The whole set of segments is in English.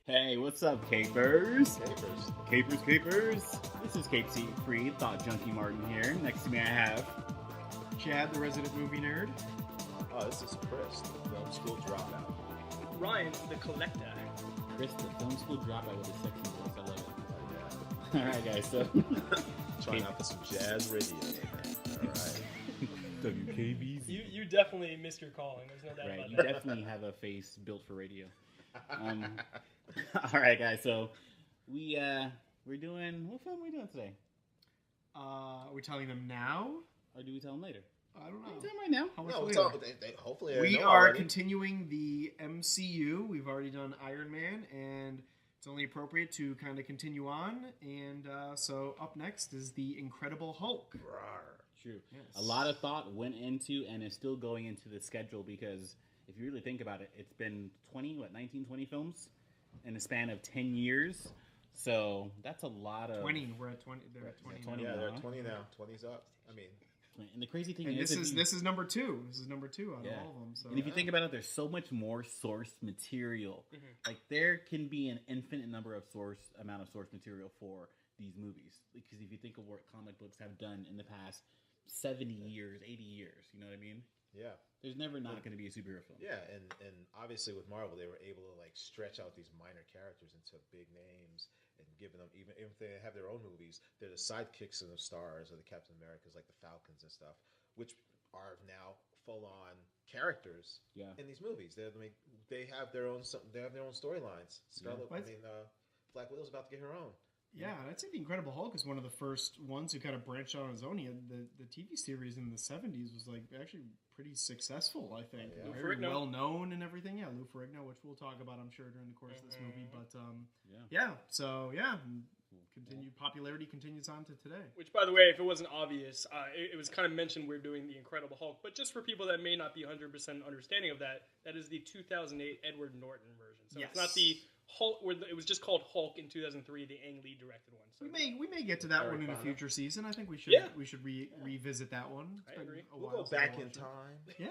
Hey, what's up, Capers? Capers. This is Cape Seat Free, Thought Junkie Martin here. Next to me I have Chad, the resident movie nerd. Oh, this is Chris, the Film School Dropout. Ryan, the collector. Chris, the Film School Dropout with a sexy voice. I love it. Oh, yeah. Alright, guys, so Trying out for some jazz radio. Alright. WKBZ. You definitely missed your calling. There's no doubt Right, about you that. definitely have a face built for radio. Alright, guys, so we're doing, what film are we doing today? Are we telling them now? Or do we tell them later? I don't know. We tell them right now. How much No, later? hopefully We know are already. continuing the MCU. We've already done Iron Man, and it's only appropriate to kind of continue on. And so up next is the Incredible Hulk. True. Yes. A lot of thought went into and is still going into the schedule because if you really think about it, it's been 20 films in a span of 10 years. So that's a lot of 20. We're at 20. They're at 20. Yeah, now. 20. Yeah, they're now. at 20 now. 20's up. I mean, And the crazy thing And is, this is number 2. This is number 2 out of all of them. So and if you think about it, there's so much more source material. Mm-hmm. Like there can be an infinite number of amount of source material for these movies. Because if you think of what comic books have done in the past 70 years, 80 years, you know what I mean? yeah. There's never not going to be a superhero film. Yeah, and obviously with Marvel, they were able to like stretch out these minor characters into big names and giving them, even if they have their own movies, they're the sidekicks of the stars or the Captain Americas, like the Falcons and stuff, which are now full-on characters in these movies. They have their own storylines. Black Widow's about to get her own. yeah, I'd say the Incredible Hulk is one of the first ones who kind of branched out on his own. He had the TV series in the 70s was like actually pretty successful, I think. Oh, yeah. Very Ferrigno. well known and everything. Yeah, Lou Ferrigno, which we'll talk about, I'm sure, during the course of this movie. But popularity continues on to today. Which, by the way, if it wasn't obvious, it was kind of mentioned we're doing the Incredible Hulk. But just for people that may not be 100% understanding of that, that is the 2008 Edward Norton version. So it's not the Hulk. It was just called Hulk in 2003, the Ang Lee directed one. So We may get to that one in a future season. I think we should revisit that one. It's I been agree. a We'll while go since I back in watched it. time. Yeah.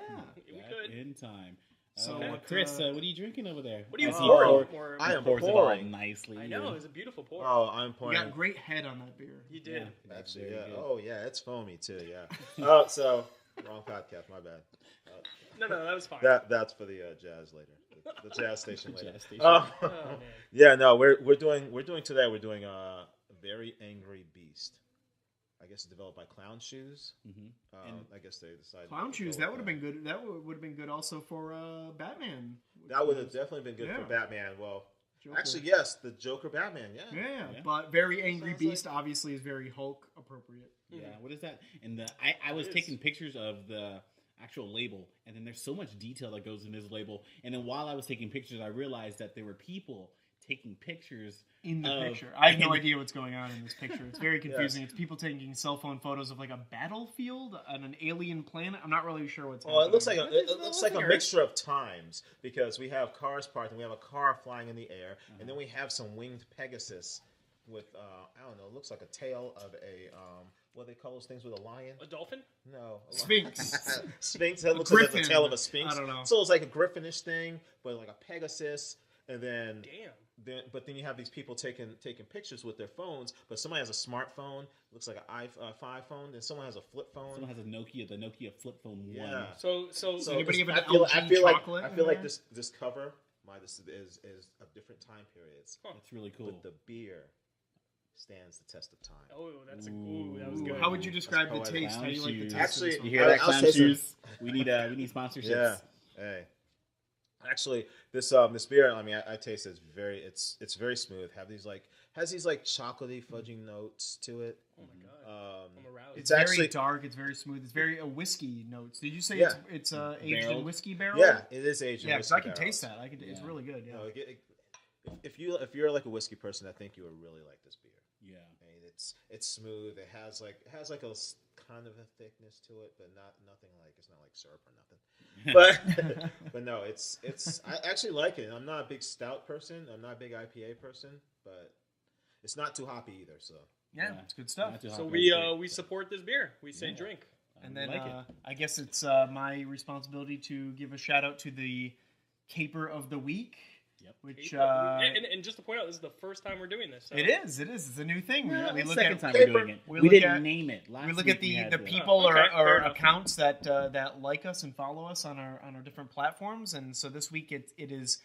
we Back could. in time. So Chris, what are you drinking over there? What are you As he pouring? I am pours it all pouring. nicely. I know, it was a beautiful pour. Oh, I'm You pouring. got great head on that beer. You did. Yeah. Actually, Very yeah. good. Oh, yeah. It's foamy too. Yeah. So wrong podcast. My bad. No, that was fine. That's for the jazz later. The jazz station later. Jazz station. Oh, man. Yeah. No, we're doing today. We're doing Very Angry Beast. I guess it's developed by ClownShoes. And I guess they decided. ClownShoes, that would have been good. That would have been good also for Batman. That would have definitely been good for Yeah. Batman. Well, Joker. actually, yes, the Joker Batman. Yeah. Yeah, Yeah. but Very Angry Sounds Beast obviously is very Hulk appropriate. yeah, what is that? And I was It is. taking pictures of the actual label, and then there's so much detail that goes in this label. And then while I was taking pictures, I realized that there were people taking pictures In the of- picture, I have no idea what's going on in this picture. It's very confusing. Yes. It's people taking cell phone photos of like a battlefield on an alien planet. I'm not really sure what's Well, happening. it looks like It it looks like a mixture of times because we have cars parked and we have a car flying in the air, and then we have some winged Pegasus with I don't know. It looks like a tail of a what do they call those things with a lion? A dolphin? No, Sphinx. Sphinx. That looks like the griffin. tail of a sphinx. I don't know. So it's like a griffinish thing, but like a Pegasus, and then. Damn. Then you have these people taking pictures with their phones, but somebody has a smartphone, looks like an iPhone phone, and someone has a flip phone. Someone has a Nokia, the Nokia flip phone 1. Yeah. So anybody it's- have an LG chocolate I in feel like there? this cover, this is of different time periods, That's really cool. but the beer stands the test of time. Oh, that was good. How would you describe the That's poetic. taste? How do you like the taste? Actually, of this You one? hear that, I'll say ClownShoes? We need sponsorships. Yeah. Hey. Actually, this beer, I mean, I taste it. It's very smooth. Has these like chocolatey fudging notes to it. Oh my god! I'm aroused. It's very dark. It's very smooth. It's very whiskey notes. Did you say it's aged in whiskey barrel? Yeah, it is aged in whiskey barrel. Yeah, so I can taste that. It's really good. Yeah. No, if you're like a whiskey person, I think you would really like this beer. Yeah, I mean, it's smooth. It has like a kind of a thickness to it, but nothing like it's not like syrup or nothing. But no, it's I actually like it. I'm not a big stout person. I'm not a big IPA person, but it's not too hoppy either. So yeah, it's good stuff. So we support this beer. We say drink. And then I guess it's my responsibility to give a shout out to the Caper of the Week. Yep. Which and just to point out, this is the first time we're doing this. So. It is. It's a new thing. We look second time we're doing it. We didn't name it. We look at the people or accounts that like us and follow us on our different platforms, and so this week it is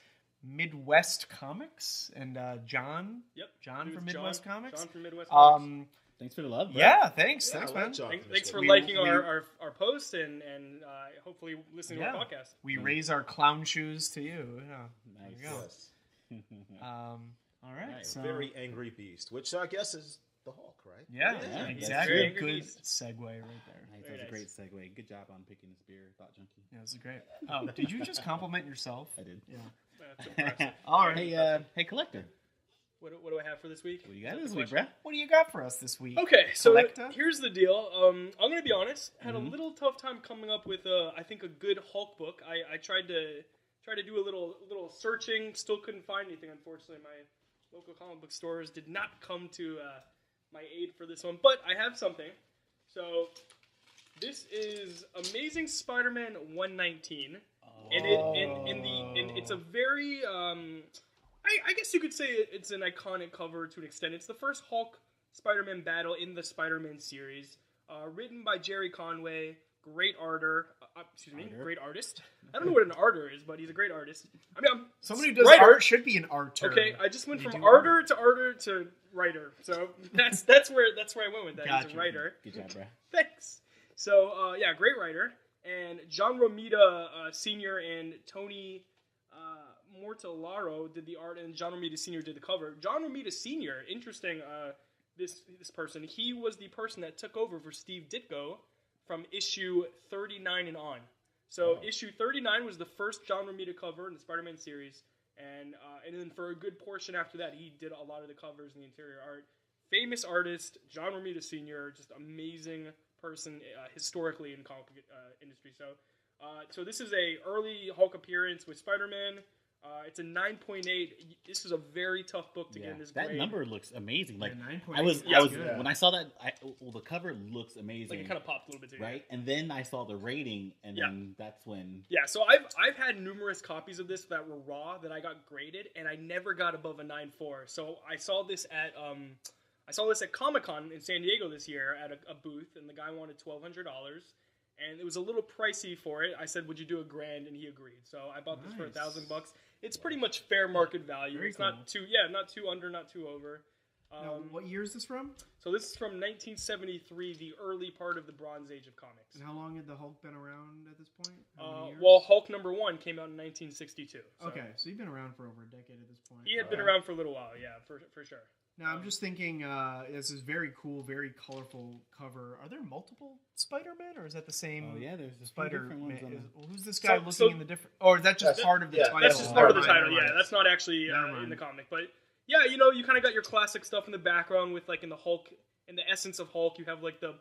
Midwest Comics and John. Yep. John from Midwest Comics. John from Midwest Comics. Thanks for the love, bro. Yeah, thanks, man. Thanks for liking our post and hopefully listening to our podcast. We raise our clown shoes to you. Yeah. Nice. There you go. All right. So. Very Angry Beast, which I guess is the Hulk, right? Yeah, exactly. Good segue right there. Nice. That was a great segue. Good job on picking this beer, Thought Junkie. Yeah, this is great. Oh, did you just compliment yourself? I did. Yeah. That's impressive. All right. Hey, collector. What do I have for this week? What do you got this week, bro? What do you got for us this week? Okay, so Collecta? Here's the deal. I'm going to be honest. Had a little tough time coming up with I think a good Hulk book. I tried to do a little searching. Still couldn't find anything. Unfortunately, my local comic book stores did not come to my aid for this one. But I have something. So this is Amazing Spider-Man 119, and it's a very I guess you could say it's an iconic cover to an extent. It's the first Hulk Spider-Man battle in the Spider-Man series, written by Jerry Conway. Great great artist. I don't know what an arter is, but he's a great artist. I mean, somebody who does art should be an arter. Okay, I just went from arter to writer, so that's where I went with that. Gotcha. He's a writer. Good job, bro. Thanks. So great writer, and John Romita Sr. and Tony Mortellaro did the art, and John Romita Sr. did the cover. John Romita Sr., interesting, this person, he was the person that took over for Steve Ditko from issue 39 and on. So issue 39 was the first John Romita cover in the Spider-Man series, and then for a good portion after that, he did a lot of the covers and the interior art. Famous artist, John Romita Sr., just amazing person historically in comic industry. So this is a early Hulk appearance with Spider-Man. It's a 9.8. This is a very tough book to get in this grade. That number looks amazing. Like 9.8. I was when I saw that. The cover looks amazing. Like it kind of popped a little bit too. Right, and then I saw the rating, and then that's when. Yeah, so I've had numerous copies of this that were raw that I got graded, and I never got above a 9.4. So I saw this at Comic-Con in San Diego this year at a booth, and the guy wanted $1,200. And it was a little pricey for it. I said, "Would you do $1,000?" And he agreed. So I bought this for $1,000. It's pretty much fair market value. Very it's cool. not too under, not too over. Now, what year is this from? So this is from 1973, the early part of the Bronze Age of comics. And how long had the Hulk been around at this point? Well, Hulk #1 came out in 1962. So. Okay, so you've been around for over a decade at this point. He had been around for a little while, yeah, for sure. Now, I'm just thinking, this is very cool, very colorful cover. Are there multiple Spider-Men, or is that the same? Oh, yeah, there's Spider-Man. Who's this guy looking in the different... Or is that just part of the title? That's just part of the title, yeah. That's not actually in the comic. But, yeah, you kind of got your classic stuff in the background with, like, in the Hulk, in the essence of Hulk, you have, like, the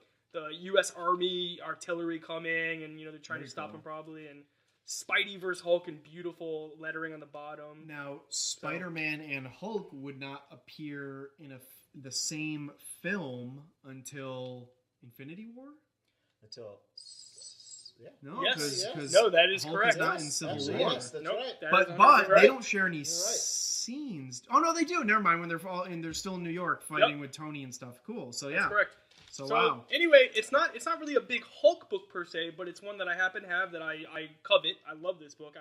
U.S. Army artillery coming, and, they're trying to stop him probably, and... Spidey versus Hulk and beautiful lettering on the bottom. Now, Spider-Man and Hulk would not appear in the same film until Infinity War? No, no, that is Hulk correct. Is not in Civil War. Yes, that's right. But they don't share any scenes. Oh no, they do. Never mind. When they're still in New York fighting with Tony and stuff. Cool. So yeah, that's correct. So wow. Anyway, it's not really a big Hulk book per se, but it's one that I happen to have that I covet. I love this book.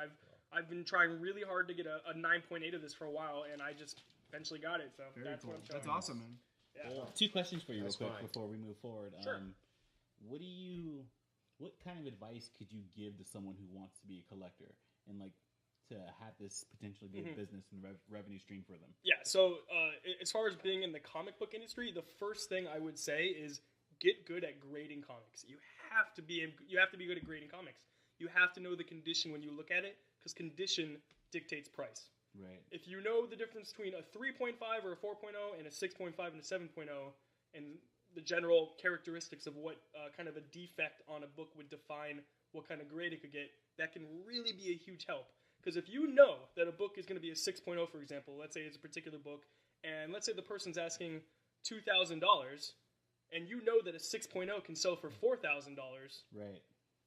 I've been trying really hard to get a 9.8 of this for a while, and I just eventually got it. So that's cool. what I'm showing. That's awesome, man. Yeah. Well, 2 questions for you real quick fine. before we move forward. Sure. What kind of advice could you give to someone who wants to be a collector? And like, to have this potentially be a business and revenue stream for them? Yeah, so as far as being in the comic book industry, the first thing I would say is get good at grading comics. You have to be good at grading comics. You have to know the condition when you look at it, because condition dictates price. Right. If you know the difference between a 3.5 or a 4.0 and a 6.5 and a 7.0, and the general characteristics of what kind of a defect on a book would define what kind of grade it could get, that can really be a huge help. Because if you know that a book is going to be a 6.0, for example, let's say it's a particular book, and let's say the person's asking $2,000, and you know that a 6.0 can sell for $4,000, right,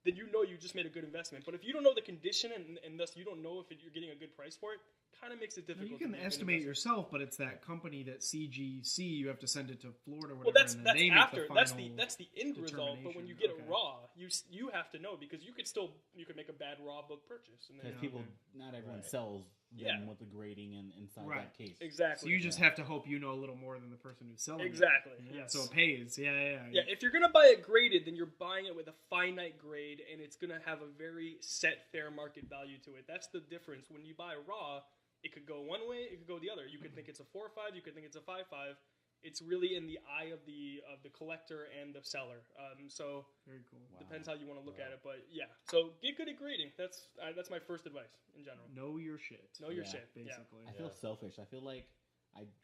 then you know you just made a good investment. But if you don't know the condition, and thus you don't know if you're getting a good price for it, kind of makes it difficult. You can estimate yourself, but it's that company, that CGC, you have to send it to Florida or whatever. Well, that's after. That's the end result. But when you get it raw, you have to know, because you could make a bad raw book purchase. Because not everyone sells them with the grading and inside that case. Exactly. So you just have to hope you know a little more than the person who's selling it. Exactly. Yeah. Yes. So it pays. Yeah. If you're gonna buy it graded, then you're buying it with a finite grade, and it's gonna have a very set fair market value to it. That's the difference. When you buy raw, it could go one way, it could go the other. You could think it's a 4.5, you could think it's a 5.5. It's really in the eye of the collector and the seller. So very cool. Depends how you want to look at it, but yeah. So get good at grading. That's my first advice in general. Know your shit. Know your shit. Basically. I feel selfish. I feel like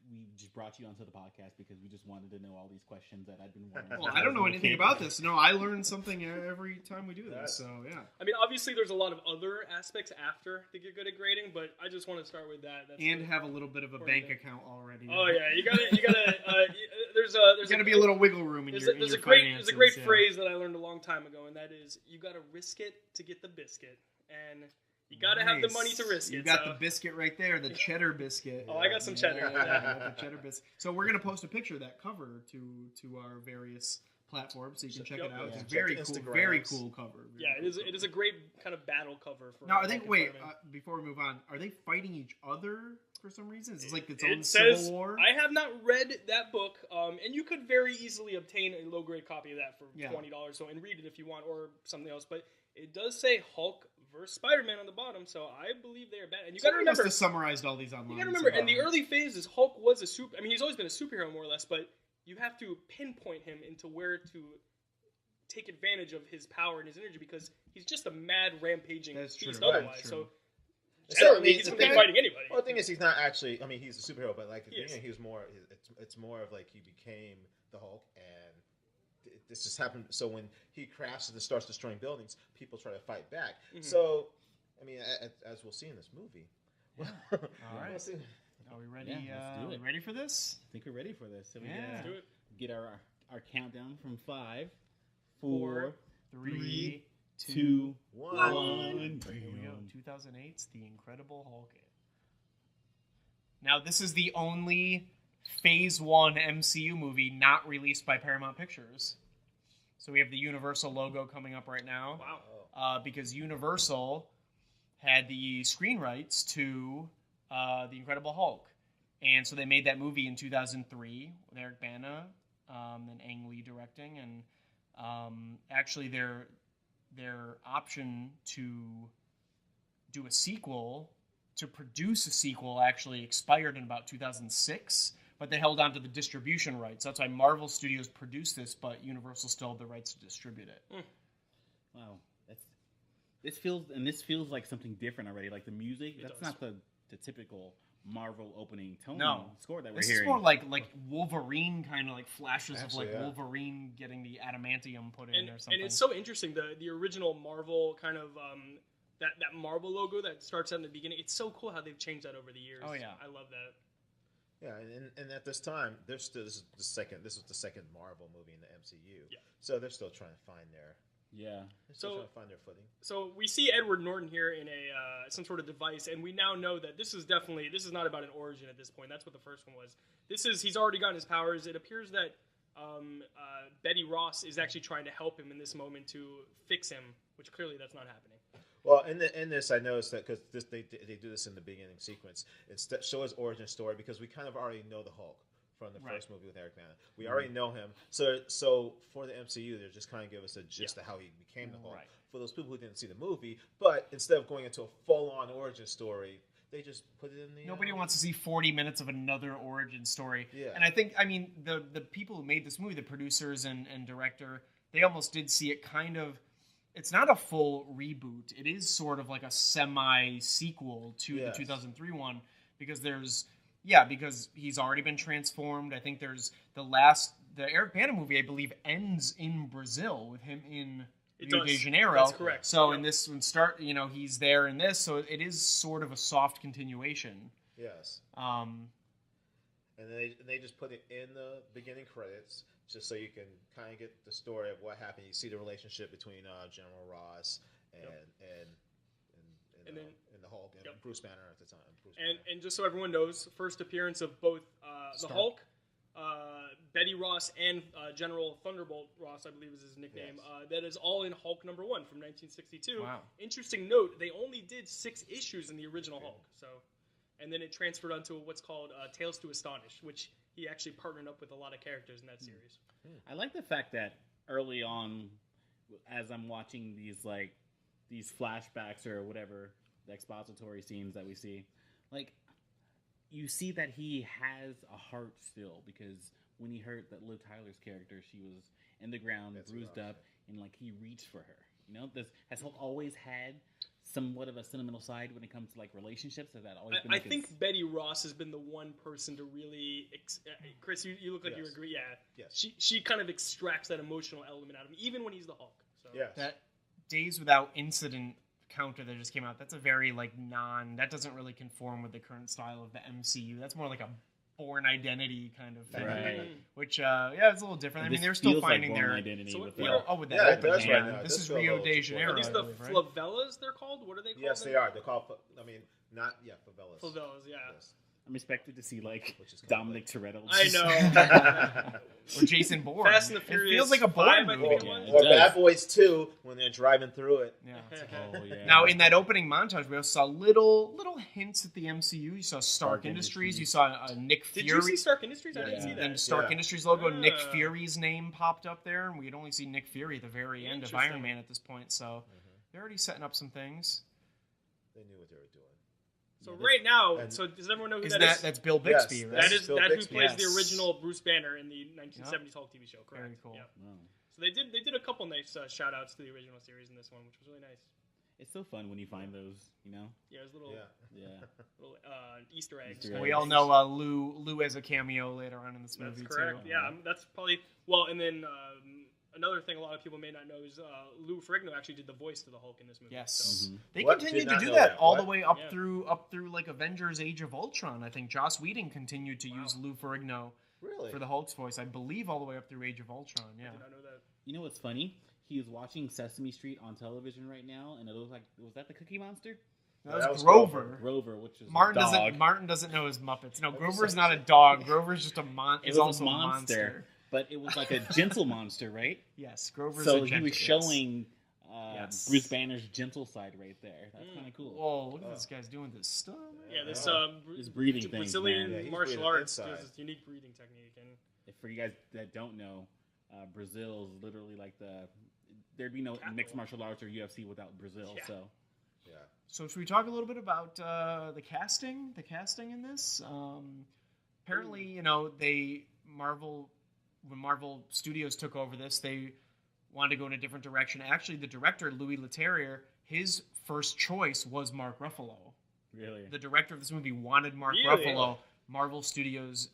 we just brought you onto the podcast because we just wanted to know all these questions that I'd been wanting. Well, I don't know anything about this. No, I learn something every time we do this. So yeah. I mean, obviously, there's a lot of other aspects after to get good at grading, but I just want to start with that. And have a little bit of a bank account already. Oh yeah, you gotta. There's got to be a little wiggle room in your finances. There's a great phrase that I learned a long time ago, and that is, you gotta risk it to get the biscuit, and you gotta have the money to risk it. You got the biscuit right there, the cheddar biscuit. Oh, I got some cheddar. The cheddar biscuit. So we're gonna post a picture of that cover to our various platforms, so you can check it out. It's a very cool cover. It is a great kind of battle cover. For now, I think. Before we move on, are they fighting each other for some reason? Is it like its own civil war? I have not read that book, and you could very easily obtain a low grade copy of that for $20. So and read it if you want, or something else. But it does say Hulk versus Spider-Man on the bottom, so I believe they are bad. And you got to remember, must have summarized all these online. You got to remember, in the early phases, Hulk was a super. I mean, he's always been a superhero more or less, but you have to pinpoint him into where to take advantage of his power and his energy, because he's just a mad rampaging beast otherwise. So generally, he's going to be fighting anybody. Well, the thing is, he's not actually. I mean, he's a superhero, but like he was more. It's more of like he became the Hulk, and this just happened. So when he crashes and starts destroying buildings, people try to fight back. Mm-hmm. So, I mean, as we'll see in this movie. All right. Are we ready? Let's do it. Ready for this? I think we're ready for this. So let's do it. Get our countdown from 5, 4, 3, 2, 1. Here we go. 2008's The Incredible Hulk. Now, this is the only Phase 1 MCU movie not released by Paramount Pictures. So we have the Universal logo coming up right now. Wow. Because Universal had the screen rights to The Incredible Hulk. And so they made that movie in 2003 with Eric Bana and Ang Lee directing. And actually their option to do a sequel, to produce a sequel, actually expired in about 2006. But they held on to the distribution rights. That's why Marvel Studios produced this, but Universal still had the rights to distribute it. Wow. This feels like something different already. Like the music, that's not the typical Marvel opening tone score that we're hearing. This is more like Wolverine, kind of like flashes of Wolverine getting the adamantium put in or something. And it's so interesting, the original Marvel kind of that Marvel logo that starts out in the beginning. It's so cool how they've changed that over the years. Oh yeah, I love that. Yeah, and at this time, this was the second Marvel movie in the MCU. Yeah. So they're still trying to find their trying to find their footing. So we see Edward Norton here in a some sort of device, and we now know that this is not about an origin at this point. That's what the first one was. He's already gotten his powers. It appears that Betty Ross is actually trying to help him in this moment to fix him, which clearly that's not happening. Well, in this, I noticed that because they do this in the beginning sequence. It shows his origin story because we kind of already know the Hulk. from the Right. first movie with Eric Bana. We already know him. So for the MCU, they're just kind of give us a gist of how he became the Hulk. Right. For those people who didn't see the movie, but instead of going into a full-on origin story, they just put it in the... Nobody wants to see 40 minutes of another origin story. Yeah. And I mean, the people who made this movie, the producers and director, they almost did see it kind of... It's not a full reboot. It is sort of like a semi-sequel to the 2003 one, because because he's already been transformed. I think there's the Eric Bana movie, I believe, ends in Brazil with him in Rio de Janeiro. That's correct. So in this one, he's there in this, so it is sort of a soft continuation. Yes. Um, And they just put it in the beginning credits, just so you can kind of get the story of what happened. You see the relationship between General Ross and the Hulk and Bruce Banner at the time. And just so everyone knows, first appearance of both the Hulk, Betty Ross, and General Thunderbolt Ross, I believe is his nickname. Yes. That is all in Hulk #1 from 1962. Wow. Interesting note: they only did 6 issues in the original Hulk, and then it transferred onto what's called Tales to Astonish, which he actually partnered up with a lot of characters in that series. I like the fact that early on, as I'm watching these flashbacks or whatever, the expository scenes that we see, you see that he has a heart still, because when he heard that Liv Tyler's character, she was in the ground, bruised up, and he reached for her. Has Hulk always had somewhat of a sentimental side when it comes to relationships? Has that always been? I think Betty Ross has been the one person to really. Chris, you look like you agree. Yeah. Yes. She kind of extracts that emotional element out of him, even when he's the Hulk. So. Yes. that Days Without Incident counter that just came out, that's a very that doesn't really conform with the current style of the MCU. That's more like a Born Identity kind of thing, Right. which it's a little different. I mean, they're still finding Born their identity. So with what- the- with that Yeah, it open does hand. right now. This It is does feel a Rio little de too Janeiro. Are these I the believe, right? favelas they're called? What are they called? Yes, they are. They're called. Favelas. Favelas, yeah. Yes. I'm expected to see Which is Dominic Toretto. I know. Or Jason Bourne. Fast and the Furious It feels like a 5, Bourne I movie. think it Yeah, was. it Or does. Bad Boys 2 when they're driving through it. Yeah. Oh yeah. Now, in that opening montage, we also saw little hints at the MCU. You saw Stark Industries. You saw Nick Did Fury. you see Stark Industries? I didn't Yeah. see that. Then Stark Yeah. Industries logo, Nick Ah. Fury's name popped up there, and we could only see Nick Fury at the very end of Interesting. Iron Man at this point. So they're already setting up some things. They knew what they were doing. So right now, and- does everyone know who Is that is? that's Bill Bixby, Yes, right? That is Bill who Bixby. plays the Yes. original Bruce Banner in the 1970s Hulk TV show. Correct. Very cool. Yeah. Wow. So they did a couple nice shout outs to the original series in this one, which was really nice. It's so fun when you find those, Yeah, there's little Yeah. little Easter eggs. Easter We all know Lou has a cameo later on in this That's movie correct. too. Yeah, that's probably and then another thing a lot of people may not know is Lou Ferrigno actually did the voice to the Hulk in this movie. Yes, So, they What? continued Did to not do know that that. all What? the way up Yeah. through like Avengers: Age of Ultron. I think Joss Whedon continued to use Lou Ferrigno Really? for the Hulk's voice. I believe all the way up through Age of Ultron. Yeah. I did not know that. You know what's funny? He was watching Sesame Street on television right now, and it was was that the Cookie Monster? That was Grover. Grover, which is Martin a dog. doesn't know his Muppets. No, That Grover's was not a dog. Grover's just a It is was also a monster, but it was like a gentle monster, right? Yes, Grover's So a he gentle, was showing Yes. Bruce Banner's gentle side right there. That's kind of cool. Whoa, look at this guy's doing this stuff. Yeah, this His breathing things, Brazilian man. Yeah, he's martial breathing arts inside. does this unique breathing technique, and If for you guys that don't know, Brazil is literally there'd be no mixed martial arts or UFC without Brazil. Yeah. So Yeah. So should we talk a little bit about the casting? The casting in this. Apparently, when Marvel Studios took over this, they wanted to go in a different direction. Actually, the director Louis Leterrier, his first choice was Mark Ruffalo. really, The director of this movie wanted Mark Really? Ruffalo. Marvel Studios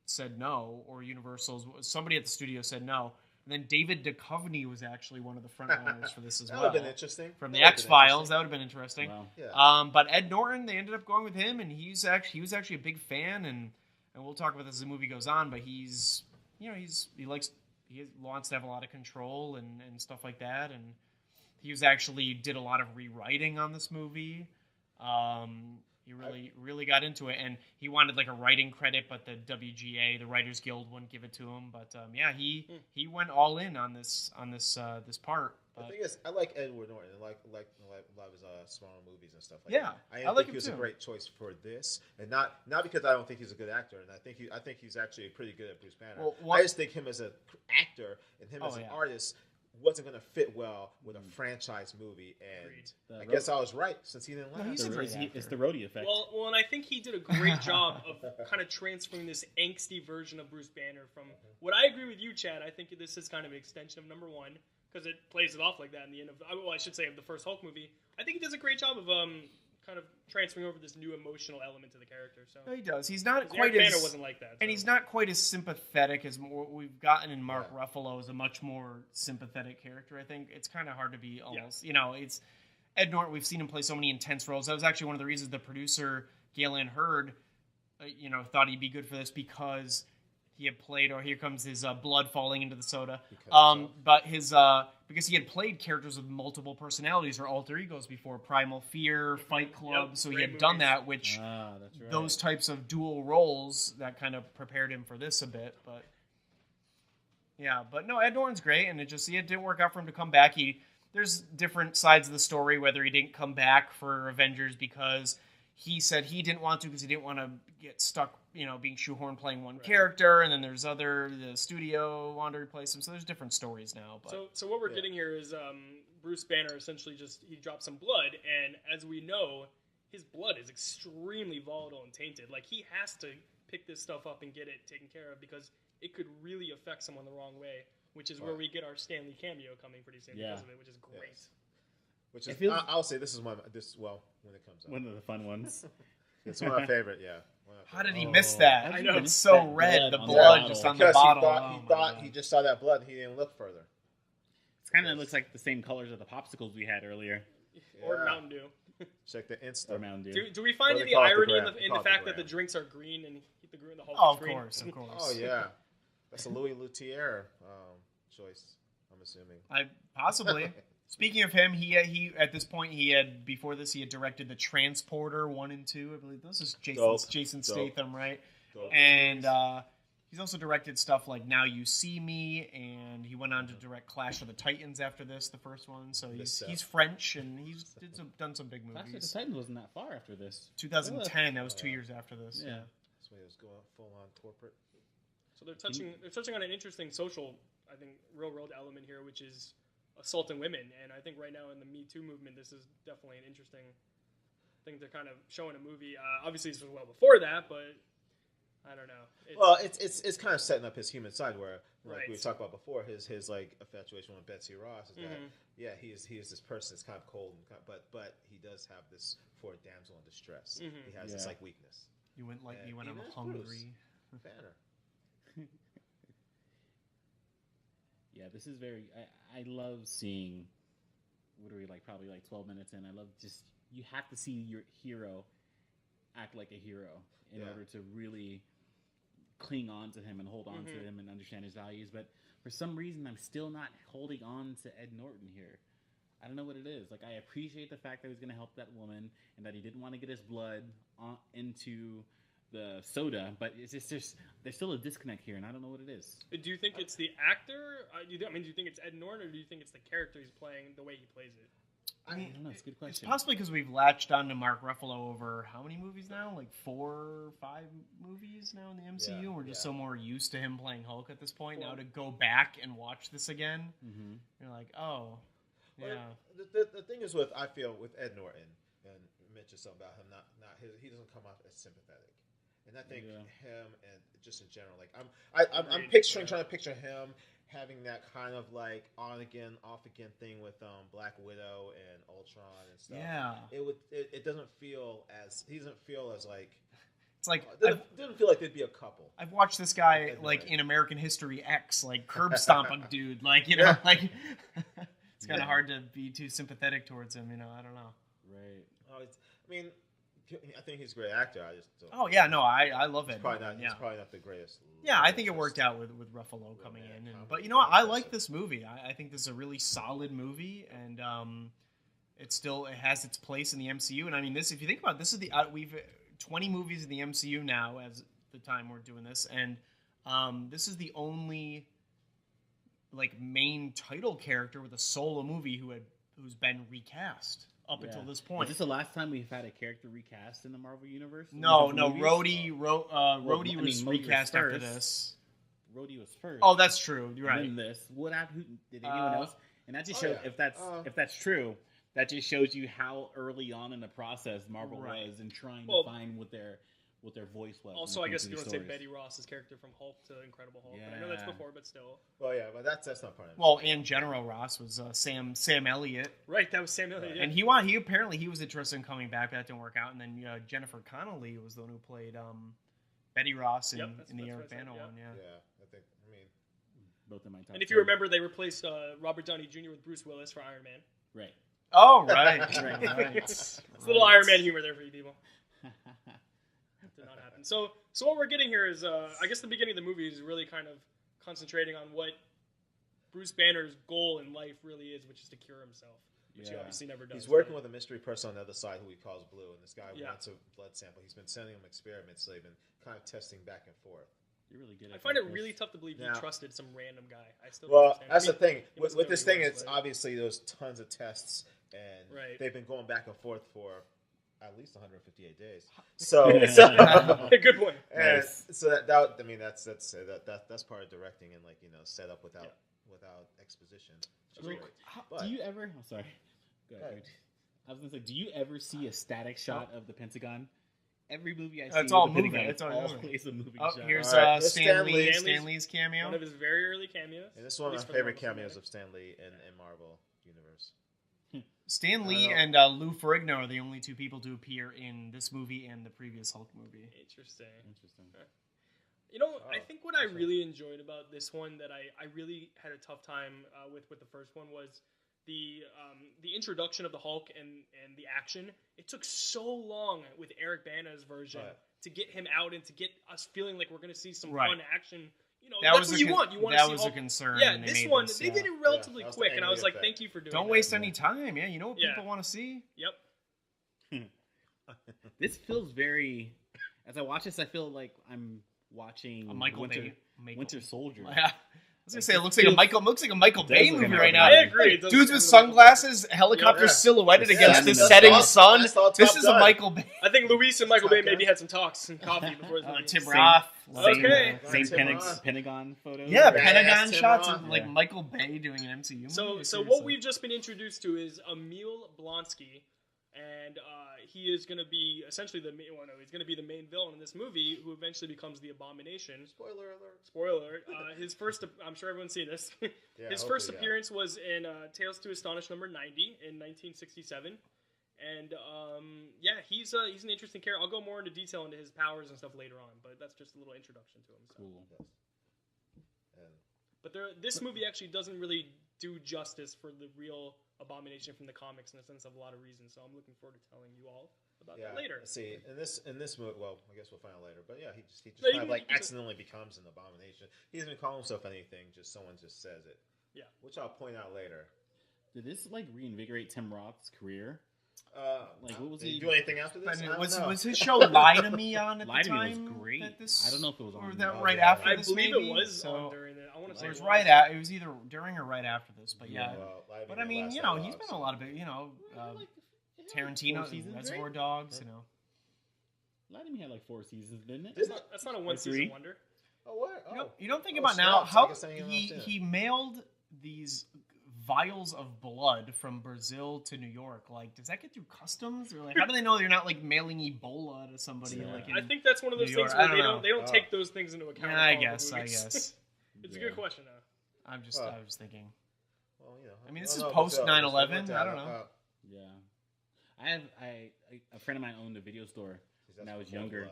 said no, or Universal's somebody at the studio said no. And then David Duchovny was actually one of the frontrunners for this as That well. would have been interesting. From That the would've X been Files, that would have been interesting. wow. Yeah. But Ed Norton, they ended up going with him, and he was actually a big fan, and we'll talk about this as the movie goes on. But he wants to have a lot of control and stuff like that, and he did a lot of rewriting on this movie. He really got into it, and he wanted like a writing credit, but the WGA, the Writers Guild, wouldn't give it to him. But he went all in on this part. The thing is, I like Edward Norton. I like a lot of his smaller movies and stuff like Yeah, that. I like think him he was too. a great choice for this, and not because I don't think he's a good actor, and I think he's actually pretty good at Bruce Banner. Well, I just think him as an actor and him as an yeah. artist wasn't going to fit well with a franchise movie, and I guess I was right since he didn't last. he's a great actor. It's the roadie effect. Well, and I think he did a great job of kind of transferring this angsty version of Bruce Banner from what I agree with you, Chad. I think this is kind of an extension of number one because it plays it off like that in the end of, well, I should say of the first Hulk movie. I think he does a great job of kind of transferring over this new emotional element to the character. So No, he does. He's not Eric quite as Banner wasn't like that, and so. he's not quite as sympathetic as what we've gotten in Mark Ruffalo as a much more sympathetic character. I think it's kind of hard to be almost, it's Ed Norton. We've seen him play so many intense roles. That was actually one of the reasons the producer Galen Hurd, thought he'd be good for this because he had played. Or here comes his blood falling into the soda. But his because he had played characters with multiple personalities or alter egos before, Primal Fear, Fight Club. So he had done that, which that's right. those types of dual roles that kind of prepared him for this a bit. But yeah, but no, Ed Norton's great, and it didn't work out for him to come back. There's different sides of the story, whether he didn't come back for Avengers because he said he didn't want to because he didn't want to get stuck, being shoehorned playing one character, and then there's the studio wanted to replace him. So there's different stories now. But. So what we're getting here is Bruce Banner essentially he dropped some blood, and as we know, his blood is extremely volatile and tainted. Like, he has to pick this stuff up and get it taken care of because it could really affect someone the wrong way, which is where we get our Stan Lee cameo coming pretty soon because of it, which is great. Yes. Which is, I'll say this is when it comes out. One of the fun ones. It's one of my favorite, yeah. How did he miss that? I know. It's so red, the on blood the just on the Because bottle. he thought he just saw that blood and he didn't look further. It kind of looks like the same colors of the popsicles we had earlier. Or Yeah. Mountain Dew. Check the Insta. Or Mountain Dew. Do we find Or they any call it the irony gram. in They the call it the fact that the gram. drinks are green and the Hulk Oh, is of green? course, of course. Oh yeah, that's a Louis Leterrier choice. I'm assuming. Possibly. Speaking of him, he at this point he had directed the Transporter 1 and 2. I believe this is Jason Statham, right? Dope. And he's also directed stuff like Now You See Me, and he went on to direct Clash of the Titans after this, the first one. So he's French, and he's done some big Actually, the movies. Titans wasn't that far after this. 2010, that was 2 years after this. Yeah. That's why he was going full on corporate. So they're touching on an interesting social, I think, real world element here, which is assaulting women. And I think right now in the Me Too movement, this is definitely an interesting thing to kind of show in a movie. Obviously, this was well before that, but I don't know. It's kind of setting up his human side where, like we talked about before, his like infatuation with Betsy Ross is that he is this person that's kind of cold, but he does have this for a damsel in distress. He has this like weakness. You went like And I'm even as hungry. Bruce Banner. Yeah, this is very. I love seeing. What are we like? Probably like 12 minutes in. I love just you have to see your hero act like a hero in order to really cling on to him and hold on to him and understand his values. But for some reason, I'm still not holding on to Ed Norton here. I don't know what it is. Like, I appreciate the fact that he was going to help that woman and that he didn't want to get his blood into the soda, but it's just there's still a disconnect here, and I don't know what it is. Do you think it's the actor? Do you think it's Ed Norton, or do you think it's the character he's playing, the way he plays it? I don't know. It's a good question. It's possibly because we've latched on to Mark Ruffalo over how many movies now? Like 4 or 5 movies now in the MCU. Yeah, We're just so more used to him playing Hulk at this point. Well, now to go back and watch this again, you're like, oh, yeah. Well, the thing is I feel with Ed Norton, and you mentioned something about him, he doesn't come off as sympathetic. And I think him, and just in general, like I'm trying to picture him having that kind of like on again, off again thing with Black Widow and Ultron and stuff. Yeah, it doesn't feel as he doesn't feel as like it's like doesn't feel like they'd be a couple. I've watched this guy like in American History X, like curb stomping dude, like like it's kind of hard to be too sympathetic towards him. I don't know. Right. I think he's a great actor. I just don't. Oh yeah, no, I love it. He's probably not the greatest. Yeah, I think it worked out with Ruffalo coming in. But you know what? I like this movie. I think this is a really solid movie, and it has its place in the MCU. And I mean, if you think about it, this is we've 20 movies in the MCU now as the time we're doing this, and this is the only like main title character with a solo movie who's been recast up until this point. Is this the last time we've had a character recast in the Marvel universe? No. Rhodey was recast after this. Rhodey was first. Oh, that's true. You're right. And then this. What happened? Did anyone else? And that just shows if that's true. That just shows you how early on in the process Marvel was in trying to find what their voice was. Also, I guess if you want to say Betty Ross's character from Hulk to Incredible Hulk. Yeah. I know that's before, but still. Well, yeah, but that's not part of it. Well, and General Ross was Sam Elliott. Right, that was Sam Elliott. Yeah. And he apparently was interested in coming back, but that didn't work out. And then Jennifer Connelly was the one who played Betty Ross in the Eric Bana one. Yeah, I think. I mean, both of my top. And if you remember, they replaced Robert Downey Jr. with Bruce Willis for Iron Man. Right. Oh, right. It's a little Iron Man humor there for you people. Did not happen. So what we're getting here is, I guess the beginning of the movie is really kind of concentrating on what Bruce Banner's goal in life really is, which is to cure himself, which he obviously never does. He's working with a mystery person on the other side who he calls Blue, and this guy wants a blood sample. He's been sending him experiments, so they've been kind of testing back and forth. You're really good at I find it really tough to believe he trusted some random guy. That's the thing. With this thing, it's obviously there's tons of tests, and they've been going back and forth for at least 158 days. So good point. And so that's part of directing and set up without exposition. Do you ever? I'm sorry. Go ahead. I was gonna say, do you ever see a static shot of the Pentagon? Every movie I see, it's all moving. It's always a moving shot. Here's Stanley's cameo. One of his very early cameos. And this is one of my favorite cameos of Stan Lee in Marvel universe. Stan Lee and Lou Ferrigno are the only two people to appear in this movie and the previous Hulk movie. Interesting. I think what I really enjoyed about this one that I really had a tough time with the first one was the introduction of the Hulk and the action. It took so long with Eric Bana's version to get him out and to get us feeling like we're going to see some fun action. That's what you want. You want to see was Hulk. A concern. Yeah, this one, they did it relatively quick, and I was like, thank you for doing Don't waste any time. Yeah, you know what people want to see? Yep. This feels very... As I watch this, I feel like I'm watching Winter Soldier. I was gonna say it looks like a Michael Bay movie right now. I agree. Dudes with sunglasses, helicopter silhouetted against the setting sun. This is a Michael Bay. I think Luis and Michael Bay maybe had some talks and coffee before the Tim Roth. Same Pentagon photos. Yeah, Pentagon shots of like Michael Bay doing an MCU movie. So what we've just been introduced to is Emil Blonsky, and he is going to be essentially he's going to be the main villain in this movie, who eventually becomes the Abomination. Spoiler alert! His first, I'm sure everyone's seen this. His first appearance was in Tales to Astonish number 90 in 1967, and he's an interesting character. I'll go more into detail into his powers and stuff later on, but that's just a little introduction to him. So. Cool. But this movie actually doesn't really do justice for the real Abomination from the comics in the sense of a lot of reasons. So I'm looking forward to telling you all about that later. See, in this movie, well, I guess we'll find out later. But yeah, he just kind of accidentally becomes an Abomination. He doesn't call himself anything; just someone just says it. Yeah, which I'll point out later. Did this reinvigorate Tim Roth's career? What was did he do anything after this? Was his show Lie to Me on at the time? Lie to Me was great. I don't know if it was on. Or that right after this, maybe? I believe it was on during it. I want to say it was right at. It was either during or right after this, but yeah. But I mean, he's been a lot of big, Tarantino, Reservoir Dogs, Lie to Me had like 4 seasons, didn't it? That's not a one-season wonder. Oh, what? Oh. You don't think about now how he mailed these vials of blood from Brazil to New York. Like, does that get through customs, or how do they know you're not like mailing Ebola to somebody? I think that's one of those things where they don't take those things into account. I guess. It's a good question, though. I was just thinking. Well, I mean, this is post 9/11. I don't know. Yeah, I have a friend of mine owned a video store when I was younger,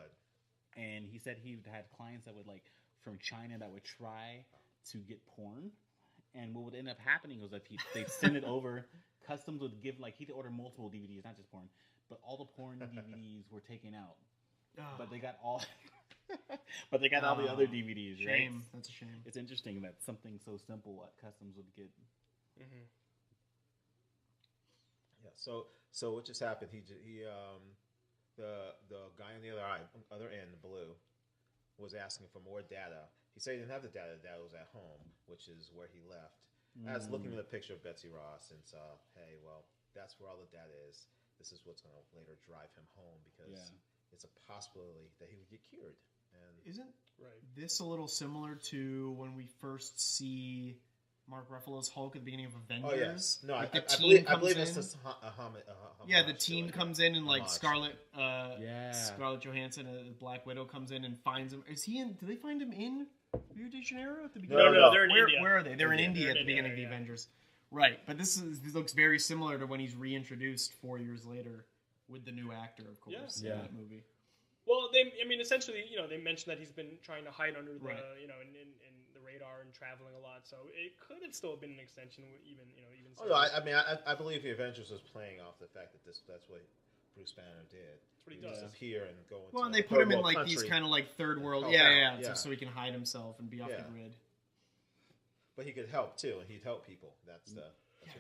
and he said he had clients that would from China that would try to get porn. And what would end up happening was that they'd send it over. Customs would give he'd order multiple DVDs, not just porn, but all the porn DVDs were taken out. But they got all, all the other DVDs. Shame. Right? That's a shame. It's interesting that something so simple at Customs would get. Mm-hmm. Yeah. So what just happened? The guy on the other end, Blue, was asking for more data, he said he didn't have the dad. The dad was at home, which is where he left. As looking at a picture of Betsy Ross and saw, hey, well, that's where all the data is. This is what's going to later drive him home because it's a possibility that he would get cured. And isn't this a little similar to when we first see Mark Ruffalo's Hulk at the beginning of Avengers? Oh, yes. No, like I believe it's a homage. Yeah, the team comes in and like homage. Scarlett Johansson, Black Widow, comes in and finds him. Is he in? Do they find him in Rio de Janeiro at the beginning? No, they're in India. Where are they? They're in India at the beginning of the Avengers. Right, but this looks very similar to when he's reintroduced 4 years later with the new actor, of course, in that movie. Well, essentially, they mentioned that he's been trying to hide under the, in the radar and traveling a lot. So it could have still been an extension, even. Oh, no, I believe the Avengers was playing off the fact that that's what Bruce Banner did. That's what he does. Disappear and go into. Well, and they put him in like these kind of like third world, so he can hide himself and be off the grid. But he could help too, and he'd help people. That's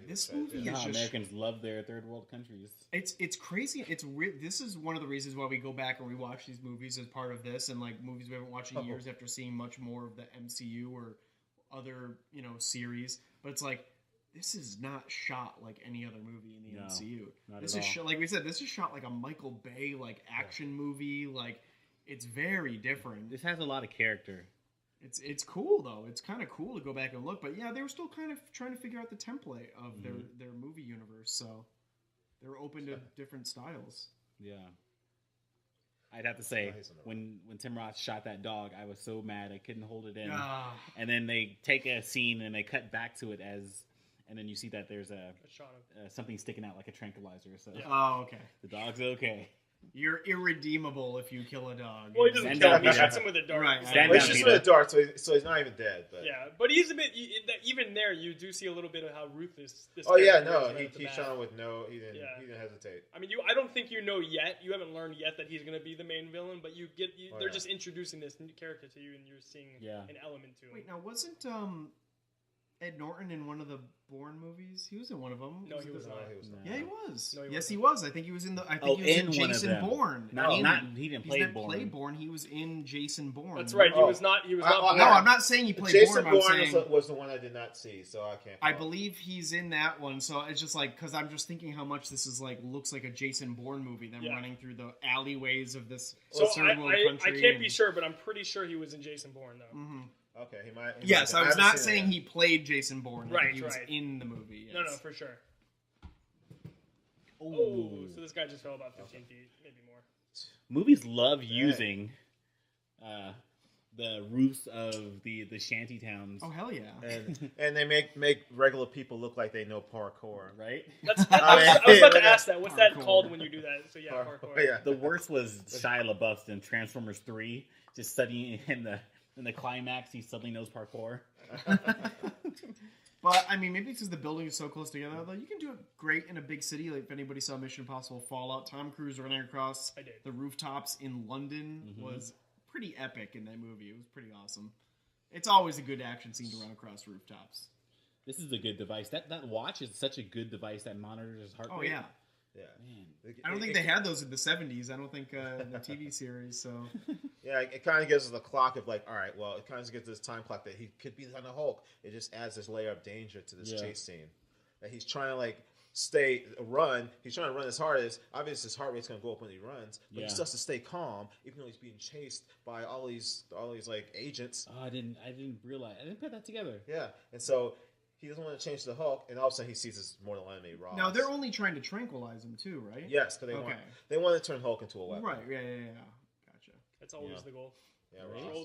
this movie is just... Americans love their third world countries. It's crazy. It's weird. This is one of the reasons why we go back and rewatch these movies as part of this, and like movies we haven't watched in years after seeing much more of the MCU or other series. But it's like this is not shot like any other movie in the MCU. This is shot, like we said. This is shot like a Michael Bay like action movie. Like it's very different. This has a lot of character. It's cool though. It's kind of cool to go back and look, but they were still kind of trying to figure out the template of their movie universe. So they're open to different styles. Yeah, I'd have to say when Tim Roth shot that dog, I was so mad I couldn't hold it in. And then they take a scene and they cut back to it and then you see that there's a shot of something sticking out like a tranquilizer. So oh, okay, the dog's okay. You're irredeemable if you kill a dog. Well, he doesn't kill him. He shoots him with a dart. Right. It's just with a dart, so he's not even dead. But. Yeah, but he's a bit... Even there, you do see a little bit of how ruthless this he shot him with he didn't hesitate. I mean, I don't think you know yet. You haven't learned yet that he's going to be the main villain, but they're just introducing this new character to you, and you're seeing an element to him. Wait, now wasn't Ed Norton in one of the Bourne movies? He was in one of them. No, he was not. Yeah, he was. No, he was. I think he was in the. I think he was in Jason Bourne. He didn't play Bourne. He was in Jason Bourne. That's right. He was not. No, I'm not saying he played Jason Bourne. Bourne was the one I did not see, so I can't. I believe he's in that one. So it's just like because I'm just thinking how much this is like looks like a Jason Bourne movie. Them running through the alleyways of this third world country. I can't be sure, but I'm pretty sure he was in Jason Bourne though. Mm-hmm. Okay, he might. Yes, I was not saying he played Jason Bourne. Right, he was in the movie. Yes. No, for sure. Oh, so this guy just fell about 15 feet, maybe more. Movies love using the roofs of the shanty towns. Oh hell yeah! And they make regular people look like they know parkour, right? I was about to ask that. What's that called when you do that? So parkour. Yeah. The worst was Shia LaBeouf in Transformers 3, just studying in the climax, he suddenly knows parkour. But, I mean, maybe because the building is so close together, though, you can do it great in a big city. Like, if anybody saw Mission Impossible Fallout, Tom Cruise running across the rooftops in London was pretty epic in that movie. It was pretty awesome. It's always a good action scene to run across rooftops. This is a good device. That watch is such a good device that monitors his heart rate. Oh, yeah. Yeah, man. I don't think they had those in the 70s. I don't think in the TV series. So yeah, it kind of gives us the clock of like, all right, well, it kind of gives this time clock that he could be on the Hulk. It just adds this layer of danger to this chase scene. That he's trying to like run. He's trying to run as hard as obviously his heart rate's going to go up when he runs, but he still has to stay calm even though he's being chased by all these like agents. Oh, I didn't realize. I didn't put that together. Yeah, and so. He doesn't want to change the Hulk, and all of a sudden he sees his mortal enemy, Ross. Now, they're only trying to tranquilize him, too, right? Yes, because they want to turn Hulk into a weapon. Right, yeah. Gotcha. That's always the goal. Yeah,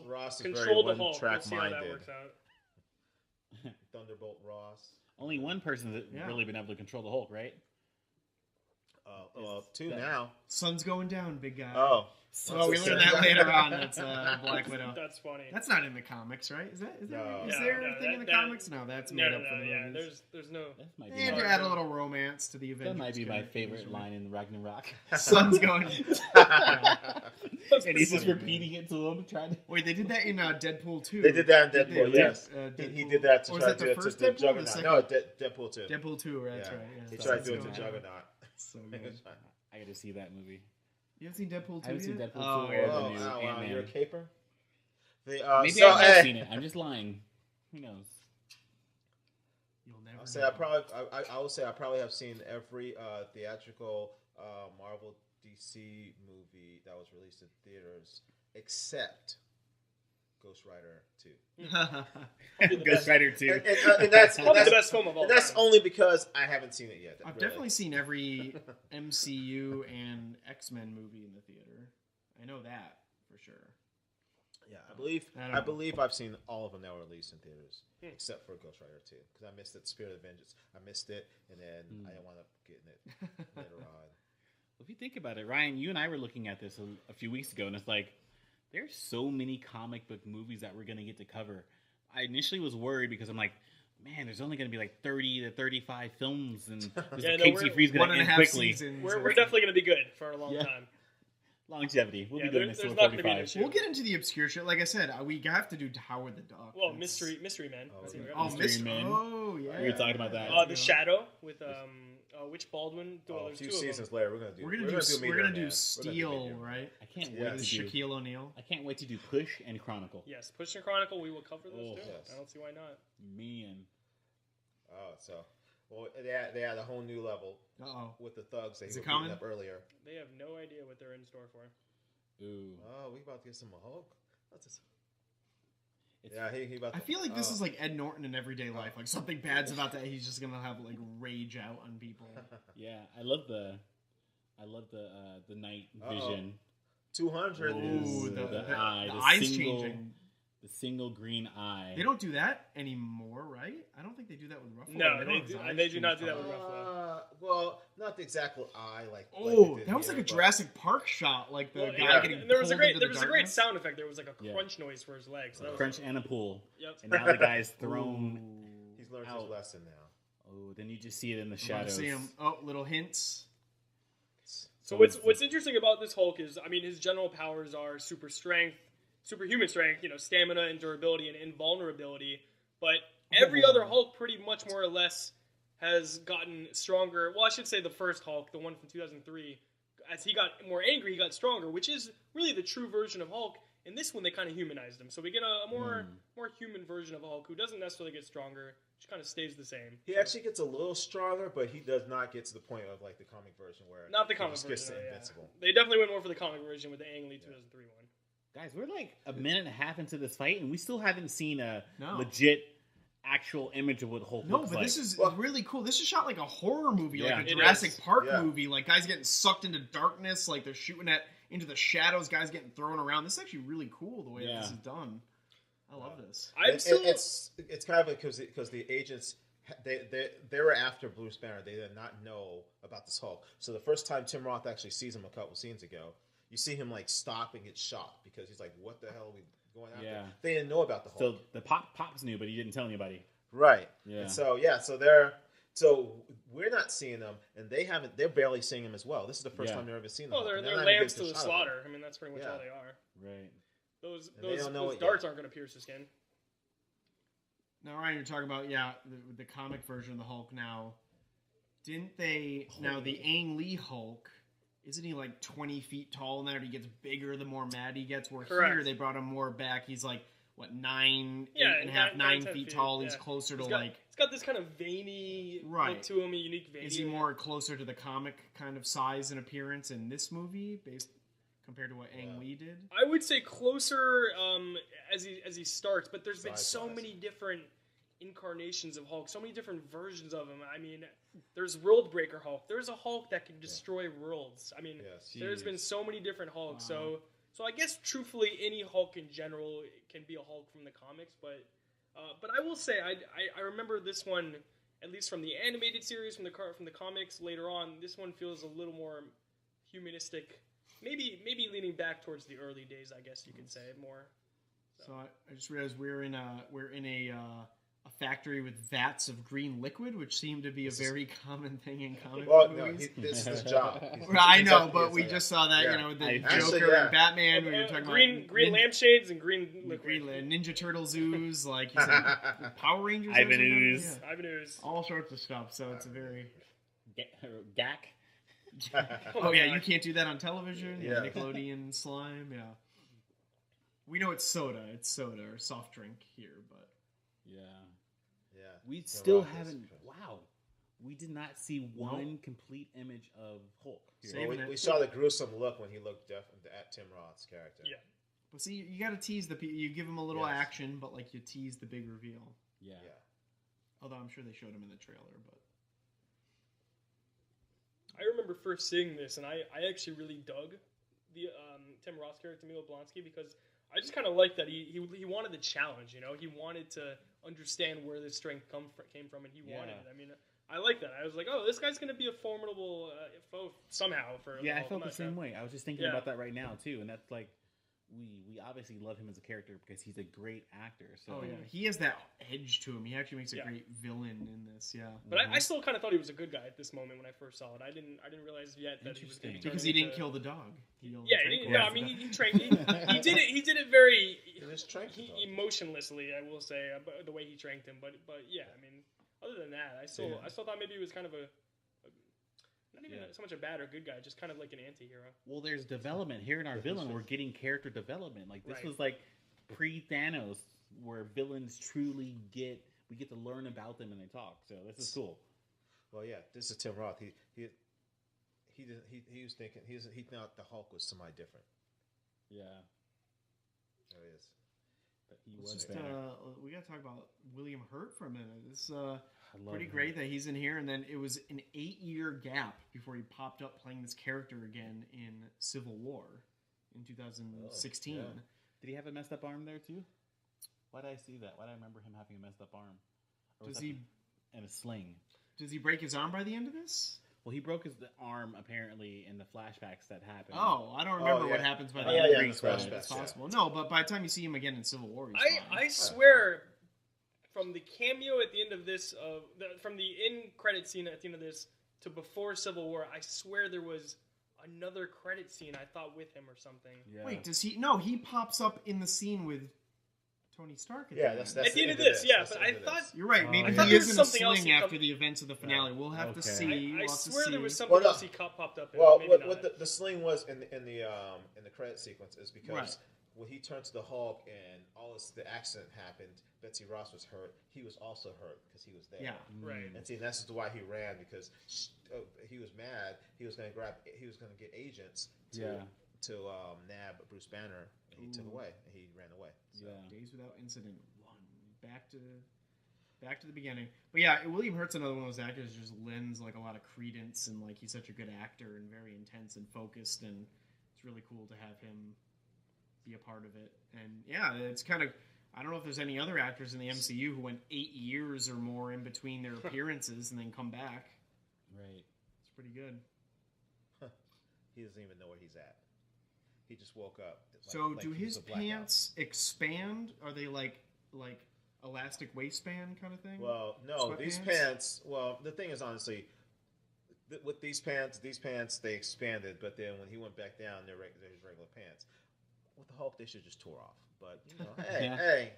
Ross is control very the Hulk. one-track We'll see how minded. that works out. Thunderbolt Ross. Only one person that's really been able to control the Hulk, right? Two now. Sun's going down, big guy. Oh. So we learned that later on. That's Black Widow. That's funny. That's not in the comics, right? Is that? No. Is there a thing in the comics? No, that's made up for the movies. There's no. And to add a little romance to the Avengers. That might be my favorite line in Ragnarok. Sun's going. And he's just repeating it to him, trying to. Wait, they did that in Deadpool 2. They did that in Deadpool. Yes. Deadpool. He did that to or try was to that do it to first the Deadpool Juggernaut. No, Deadpool 2. Deadpool 2, right? That's right. Yeah. He tried to do it to Juggernaut. So good. I got to see that movie. You haven't seen Deadpool 2 I haven't seen yet? Deadpool 2 Oh, or the new wow, Ant-Man. you're a caper? Maybe I have seen it. I'm just lying. Who knows? You'll never. I would say I probably have seen every theatrical Marvel DC movie that was released in theaters except Ghost Rider 2. Ghost Rider 2. And that's probably the best film of all time. That's only because I haven't seen it yet. I've definitely seen every MCU and X-Men movie in the theater. I know that for sure. Yeah, I believe I've seen all of them that were released in theaters, except for Ghost Rider 2, because I missed it. Spirit of Vengeance, I missed it, and then I didn't want to get in it later on. If you think about it, Ryan, you and I were looking at this a few weeks ago, and it's like there's so many comic book movies that we're going to get to cover. I initially was worried because I'm like, man, there's only going to be like 30 to 35 films, and KC3 is going to end quickly. We're definitely going to be good for a long time. Longevity. We'll be doing this till 45. We'll get into the obscure shit. Like I said, we have to do Howard the Duck. Well, Mystery Man. Mystery Man. Oh, yeah. We were talking about that. The Shadow with which Baldwin? A few seasons later, we're gonna do Steel, right? I can't wait to do Shaquille O'Neal. I can't wait to do Push and Chronicle. Yes, Push and Chronicle. We will cover those too. Yes. I don't see why not. Man. Well, they had a whole new level with the thugs they were beating up earlier. They have no idea what they're in store for. Ooh. Oh, we about to get some Hulk. He about to, I feel like this is like Ed Norton in everyday life. Like something bad's about that, he's just gonna have like rage out on people. Yeah, I love the night vision. 200 is the eye, the eyes single, changing. The single green eye. They don't do that anymore, right? I don't think they do that with Ruffalo. No, they do not do that with Ruffalo. Well, not the exact eye, like. That was like a Jurassic Park shot, like the guy getting. And there was a great sound effect. There was like a crunch noise for his legs. So crunch and a pull. Yep. And now the guy's thrown. He's learned his lesson now. Oh, then you just see it in the shadows. See him. Oh, little hints. So what's interesting about this Hulk is, I mean, his general powers are super strength, superhuman strength, stamina and durability and invulnerability. But every other Hulk pretty much more or less has gotten stronger. Well, I should say the first Hulk, the one from 2003, as he got more angry, he got stronger, which is really the true version of Hulk. In this one, they kind of humanized him. So we get a more human version of Hulk who doesn't necessarily get stronger, just kind of stays the same. He actually gets a little stronger, but he does not get to the point of like the comic version where not the comic version. Invincible. They definitely went more for the comic version with the Ang Lee 2003 one. Guys, we're like a minute and a half into this fight, and we still haven't seen a legit actual image of what Hulk looks like. No, but this is really cool. This is shot like a horror movie, like a Jurassic Park movie. Like guys getting sucked into darkness, like they're shooting into the shadows, guys getting thrown around. This is actually really cool the way this is done. I love this. It's kind of because the agents they were after Bruce Banner. They did not know about this Hulk. So the first time Tim Roth actually sees him a couple scenes ago, you see him like stop and get shot because he's like, "What the hell are we going after?" Yeah. They didn't know about the Hulk. So the pops knew, but he didn't tell anybody. Right. Yeah. And so we're not seeing them, and they haven't. They're barely seeing them as well. This is the first time they've ever seen them. Well, they're lambs to the slaughter. I mean, that's pretty much all they are. Right. Those darts aren't going to pierce the skin. Now, Ryan, you're talking about the comic version of the Hulk. Now, didn't they? Now the Ang Lee Hulk. Isn't he like 20 feet tall in that? Or he gets bigger the more mad he gets. Where here they brought him more back. He's like what 9 feet tall. Yeah. He's closer to He's got this kind of veiny look to him, a unique veiny. Is he more closer to the comic kind of size and appearance in this movie, compared to what Ang Lee did? I would say closer as he starts, but there's been so many different incarnations of Hulk, so many different versions of him. I mean, there's World Breaker Hulk. There's a Hulk that can destroy worlds. I mean, there's been so many different Hulks. Wow. So I guess truthfully, any Hulk in general can be a Hulk from the comics. But I will say, I remember this one, at least from the animated series, from the comics later on. This one feels a little more humanistic, maybe leaning back towards the early days. I guess you could say more. So I just realized we're in a factory with vats of green liquid, which seem to be a very common thing in comic movies. This is his job. I know, but we just saw that, with the Joker and Batman. We were talking about green lampshades and green liquid. Ninja Turtles ooze, like he said, Power Rangers. Ivan ooze. Ivan ooze. All sorts of stuff. So it's a very Gak. Oh yeah, you can't do that on television. Yeah. Nickelodeon slime. Yeah. We know it's soda. It's soda or soft drink here, but Yeah. Yeah. We Tim still Roth is haven't. impressive. Wow. We did not see one complete image of Hulk. Here. Same. Well, Saving we it. saw the gruesome look when he looked at Tim Roth's character. Yeah. but see, you got to tease you give him a little Yes. action, but like you tease the big reveal. Yeah. Yeah. Although I'm sure they showed him in the trailer, but I remember first seeing this, and I actually really dug the Tim Roth character, Milo Blonsky, because I just kind of liked that he wanted the challenge. You know, he wanted to understand where this strength came from, and he wanted it. I mean, I like that. I was like, oh, this guy's going to be a formidable foe somehow. Yeah, I felt the same way. I was just thinking about that right now too, and that's like, we obviously love him as a character because he's a great actor. So he has that edge to him. He actually makes a great villain in this. Yeah, but I still kind of thought he was a good guy at this moment when I first saw it. I didn't realize yet that he was going to be because he didn't kill the dog. He I mean, he trained. He did it. He did it very emotionlessly. I will say the way he tranked him. But yeah, I mean, other than that, I still thought maybe he was kind of not even so much a bad or good guy, just kind of like an anti-hero. Well, there's development here in our villain. We're getting character development. Like this was like pre-Thanos, where villains truly we get to learn about them and they talk. So this is cool. Well, yeah, this is Tim Roth. He was thinking he thought the Hulk was somebody different. Yeah, There he is. but he was better. We got to talk about William Hurt for a minute. It's pretty great that he's in here, and then it was an 8-year gap before he popped up playing this character again in Civil War in 2016. Yeah. Did he have a messed up arm there too? Why did I see that? Why did I remember him having a messed up arm? And a sling? Does he break his arm by the end of this? Well, he broke his arm apparently in the flashbacks that happened. Oh, I don't remember what happens by the end of this. It's possible. No, but by the time you see him again in Civil War, he's fine. I swear, from the cameo at the end of this, from the in-credit scene at the end of this to before Civil War, I swear there was another credit scene I thought with him or something. Yeah. Wait, does he? No, he pops up in the scene with Tony Stark. That's at the end of this. Yeah, but I thought you're right. Maybe he is in a sling after the events of the finale. We'll have to see. I swear there was something else he popped up in. Well, what the sling was in the credit sequence is because when he turned to the Hulk and the accident happened, Betsy Ross was hurt. He was also hurt because he was there. Yeah, right. And see, that's why he ran, because he was mad. He was going to get agents to nab Bruce Banner. And he took away. And he ran away. So. Days Without Incident 1. Back to the beginning. But yeah, William Hurt's another one of those actors who just lends like a lot of credence, and like he's such a good actor and very intense and focused, and it's really cool to have him be a part of it. And yeah, it's kind of, I don't know if there's any other actors in the MCU who went 8 years or more in between their appearances and then come back. Right. It's pretty good. He doesn't even know where he's at. He just woke up. So do his pants expand? Are they like elastic waistband kind of thing? Well, no. These pants. Well, the thing is, honestly, with these pants they expanded, but then when he went back down, they're his regular pants. With the Hulk, they should just tore off. But hey,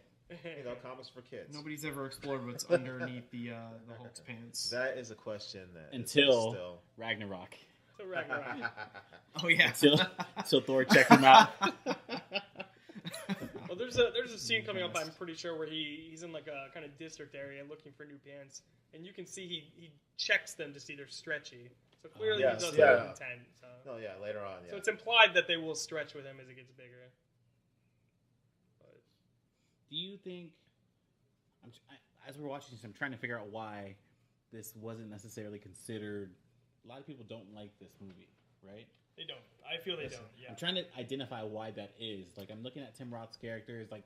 comics for kids. Nobody's ever explored what's underneath the Hulk's pants. That is a question that until still... Ragnarok. Oh yeah. So Thor checked him out. Well, there's a scene coming up, I'm pretty sure, where he's in like a kind of district area looking for new pants, and you can see he checks them to see they're stretchy. So clearly he does have intent. So. Oh yeah, later on. Yeah. So it's implied that they will stretch with him as it gets bigger. But do you think? As we're watching this, I'm trying to figure out why this wasn't necessarily considered. A lot of people don't like this movie, right? They don't. I feel they don't. Yeah. I'm trying to identify why that is. Like, I'm looking at Tim Roth's characters. Like,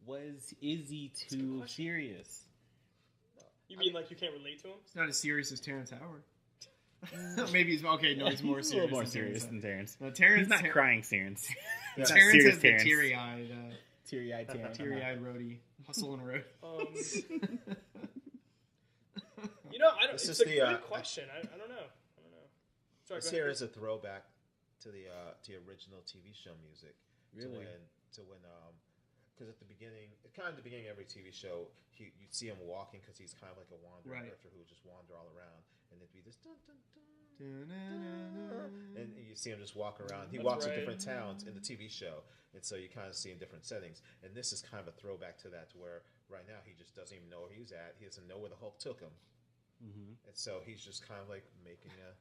is he too serious? You mean like you can't relate to him? It's not as serious as Terrence Howard. Maybe he's okay. No, he's more serious. A little more serious than Terrence. No, Terrence. He's not crying serious. Terrence has the teary-eyed. Teary-eyed Terrence. Teary-eyed roadie. Hustle and road. It's a good question. I don't know. Sorry, this here is a throwback to the original TV show music. Really? To when because at the beginning of every TV show, you'd see him walking because he's kind of like a wandering character who would just wander all around, and it'd be this dun dun dun And you see him just walk around. He That's walks right. to different towns in the TV show, and so you kind of see in different settings. And this is kind of a throwback to that, to where right now he just doesn't even know where he's at. He doesn't know where the Hulk took him, and so he's just kind of like making a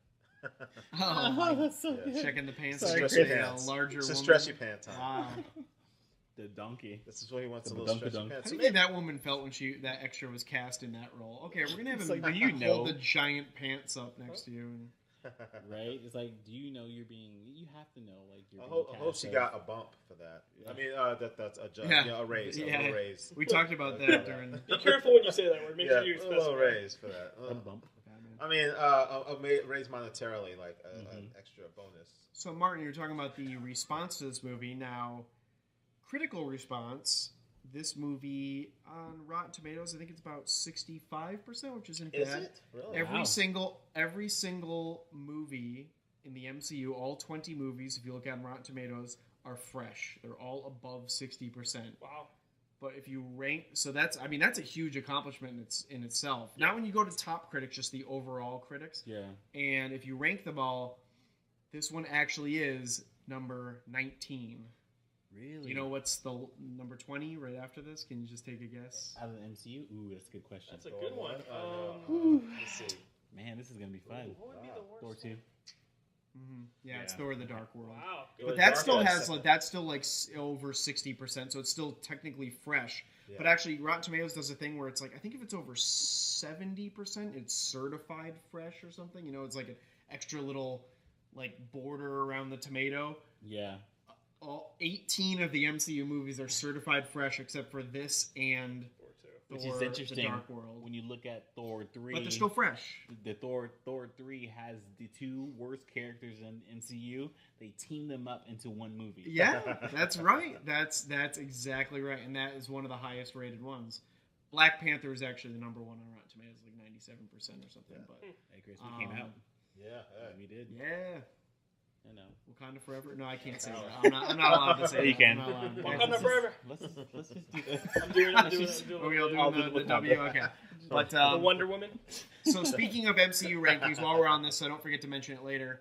That's so Yeah. good. Checking the pants. Sorry, to stretchy create pants. A larger It's a woman. stretchy pant time. Wow. The donkey. This is what he wants, The a little stretchy badunk-a-dunk. pants. How So do you think that woman felt when that extra was cast in that role? Okay, we're gonna have It's him like, do you know? hold the giant pants up next to you. And... Right? It's like, do you know you're being? You have to know, like you're. I being hope she cast got a bump for that. Yeah. I mean, that's a judge, Yeah. a raise, a Yeah. little raise. We talked about that during. Be careful when you say that word. Make sure you a little specify. raise for that. a bump. I mean, raise monetarily, like an extra bonus. So, Martin, you're talking about the response to this movie. Now, critical response. This movie on Rotten Tomatoes, I think it's about 65%, which isn't Is bad. it really? Every single movie in the MCU, all 20 movies, if you look at on Rotten Tomatoes, are fresh. They're all above 60%. Wow. But if you rank, so that's a huge accomplishment in itself. Not when you go to top critics, just the overall critics. Yeah. And if you rank them all, this one actually is number 19. Really? You know what's the number 20 right after this? Can you just take a guess? Out of the MCU? Ooh, that's a good question. That's a good one. Let's see. Man, this is gonna be fun. What would be the Thor worst? 2. Mm-hmm. Yeah, it's Yeah. Thor: The Dark World. Wow. But that still has that's still like over 60%, so it's still technically fresh. Yeah. But actually, Rotten Tomatoes does a thing where it's like I think if it's over 70%, it's certified fresh or something. You know, it's like an extra little like border around the tomato. Yeah. All 18 of the MCU movies are certified fresh, except for this and Which Thor: is interesting. The Dark World. When you look at Thor 3, But they're still fresh. the Thor 3 has the two worst characters in MCU. They team them up into one movie. Yeah, that's right. That's exactly right, and that is one of the highest rated ones. Black Panther is actually the number one on Rotten Tomatoes, like 97% or something. Yeah. But Hey, Chris, we came out. Yeah. We did. yeah, I know. Wakanda Forever. No, I can't say that. I'm not allowed to say that. You can. I'm not allowed to. Wakanda forever. Let's just do that. I'm doing it. Oh, we'll I'll do do the Wakanda. W. Okay, but The Wonder Woman. so speaking of MCU rankings, while we're on this, so don't forget to mention it later.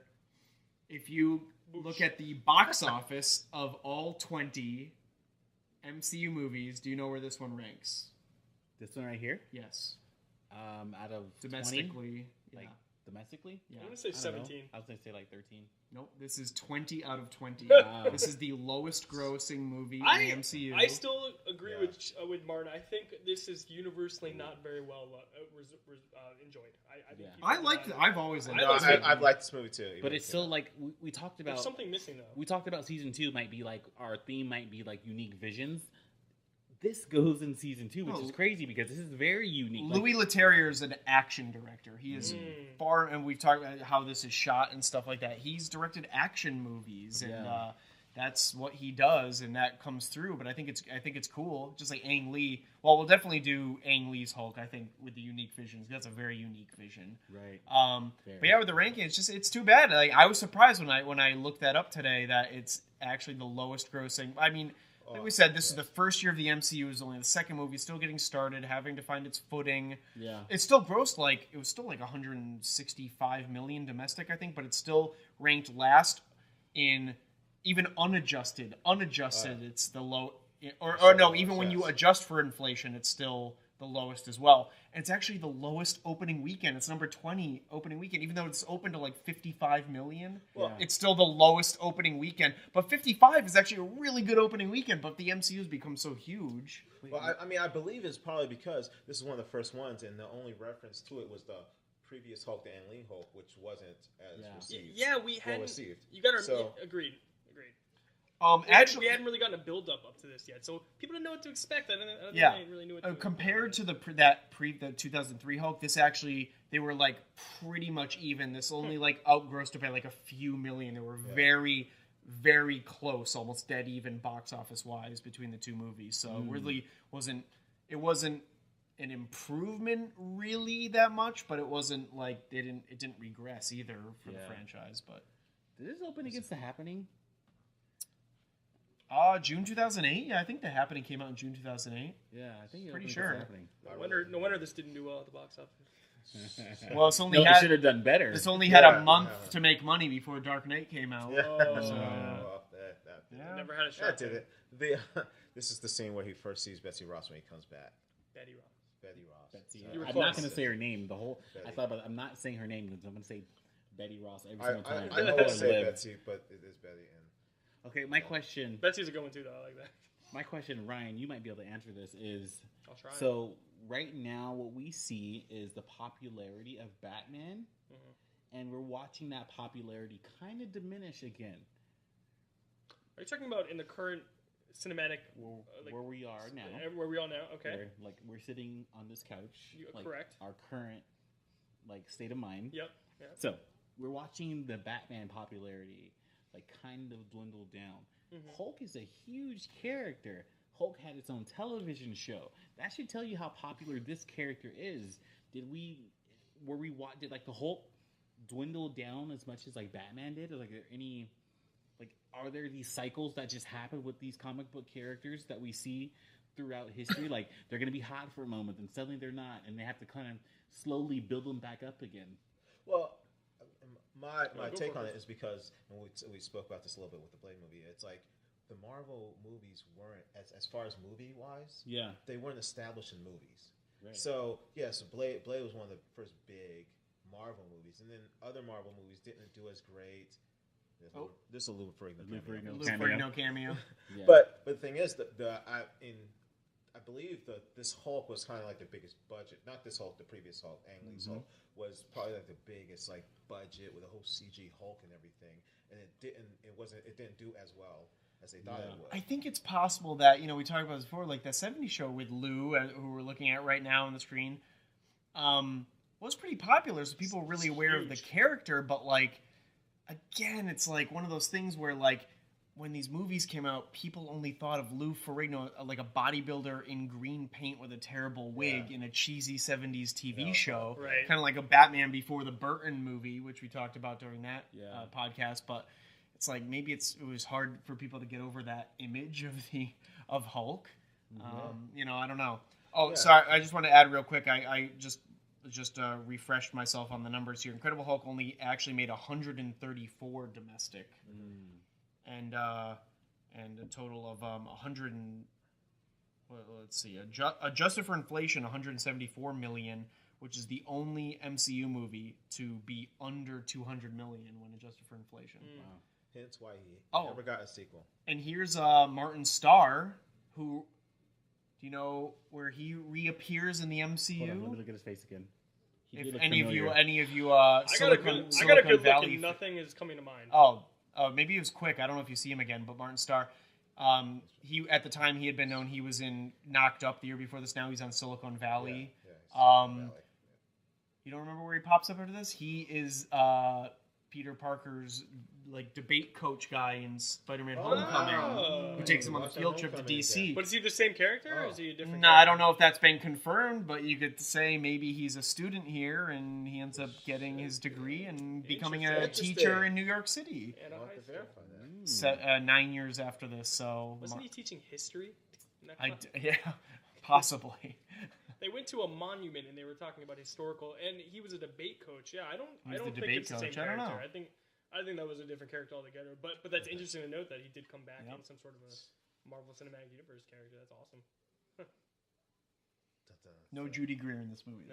If you look at the box office of all 20 MCU movies, do you know where this one ranks? This one right here. Yes, Out of 20? domestically. Like, Yeah. domestically? Yeah. I'm gonna say I don't know. 17. I was gonna say like 13. Nope, this is 20 out of 20. Wow. This is the lowest grossing movie in I the MCU. I still agree Yeah. with Martin. I think this is universally not very well enjoyed. I think Yeah. people I did liked not- it. I've always liked I No, it. like I've liked this movie too. even But if it's still not. like we talked about. There's something missing though. We talked about season 2 might be like our theme might be like unique visions. This goes in season 2, which No. is crazy because this is very unique. Like, Louis Leterrier is an action director. He is far, and we've talked about how this is shot and stuff like that. He's directed action movies, and Yeah. that's what he does, and that comes through. But I think it's cool. Just like Ang Lee. Well, we'll definitely do Ang Lee's Hulk. I think with the unique visions. That's a very unique vision. right. But yeah, with the ranking, it's too bad. Like I was surprised when I looked that up today that it's actually the lowest grossing. I mean, like we said, this is the first year of the MCU. It was only the second movie, still getting started, having to find its footing. Yeah. It still grossed it was still like 165 million domestic, I think, but it's still ranked last in even unadjusted. Unadjusted, it's the low. Or no, even when you adjust for inflation, it's still the lowest as well. And it's actually the lowest opening weekend. It's number 20 opening weekend, even though it's open to like 55 million. Well, It's still the lowest opening weekend. But 55 is actually a really good opening weekend, but the MCU's become so huge. Well, I mean, I believe it's probably because this is one of the first ones, and the only reference to it was the previous Hulk, the Ang Lee Hulk, which wasn't as received. Yeah, we well hadn't. received. You gotta So- agreed. Actually, we hadn't really gotten a build up to this yet, so people didn't know what to expect. I don't Yeah. think they really knew what to compared to the 2003 Hulk, this actually they were like pretty much even. This only like outgrossed by like a few million. They were very, very close, almost dead even box office wise between the two movies. So it really wasn't an improvement really that much, but it wasn't like it didn't regress either for the franchise. But did this open against The Happening? June 2008. Yeah, I think The Happening came out in June 2008. Yeah, I think it Pretty opened sure. against The Happening. No wonder this didn't do well at the box office. Well, it's only no, should have done better. It's only had a month to make money before Dark Knight came out. Yeah. So, Well, that did it. Never had a shot. That did it. This is the scene where he first sees Betsy Ross when he comes back. Betty Ross. Betty Ross. Betsy. You were I'm close. not going to say her name. The whole. Betty. I thought about. I'm not saying her name because I'm going to say Betty Ross every single time. I know how to say Betsy, but it is Betty. And Okay, my question. Betsy's a good one too, though. I like that. My question, Ryan, you might be able to answer this. Is I'll try. so right now what we see is the popularity of Batman, and we're watching that popularity kind of diminish again. Are you talking about in the current cinematic Where we are now? Where we all now? Okay. We're sitting on this couch. Correct. Our current state of mind. Yep. So we're watching the Batman popularity kind of dwindle down. Hulk is a huge character. Hulk had its own television show. That should tell you how popular this character is. Did the Hulk dwindle down as much as Batman did? Or are there any are there these cycles that just happen with these comic book characters that we see throughout history? They're going to be hot for a moment and suddenly they're not, and they have to kind of slowly build them back up again. Well, my take on it is because, and we spoke about this a little bit with the Blade movie, it's the Marvel movies weren't, as far as movie-wise, they weren't established in movies. Right. So, Blade was one of the first big Marvel movies, and then other Marvel movies didn't do as great. This is a Lou Ferrigno cameo. Yeah. But the thing is, I believe this Hulk was kind of the biggest budget. Not this Hulk, the previous Hulk, Ang Lee's Hulk was probably the biggest budget with a whole CG Hulk and everything, and it didn't do as well as they thought it would. I think it's possible that we talked about this before, that 70s show with Lou, who we're looking at right now on the screen, was pretty popular, so people were really aware of the character, but again, it's one of those things where when these movies came out, people only thought of Lou Ferrigno like a bodybuilder in green paint with a terrible wig in a cheesy 70s TV show. Right. Kind of like a Batman before the Burton movie, which we talked about during that podcast. But it's maybe it was hard for people to get over that image of Hulk. I don't know. Oh, sorry. I just want to add real quick. I just refreshed myself on the numbers here. Incredible Hulk only actually made 134 domestic. And a total of 100 and let's see, adjusted for inflation, 174 million, which is the only MCU movie to be under 200 million when adjusted for inflation. Wow. Hence why he never got a sequel. And here's Martin Starr, who, do you know where he reappears in the MCU? Hold on, let me look at his face again. If any of you, I got a good Valley, look, nothing is coming to mind. Maybe it was quick. I don't know if you see him again, but Martin Starr, he at the time he had been known. He was in Knocked Up the year before this. Now he's on Silicon Valley. You don't remember where he pops up after this? He is Peter Parker's debate coach guy in Spider-Man Homecoming, who takes him on the field trip to DC. But is he the same character, or is he a different? No, I don't know if that's been confirmed, but you could say maybe he's a student here and he ends up getting his degree and becoming a teacher in New York City. I'll have to verify that. 9 years after this, so wasn't he teaching history? Possibly. They went to a monument and they were talking about historical, and he was a debate coach. Yeah, I don't think it's the same character. I think that was a different character altogether. But that's interesting to note that he did come back in some sort of a Marvel Cinematic Universe character. That's awesome. No Judy Greer in this movie.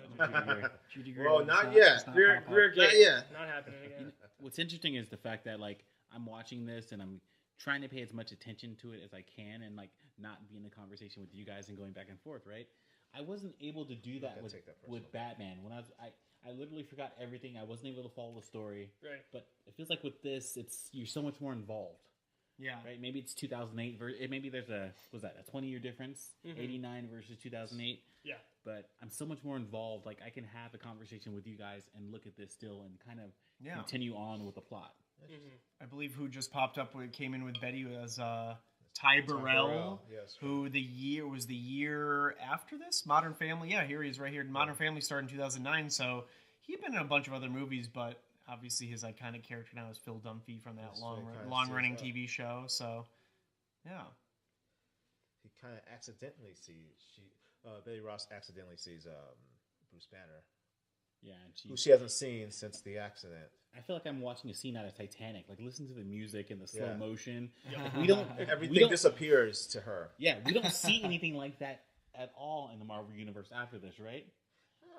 Judy Greer. Well, not yet. Greer not yet. Not happening again. What's interesting is the fact that I'm watching this and I'm trying to pay as much attention to it as I can and not be in the conversation with you guys and going back and forth, right? I wasn't able to do that with Batman. When I literally forgot everything. I wasn't able to follow the story. Right. But it feels like with this, you're so much more involved. Yeah. Right. Maybe it's 2008. Maybe there's a 20-year difference. 89 versus 2008. Yeah. But I'm so much more involved. I can have a conversation with you guys and look at this still and kind of continue on with the plot. I believe who just popped up came in with Betty was Ty Burrell, who was the year after this. Modern Family, here he is right here. Modern Family started in 2009, so he'd been in a bunch of other movies, but obviously his iconic character now is Phil Dunphy from that long-running TV show. So, yeah. He kind of accidentally sees Betty Ross accidentally sees Bruce Banner Yeah, and who she hasn't seen since the accident. I feel like I'm watching a scene out of Titanic. Like, listen to the music and the slow motion. Yeah. Like, we don't. Everything disappears to her. Yeah, we don't see anything like that at all in the Marvel universe after this, right?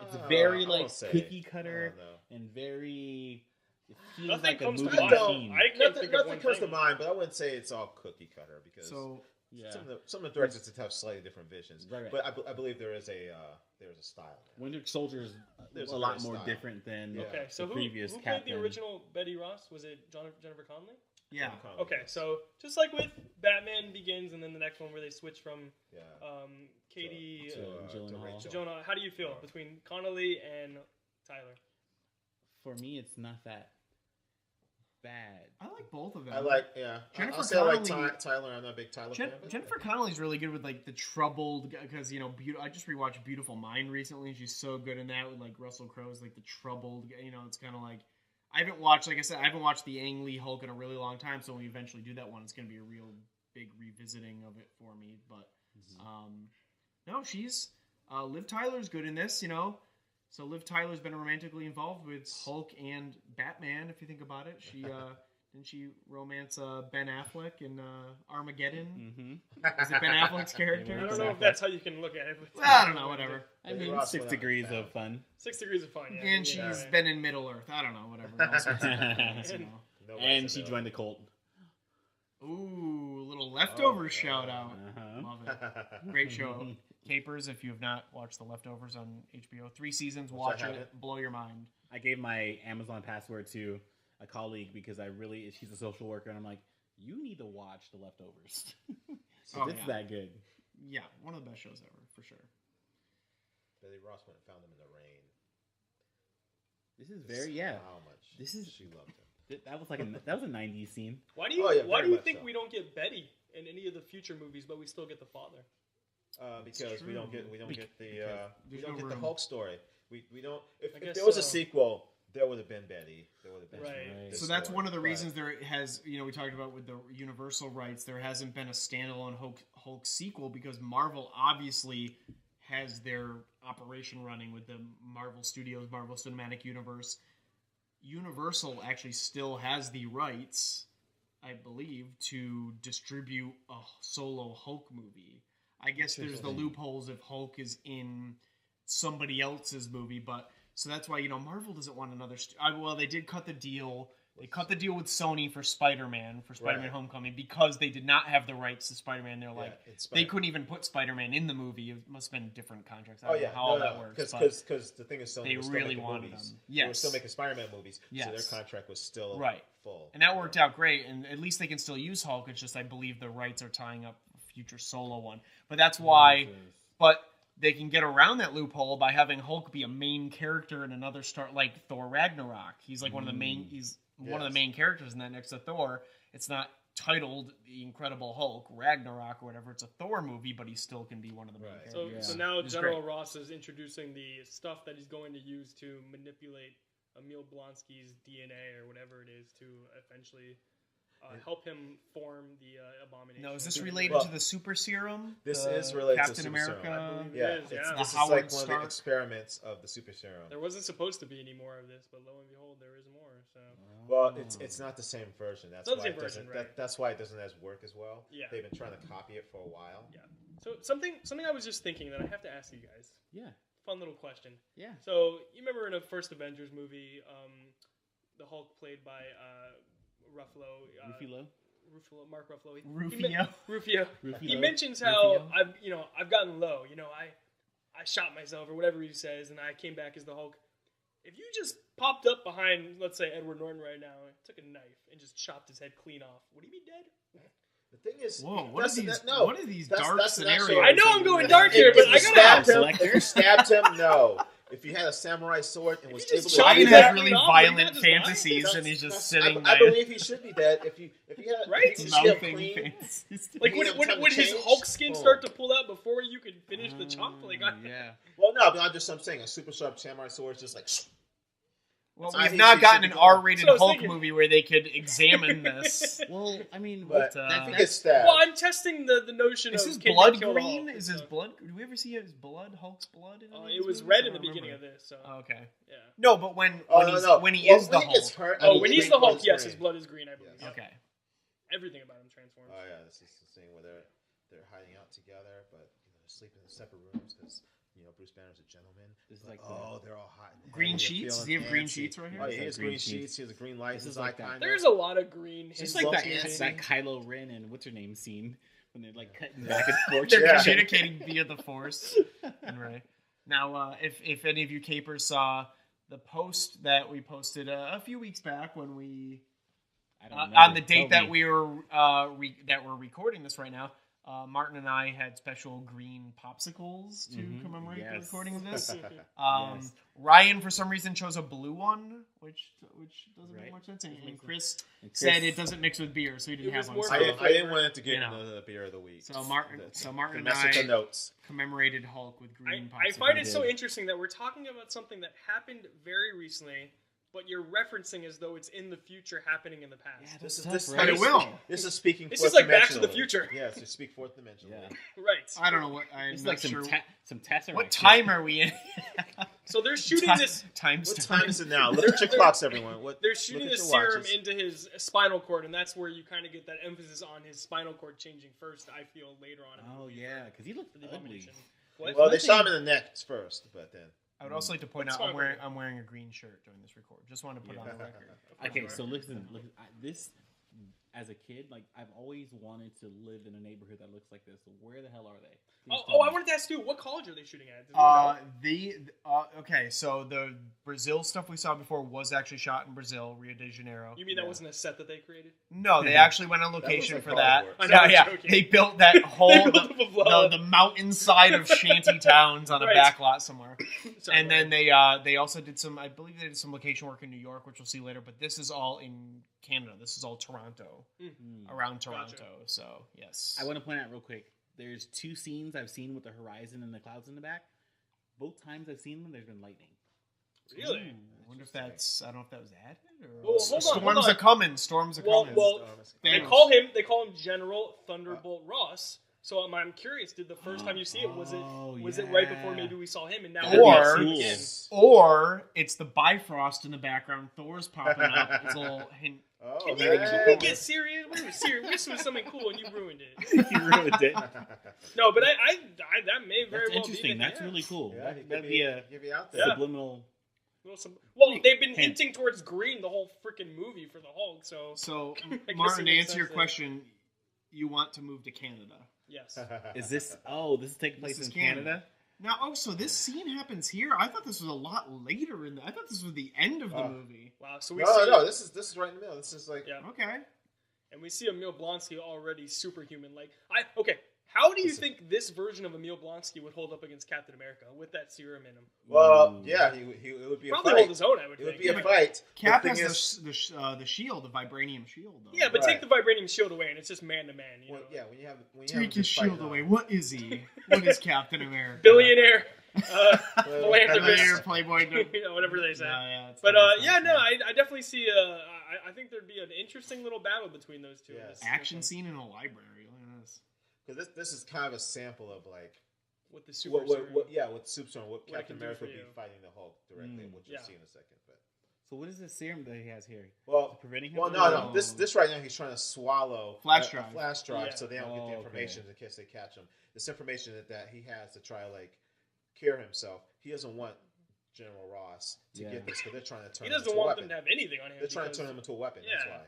It's very like cookie cutter and very. It feels Nothing like a comes to movie mind. machine. I can't think of Nothing one comes to thing. mind, but I wouldn't say it's all cookie cutter because Yeah. some of the directors have slightly different visions. Right. But I believe there is a style. Winter Soldier is There's a a lot very more style. different than Okay, so the who previous played Captain. the original Betty Ross? Was it Jennifer Connelly? Yeah. Okay, so just like with Batman Begins, and then the next one where they switch from Katie to Gyllenhaal. Rachel. Jonah. How do you feel between Connelly and Tyler? For me, it's not that bad. I like both of them. Jennifer Jennifer I like Connelly- Tyler. I'm not a big Tyler fan. But Jennifer Connelly's really good with like the troubled, because I just rewatched Beautiful Mind recently, and she's so good in that with like Russell Crowe's like the troubled. It's kind of like I haven't watched the Ang Lee Hulk in a really long time. So when we eventually do that one, it's going to be a real big revisiting of it for me. But no, she's Liv Tyler's good in this. So Liv Tyler's been romantically involved with Hulk and Batman. If you think about it, didn't she romance Ben Affleck in Armageddon? Mm-hmm. Is it Ben Affleck's character? I don't know if that's how you can look at it. But I don't know. Whatever. I mean, Ross 6 went degrees out. of fun. 6 degrees of fun. Yeah. And she's been in Middle Earth. I don't know. Whatever. All sorts of things, And she joined the cult. Ooh, a little leftovers shout out. Uh-huh. Love it. Great show. Capers, if you have not watched The Leftovers on HBO, 3 seasons, watch it. Blow your mind. I gave my Amazon password to a colleague because she's a social worker, and I'm like, you need to watch The Leftovers. It's that good. Yeah, one of the best shows ever, for sure. Betty Ross went and found him in the rain. This is very How much she loved him. That was a 90s scene. Why do you very think much so. we don't get Betty in any of the future movies, but we still get the father? Because we don't get the room. Hulk story. We don't. If guess there was a so. sequel, there would have been Betty. There would have been Right. this So that's story. one of the But reasons there has, we talked about with the Universal rights, there hasn't been a standalone Hulk sequel because Marvel obviously has their operation running with the Marvel Studios, Marvel Cinematic Universe. Universal actually still has the rights, I believe, to distribute a solo Hulk movie. I guess there's the loopholes if Hulk is in somebody else's movie, but so that's why Marvel doesn't want another. Well, they did cut the deal. They cut the deal with Sony for Spider-Man Homecoming because they did not have the rights to Spider-Man. They're like they couldn't even put Spider-Man in the movie. It must have been different contracts. I don't know how all that works. Because the thing is, Sony they was still really making wanted movies. them. They were Yes. still making Spider-Man movies, Yes. so their contract was still full. And that worked out great, and at least they can still use Hulk. It's just I believe the rights are tying up a future solo one. But that's why. But they can get around that loophole by having Hulk be a main character in another like Thor Ragnarok. He's like one of the main. He's one of the main characters in that next to Thor. It's not titled The Incredible Hulk Ragnarok or whatever. It's a Thor movie, but he still can be one of the main characters. So now It's General great. Ross is introducing the stuff that he's going to use to manipulate Emil Blonsky's DNA or whatever it is to eventually help him form the abomination. No, is this related to the super serum? This The is related Captain to Super America. Serum. I believe Yeah, it is, yeah. this is Howard like one of Stark. the experiments of the Super Serum. There wasn't supposed to be any more of this, but lo and behold, there is more. So Well, it's not the same version. That's It's not why the same it doesn't. version, right. That's why it doesn't work as well. Yeah. They've been trying to copy it for a while. yeah. So something I was just thinking that I have to ask you guys. Yeah. Fun little question. Yeah. So you remember in the first Avengers movie, the Hulk played by Mark Ruffalo. Rufio. He mentions how I've gotten low. I shot myself or whatever he says, and I came back as the Hulk. If you just popped up behind, let's say, Edward Norton right now, and took a knife and just chopped his head clean off, would he be dead? The thing is, Whoa, what are these that's dark not scenarios? sure. I know I'm going dark here, but I gotta ask. If you stabbed him, no. If you had a samurai sword and was you able just to, shot Ryan him has that really clean off, violent would he not just die? fantasies, and he's just sitting I there. believe he should be dead. If you had Right? if you just get Mouthing clean, fantasies. Like, You need some time would to his change? Hulk skin Boom. start to pull out before you could finish the chop? Like, Yeah. well, no, but I'm saying a super sharp samurai sword is just like. Well, I we've think not she gotten should an be going. R-rated So I was Hulk thinking- movie where they could examine this. Well, I mean, But that- he gets stabbed. Well, I'm testing the notion Is of his can blood they kill the green? Hulk Is and his stuff. blood? Do we ever see his blood? Hulk's blood? In any of It these was movies? red I in the don't beginning remember. of this. So Oh, okay. yeah. No, but when Oh, he's, no. when he Well, is the when he gets Hulk. hurt, Oh, mean, when his he's the blood Hulk, is yes, green. his blood is green. I believe. Yeah. Okay. Everything about him transforms. Oh yeah, this is the scene where they're hiding out together, but they're sleeping in separate rooms because Bruce Banner's a gentleman. This is But, like they're all hot. And Green heavy, sheets? feeling Does he have green fancy. sheets right here? Oh, It's he like has green green sheets. sheets. He has a green light. This His is like eye that. kind There's a lot of green. It's just His like look that, fancy. that Kylo Ren and what's her name scene when they're like cutting back and forth. They're Yeah. communicating via the Force. Right. Now, if any of you capers saw the post that we posted a few weeks back when we I don't on remember. the date Tell that me. we were that we're recording this right now, Martin and I had special green popsicles to Mhm, commemorate the yes. recording of this. Yes. Ryan, for some reason, chose a blue one, which doesn't make Right. much sense. And Doesn't make Chris And said Chris- it doesn't mix with beer, so he didn't It have was one. more So I for didn't want it to get You know. the beer of the week. So Martin and mess with I the notes. commemorated Hulk with green I popsicles. find it did. so interesting that we're talking about something that happened very recently, but you're referencing as though it's in the future happening in the past. Yeah, This is tough, this, right? But it will. This is speaking. This fourth is like Back to the dimensionally. Future. Yes, you speak fourth dimensionally. Yeah. Right. I don't know what I'm It's not like some sure. some Tesseract. What time are we in? So they're shooting this. Time What time is it now? Look at your clocks, everyone. What, They're shooting look the at your serum watches. into his spinal cord, and that's where you kind of get that emphasis on his spinal cord changing first. I feel later on. In the Oh movie yeah, because he looked for the ugly. evolution. What? Well, they Nothing- shot him in the neck first, but then. I would also like to point out What's wrong I'm wearing a green shirt during this record. Just want to put it on the record. Okay, so listen, this as a kid, like I've always wanted to live in a neighborhood that looks like this. So where the hell are they? Please tell I me. wanted to ask you, what college are they shooting at? Does anyone know? Okay, so the Brazil stuff we saw before was actually shot in Brazil, Rio de Janeiro. You mean that wasn't a set that they created? No, they actually went on was location like for that. Hollywood. I know, Yeah, I'm yeah. joking. They built that whole They built up a blow. the mountainside of shanty towns on a Right. back lot somewhere. Sorry, And go then ahead. they also did some, I believe they did some location work in New York, which we'll see later. But this is all in Canada. This is all Toronto, around Toronto. Gotcha. So yes, I want to point out real quick. There's two scenes I've seen with the horizon and the clouds in the back. Both times I've seen them, there's been lightning. Really? I wonder if that's, I don't know if that was added or Well, hold on, storms hold on. are coming. Storms are coming. Well, they Thanos. call him General Thunderbolt Ross. So I'm curious. Did the first time you see it was it right before maybe we saw him, and now Or- we're seeing him again? Or it's the Bifrost in the background. Thor's popping up. It's a little hint. Oh, Can we get serious? We were serious. We saw something cool, and you ruined it. You ruined it. No, but I that may very That's well interesting. be. That's really cool. Yeah, he That'd could be a give you out there. Yeah. subliminal. Well, they've been Hint. hinting towards green the whole freaking movie for the Hulk. So So, guess Martin, it to makes answer your sense question, you want to move to Canada. yes. Is this? Oh, this is taking place This is in Canada. Now, so this scene happens here. I thought this was a lot later I thought this was the end of the movie. Wow. So we No, see no, this is right in the middle. This is like yeah, Okay. and we see Emil Blonsky already superhuman. Like okay. How do you think this version of Emil Blonsky would hold up against Captain America with that serum in him? well, yeah, it would be Probably a hold fight. his own, I would It would think. be a fight. Cap The has thing is- the shield, the vibranium shield, though. Yeah, but take Right. the vibranium shield away, and it's just man to man. You know, Well, yeah, when you have Take his this fight shield on- away. What is he? What is Captain America? billionaire, Billionaire, philanthropist, Playboy. you know, whatever they say. No, yeah, it's But totally yeah, fine. no, I definitely see. I think there'd be an interesting little battle between those two. in Yes. this Action film. scene in a library. Look at this. Because this is kind of a sample of like with the super. what serum. with Superstorm, what What it Captain can do America for would be you. fighting the Hulk directly, which you'll Yeah. see in a second. But So what is this serum that he has here? well, Preventing him. well, from- no, this right now he's trying to swallow Flash a drive. flash drive, Yeah. so they don't get the Oh, information okay. in case they catch him. This information that he has to try like cure himself. He doesn't want General Ross to Yeah. get this because they're trying to turn. He him doesn't into a want weapon. them to have anything on him. They're trying to because- turn him into a weapon. That's Yeah. why.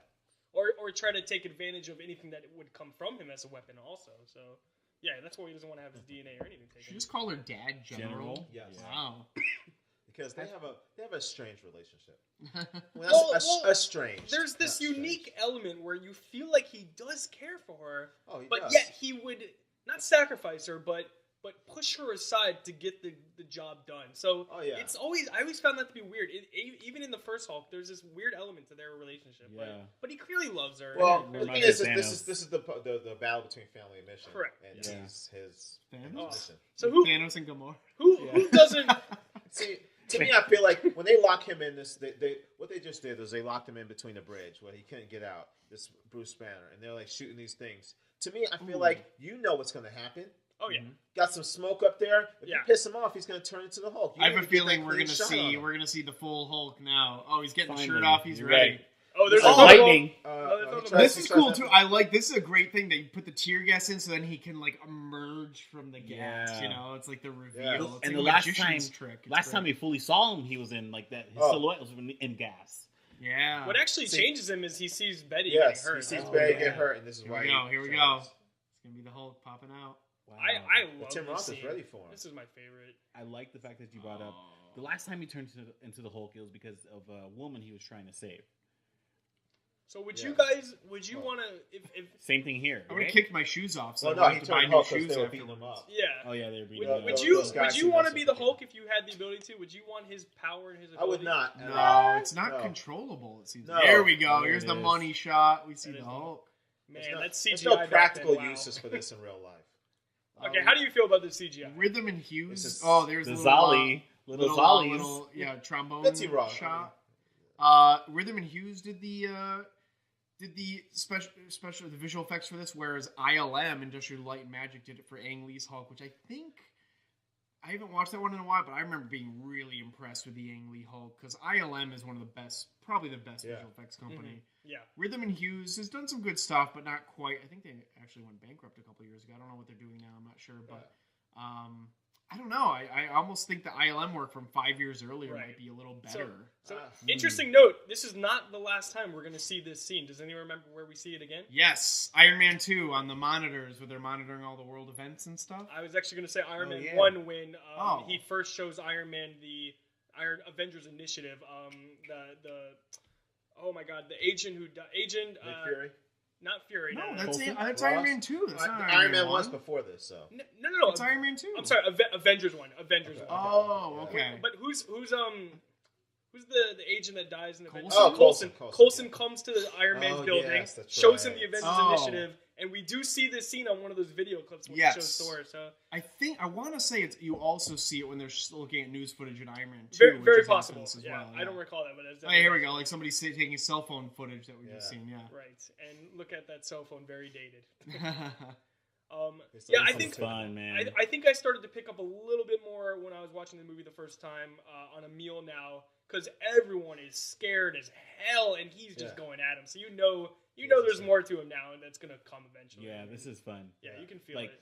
or try to take advantage of anything that would come from him as a weapon, also. So yeah, that's why he doesn't want to have his DNA or anything Should taken. you just call her Dad General? Yes. Wow. Because they have a strange relationship. Well, a strange. There's this not unique strange. element where you feel like he does care for her, Oh, he but does. yet he would not sacrifice her, but push her aside to get the job done. So Oh, yeah. it's always I always found that to be weird. Even in the first Hulk, there's this weird element to their relationship. Yeah. But he clearly loves her. Well, And- the Reminds thing me is, of this is the battle between family and mission. Correct. And Yeah. his Thanos? mission. so who Thanos and Gamora. who doesn't? See, To me, I feel like when they lock him in this, what they just did was they locked him in between the bridge where he couldn't get out. This Bruce Banner, and they're like shooting these things. To me, I feel like what's going to happen. Oh yeah, got some smoke up there. If you piss him off, he's going to turn into the Hulk. I have a feeling we're going to see the full Hulk now. Oh, he's getting the shirt off. He's ready. Right. Oh, there's lightning. This is cool too. I like this is a great thing. They put the tear gas in so then he can like emerge from the gas. You know, it's like the reveal. Yeah. It's and like the last time we fully saw him, he was in like that. His silhouette was in gas. Yeah. What actually changes him is he sees Betty getting hurt. He sees Betty get hurt, and this is why. Here we go. It's gonna be the Hulk popping out. Wow. I love Tim Roth is ready for him. This is my favorite. I like the fact that you brought up the last time he turned into the Hulk. It was because of a woman he was trying to save. So would you guys? Would you want to? If Same thing here. I would have kicked my shoes off. So he turned Hulk shoes because they were after beating him up. Yeah. Oh yeah, they were beating him up. Would you want to be the Hulk if you had the ability to? Would you want his power and his ability? I would not. No, it's not controllable. It seems. No. There we go. There Here's the is. money shot. We see the Hulk. Man, that's CGI. There's no practical back then. uses for this in real life. Okay, how do you feel about the CGI? Rhythm and hues. There's the the Zolly, little Zollies. Trombone Betsy Ross shot. Rhythm and Hughes did the special the visual effects for this, whereas ILM Industrial Light and Magic did it for Ang Lee's Hulk, which I think I haven't watched that one in a while, but I remember being really impressed with the Ang Lee Hulk because ILM is one of the best, probably the best visual effects company. Yeah. Rhythm and Hughes has done some good stuff, but not quite. I think they actually went bankrupt a couple years ago. I don't know what they're doing now. I'm not sure, but I don't know. I almost think the ILM work from 5 years earlier might be a little better. So interesting note. This is not the last time we're going to see this scene. Does anyone remember where we see it again? Yes, Iron Man 2 on the monitors where they're monitoring all the world events and stuff. I was actually going to say Iron Man 1 when he first shows Iron Man the Avengers Initiative. Oh my God, the agent who died. Nick Fury? Not Fury. No, that's Iron Man 2. That's not Iron Man 1's before this, so. No. It's Iron Man 2. I'm sorry, Avengers 1. Avengers 1. Oh, okay. But who's the agent that dies in Avengers? Coulson. Coulson comes to the Iron Man's building, yes, shows him the Avengers Initiative, and we do see this scene on one of those video clips when it shows Thor. So I want to say you also see it when they're looking at news footage in Iron Man 2. Very possible. As well. I don't recall that, but that's here we go. Like somebody taking cell phone footage that we've just seen. Yeah. Right, and look at that cell phone, very dated. I think fun, man. I think I started to pick up a little bit more when I was watching the movie the first time on a meal now, because everyone is scared as hell, and he's just going at him. So you know there's more to him now, and that's gonna come eventually. Yeah, this is fun. Yeah, you can feel like, it.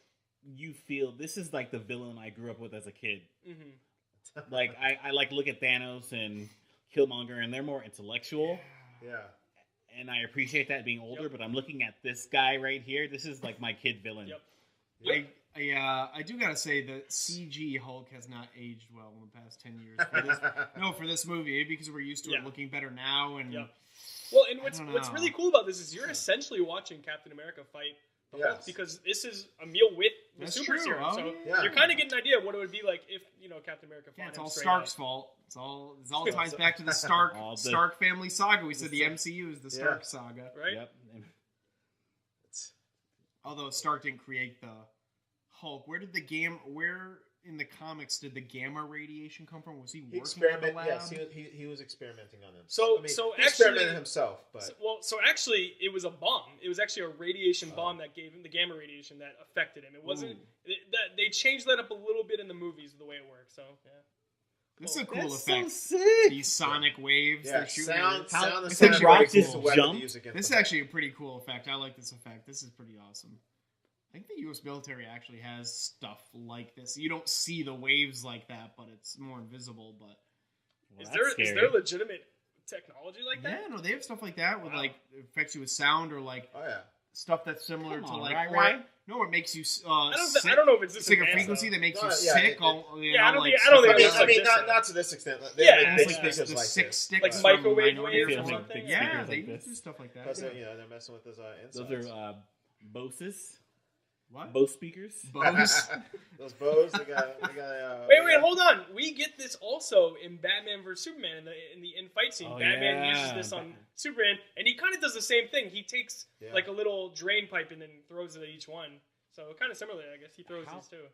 You feel this is like the villain I grew up with as a kid. Mm-hmm. Like I like look at Thanos and Killmonger, and they're more intellectual. Yeah. And I appreciate that being older, but I'm looking at this guy right here. This is like my kid villain. I do gotta say that CG Hulk has not aged well in the past 10 years. For this movie, maybe because we're used to it looking better now. And well, and what's really cool about this is you're essentially watching Captain America fight the Hulk, because this is a meal with the super serum. So you're kind of getting an idea of what it would be like if Captain America fought him. It's all Stark's fault. It all ties back to the Stark family saga. We said the MCU is the Stark saga, right? Yep. Although Stark didn't create the Hulk, where in the comics did the gamma radiation come from? Was he working in the lab? Yes, he was experimenting on them. He experimented himself, but actually, it was a bomb. It was actually a radiation bomb that gave him the gamma radiation that affected him. It wasn't that they changed that up a little bit in the movies the way it works. So this is a cool That's effect. So sick. These sonic waves. Yeah, they're shooting. sound. The rock just jump. This is actually a pretty cool effect. I like this effect. This is pretty awesome. I think the U.S. military actually has stuff like this. You don't see the waves like that, but it's more invisible. But is there legitimate technology like that? Yeah, no, they have stuff like that with like it affects you with sound or like stuff that's similar to like it makes you. I don't know if it's this like a frequency that makes you sick. I don't think not to this extent. It's like the sick stick, like microwave waves or something. Yeah, they do stuff like that. Because they're messing with those insides. Those are Boses. What? Bose speakers? Bose? Those Bose, we got Wait, hold on. We get this also in Batman vs. Superman in the fight scene. Batman uses this on Superman, and he kind of does the same thing. He takes like a little drain pipe and then throws it at each one. So kind of similarly, I guess he throws these too.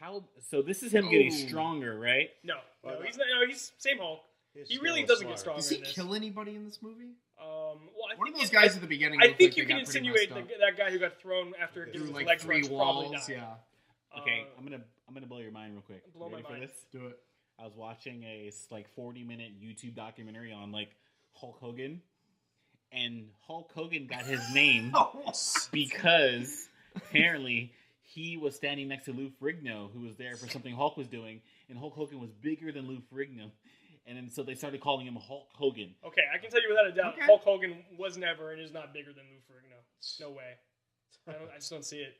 How? So this is him getting stronger, right? No, Well, he's not. No, he's same Hulk. He really doesn't get stronger. Does he in this. kill anybody in this movie? Well, I One of think those guys at the beginning. I looked think like you they can got pretty insinuate messed up. that guy who got thrown after getting through his like leg 3 crushed probably walls. died. Yeah, Okay, I'm gonna blow your mind real quick. Blow my Ready mind. for this? do it. I was watching a 40-minute YouTube documentary on like Hulk Hogan, and Hulk Hogan got his name because apparently he was standing next to Lou Ferrigno, who was there for something Hulk was doing, and Hulk Hogan was bigger than Lou Ferrigno, and then so they started calling him Hulk Hogan. Okay, I can tell you without a doubt, Okay. Hulk Hogan was never and is not bigger than Lou Ferrigno. No way. I just don't see it.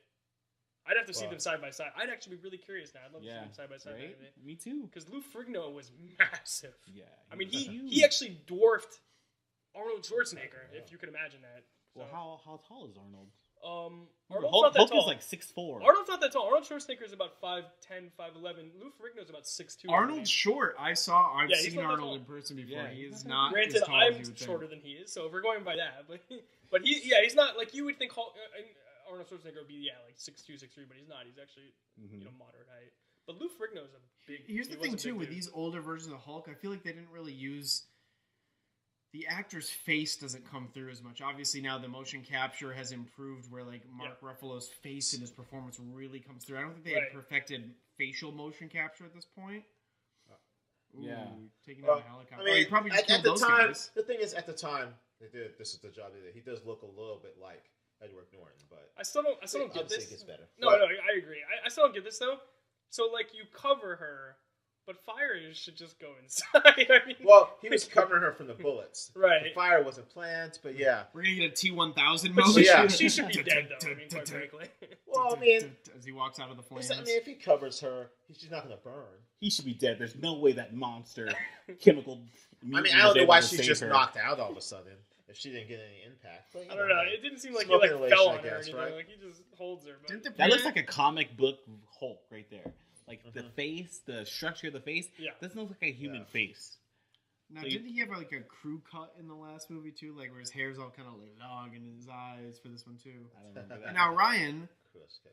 I'd have to see them side by side. I'd actually be really curious now. I'd love to see them side by side. Right? Me too. Because Lou Ferrigno was massive. Yeah, I mean, was he huge. actually dwarfed Arnold Schwarzenegger, if you can imagine that. Well, So, how tall is Arnold? Arnold's Hulk, not that Hulk tall. is like 6'4". Arnold's not that tall. Arnold Schwarzenegger is about 5'10", 5'11". Lou Ferrigno's about 6'2". Arnold's short. I've Yeah, he's seen not that tall. Arnold in person before. Yeah, He he's is not not. Granted, as tall as I'm you would think. shorter than he is, so if we're going by that, but he's not like you would think. Arnold Schwarzenegger would be like 6'2", 6'3", but he's not. He's actually moderate height. But Lou Ferrigno is a big. Here's the he was thing a big too with dude. these older versions of Hulk. I feel like they didn't really use. The actor's face doesn't come through as much. Obviously, now the motion capture has improved, where like Mark Ruffalo's face and his performance really comes through. I don't think they had perfected facial motion capture at this point. Ooh, taking out a helicopter. I mean, you probably just at killed the those time, guys. the thing is, at the time, they did. This is the job they did. He does look a little bit like Edward Norton, but I still don't get obviously this. it gets better. No, But- I agree. I still don't get this though. So like you cover her, but fire should just go inside. I mean, Well, he was covering her from the bullets. Right. The fire wasn't planned, but yeah. We're gonna get a T-1000 but motion. she should be dead though. I mean, quite frankly. Well, I mean, as he walks out of the flames. I mean, if he covers her, she's not going to burn. He should be dead. There's no way that monster chemical. I mean, I don't know why she's just knocked out all of a sudden if she didn't get any impact. But, I don't know. It didn't seem like he Smoking like relation, fell I on her or guess, anything. right? Like he just holds her. But That looks like a comic book Hulk right there. Like the face, the structure of the face, doesn't look like a human face. Now, So didn't he have like a crew cut in the last movie too? Like where his hair's all kind of like long in his eyes for this one too. I don't remember that. Now Ryan,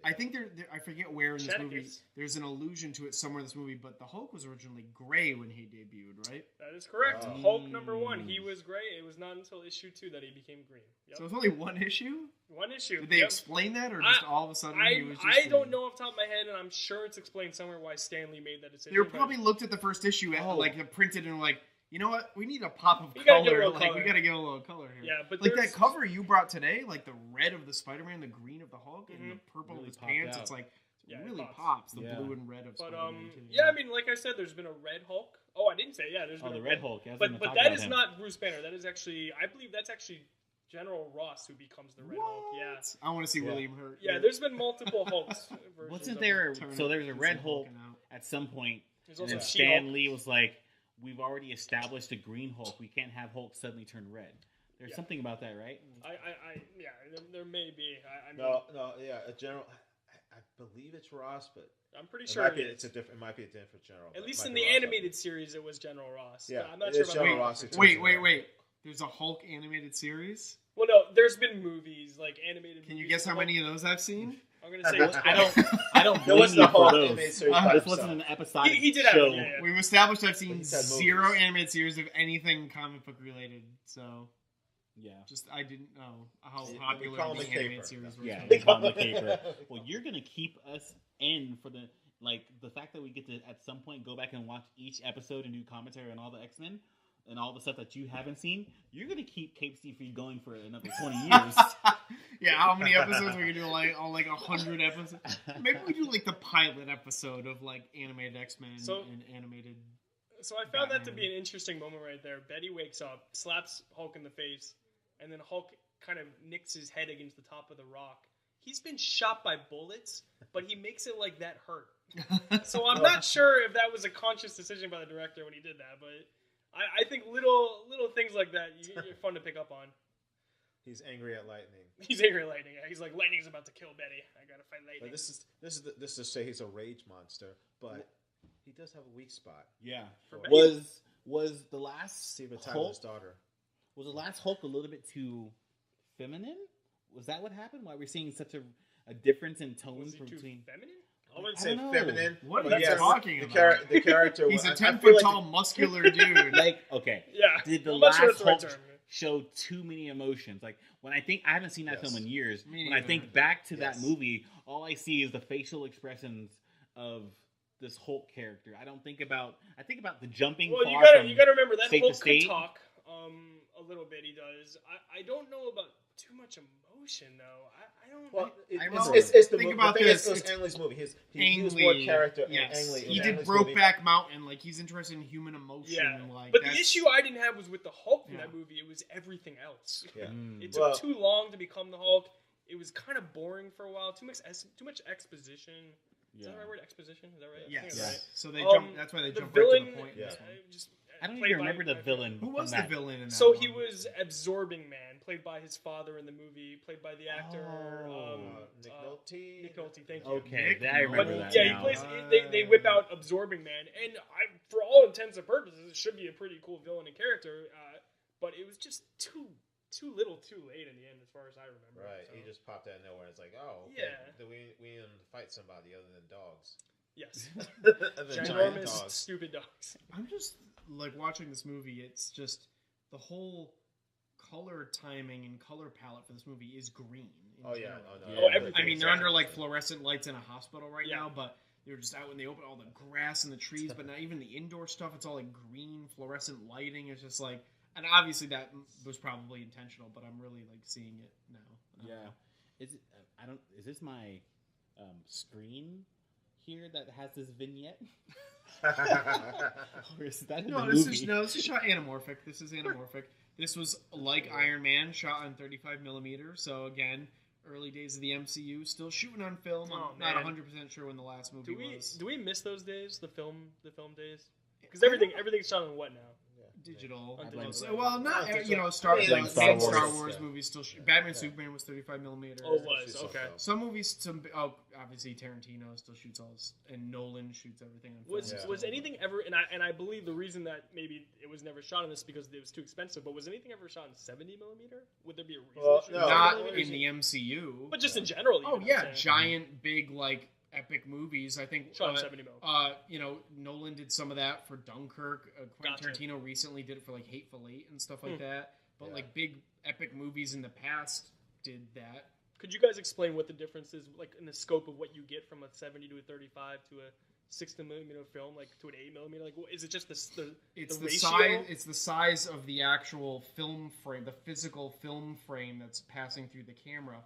I think there I forget where in this movie. Shenanigans. There's an allusion to it somewhere in this movie, but the Hulk was originally gray when he debuted, right? that is correct. Hulk #1, he was gray. It was not until issue 2 that he became green. Yep. So it's only one issue. One issue. Did they explain that, or just all of a sudden he was just? I don't green? know off the top of my head, and I'm sure it's explained somewhere why Stan Lee made that decision. They were probably looked at the first issue at like printed and were like, you know what? We need a pop of We gotta give it a color. little Like color. we gotta give a little color here. Yeah, but like there's- that cover you brought today, like the red of the Spider-Man, the green of the Hulk, and the purple Really of his popped pants. out. It's like Yeah, it really pops. pops. The Yeah. blue and red of But Spider-Man. too. yeah, I mean, like I said, there's been a Red Hulk. Oh, I didn't say there's been Oh, a the Red Hulk. Yeah, I was But gonna but talk that about is him. not Bruce Banner. That is actually, I believe that's actually General Ross who becomes the Red Hulk. Yeah. I want to see William Hurt. Yeah, there's been multiple Hulks. versions Wasn't of there? him. So there was a Red Hulk Hulking out. at some point, There's and also then She-Hulk. Stan Lee was like, "We've already established a Green Hulk. We can't have Hulk suddenly turn red." There's something about that, right? Yeah, there may be. I mean, No, yeah, a general. I believe it's Ross, but I'm pretty it sure might be, it is. it might be a different general. At but least it in might the be Ross. animated series, it was General Ross. Yeah, I'm not it sure is about General the Ross. animated Wait. There's a Hulk animated series. Well, no, there's been movies like animated. Can you movies guess how with many of those I've seen? Hulk. I'm gonna say I don't There was blame you the for Hulk those. animated series by This himself. wasn't an episodic He did have show. it, yeah. We've established I've seen he's had 0 movies. animated series of anything comic book related. So Yeah. just I didn't know how We popular call the him a animated caper. series were. Yeah, They we call him a call him- caper. Well, you're gonna keep us in for the fact that we get to at some point go back and watch each episode and do commentary on all the X-Men and all the stuff that you haven't seen. You're gonna keep Cape Steve Free going for another 20 years. Yeah, how many episodes we can do? Like 100 episodes. Maybe we do like the pilot episode of like animated X-Men and animated. So I found that to be an interesting moment right there. Betty wakes up, slaps Hulk in the face, and then Hulk kind of nicks his head against the top of the rock. He's been shot by bullets, but he makes it like that hurt. So I'm not sure if that was a conscious decision by the director when he did that, but I think little things like that you're fun to pick up on. He's angry at lightning. He's angry at lightning. He's like, lightning's about to kill Betty. I gotta fight lightning. But this is to say he's a rage monster, but he does have a weak spot. Yeah. For Was the last Steven Hulk? Tyler's daughter. Was the last Hulk a little bit too feminine? Was that what happened? Why we're seeing such a difference in tone Was he too between? feminine? I wouldn't I say don't know. feminine. What but are you yes, talking the about? The character. He's a I 10 feel foot like tall, muscular dude. Like, okay, Yeah. did the I'm not sure last that's the right Hulk term. show too many emotions? Like when I haven't seen that Yes. film in years. Me When I neither. think back to that Yes. movie, all I see is the facial expressions of this Hulk character. I think about the jumping. Well, far from you gotta remember that state to Hulk can state. talk a little bit. He does. I don't know about too much emotion though. I don't. Well, Think the about thing this. It was It's Ang Lee's movie. He Ang was more Lee, character. yes. Ang Lee. It He was did Ang Lee's movie. Brokeback Mountain. Like, he's interested in human emotion. Yeah, Like, but the that's- issue I didn't have was with the Hulk from Yeah. that movie. It was everything else. Yeah. It took too long to become the Hulk. It was kind of boring for a while. Too much exposition. Is that the right word? Exposition? Is that right? I think Yes. it's right. So they jump. That's why they the jump villain, right to the point. in Yeah. this one. I don't played even by- remember the villain. Who was from the that. villain in that So one? he was Absorbing Man, played by his father in the movie, played by the actor Nick Nolte. Nick Nolte. Thank you. Okay, Nick I remember But that. yeah, he now. plays. They whip out Absorbing Man, and for all intents and purposes, it should be a pretty cool villain and character. But it was just too little, too late in the end, as far as I remember. Right. So. He just popped out of nowhere. It's like, oh, okay. Yeah. We need him to fight somebody other than dogs. Yes, Other than giant ginormous, dogs. stupid dogs. I'm just like watching this movie. It's just the whole color timing and color palette for this movie is green. in Oh yeah. general. Oh no. Yeah. Everything. I mean, they're under like fluorescent lights in a hospital right Yeah. now, but they were just out when they opened all the grass and the trees, but not even the indoor stuff. It's all like green fluorescent lighting. It's just like, and obviously that was probably intentional, but I'm really like seeing it now. Yeah. Is it? Is this my screen here that has this vignette? Or is that in No, the this movie? is shot anamorphic. This is anamorphic. This was like Iron Man, shot on 35mm. So again, early days of the MCU, still shooting on film. Oh, I'm not man. 100% sure when the last movie was. Do we miss those days? The film days? Because I don't- everything's shot on what now? Digital. On digital. So, well, not I think you so. know Star, I mean, like, like Star Star Wars, Wars, yeah. movies still. Batman Yeah. Superman was 35mm. Oh, it was okay. Some movies, obviously Tarantino still shoots all this, and Nolan shoots everything on film. Was Yeah. was anything ever? And I believe the reason that maybe it was never shot on this because it was too expensive. But was anything ever shot in 70mm? Would there be a reason? Well, to shoot no. Not 70mm? in the MCU. But just in general. Oh even, yeah, I'm saying. giant, big, like epic movies. I think Shot in 70mm. you know, Nolan did some of that for Dunkirk. Quentin Gotcha. Tarantino recently did it for like Hateful Eight and stuff like that. But Yeah. like big epic movies in the past did that. Could you guys explain what the difference is, like in the scope of what you get from a 70 to a 35 to a 60mm film, like to an 8mm? Like, is it just the It's the ratio? size. It's the size of the actual film frame, the physical film frame that's passing through the camera.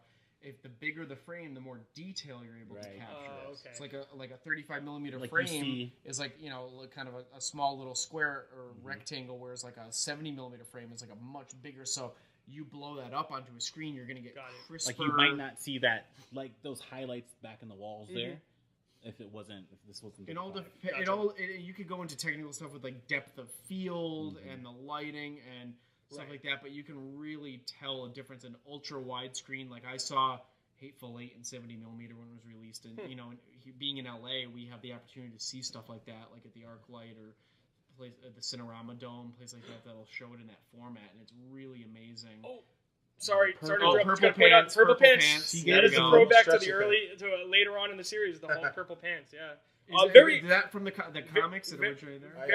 If the bigger the frame, the more detail you're able to Right. capture. Oh, okay. It's like a 35mm Like you frame see- is like, you know, like kind of a small little square or rectangle, whereas like a 70mm frame is like a much bigger. So you blow that up onto a screen, you're gonna get Got it. crisper. Like you might not see that, like those highlights back in the walls there, if this wasn't. It all 35. dep- it Gotcha. all it, you could go into technical stuff with like depth of field and the lighting and stuff Right. like that, but you can really tell a difference in ultra widescreen. Like I saw Hateful Eight in 70mm when it was released, and you know, being in LA, we have the opportunity to see stuff like that, like at the ArcLight or the Cinerama Dome, place like that that'll show it in that format, and it's really amazing. Oh, sorry to Purple interrupt. pants, Just gotta point out purple pants. pants. You That get is it a on. throwback to Stretchy the later on in the series, the Hulk purple pants. Yeah. Is Very- that from the comics that ve- originated there? I-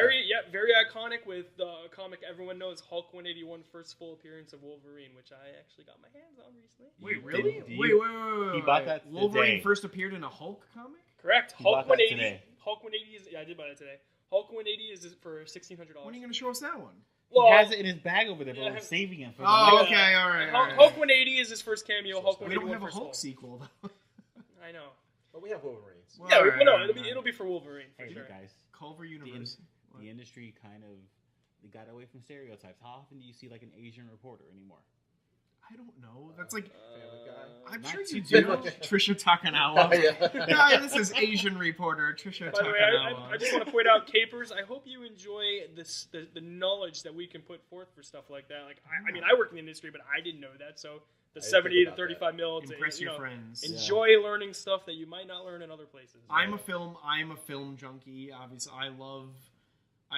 Very iconic with the comic everyone knows, Hulk 181, first full appearance of Wolverine, which I actually got my hands on recently. Wait, You really? did- Wait. He bought that Wolverine today. first appeared in a Hulk comic? Correct. He Hulk bought that 180. today. Hulk 180 is. Yeah, I did buy it today. Hulk 180 is for $1,600. When are you going to show us that one? Well, He has it in his bag over there, but Yeah. we're saving it for Oh, the next. okay, all right. Hulk 180 is his first cameo. Hulk We 181 don't have a first Hulk Hulk. sequel, though. I know. But we have Wolverines. Well, Yeah, all right, well, no, all right, it'll all be for Wolverine for Hey, sure. guys, Culver Universe. the industry kind of they got away from stereotypes. How often do you see like an Asian reporter anymore? I don't know. That's like, Family Guy. I'm not sure too you do. much. Trisha Takanawa. Yeah. Hi, this is Asian reporter Trisha By the way, Takanawa. I just want to point out, Capers, I hope you enjoy the knowledge that we can put forth for stuff like that. Like, I mean, I work in the industry, but I didn't know that. So the I didn't 70 think to about 35 mil to Impress you your know, friends. enjoy learning stuff that you might not learn in other places. I'm a film junkie. Obviously, I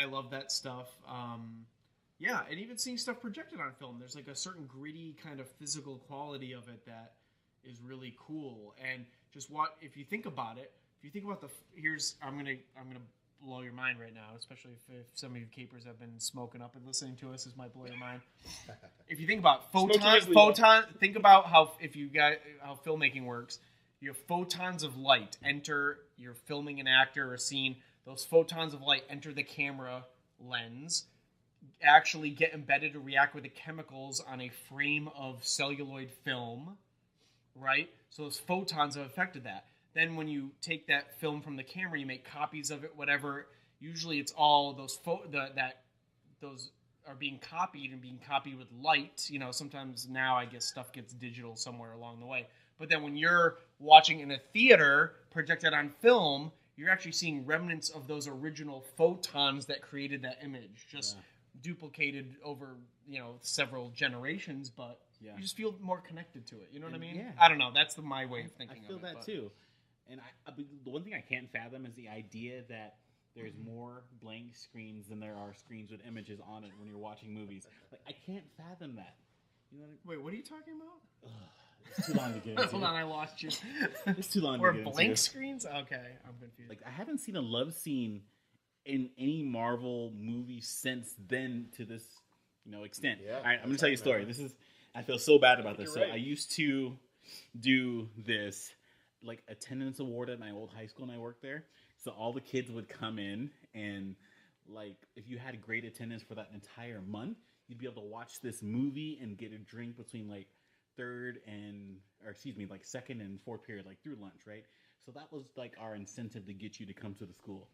love that stuff. Yeah, and even seeing stuff projected on film, there's like a certain gritty kind of physical quality of it that is really cool. And just if you think about it, if you think about I'm gonna blow your mind right now, especially if some of you capers have been smoking up and listening to us. This might blow your mind. If you think about think about how filmmaking works. You have photons of light enter. You're filming an actor or a scene. Those photons of light enter the camera lens, actually get embedded to react with the chemicals on a frame of celluloid film, right? So those photons have affected that. Then when you take that film from the camera, you make copies of it, whatever. Usually it's all those those are being copied and being copied with light. You know, sometimes now I guess stuff gets digital somewhere along the way. But then when you're watching in a theater projected on film, you're actually seeing remnants of those original photons that created that image, just duplicated over, several generations, but you just feel more connected to it. You know what I mean? Yeah. I don't know. That's my way of thinking of it. I feel that too. And the one thing I can't fathom is the idea that there's more blank screens than there are screens with images on it when you're watching movies. Like, I can't fathom that. You know what Wait, what are you talking about? It's too long to get into. Hold on, I lost you. It's too long to get into. Or blank screens? Okay, I'm confused. Like, I haven't seen a love scene in any Marvel movie since then to this, extent. Yeah, all right, I'm going to tell you a story. I feel so bad about this. So I used to do this, like, attendance award at my old high school, and I worked there. So all the kids would come in, and, like, if you had great attendance for that entire month, you'd be able to watch this movie and get a drink between, like, second and fourth period, like through lunch, right? So that was like our incentive to get you to come to the school.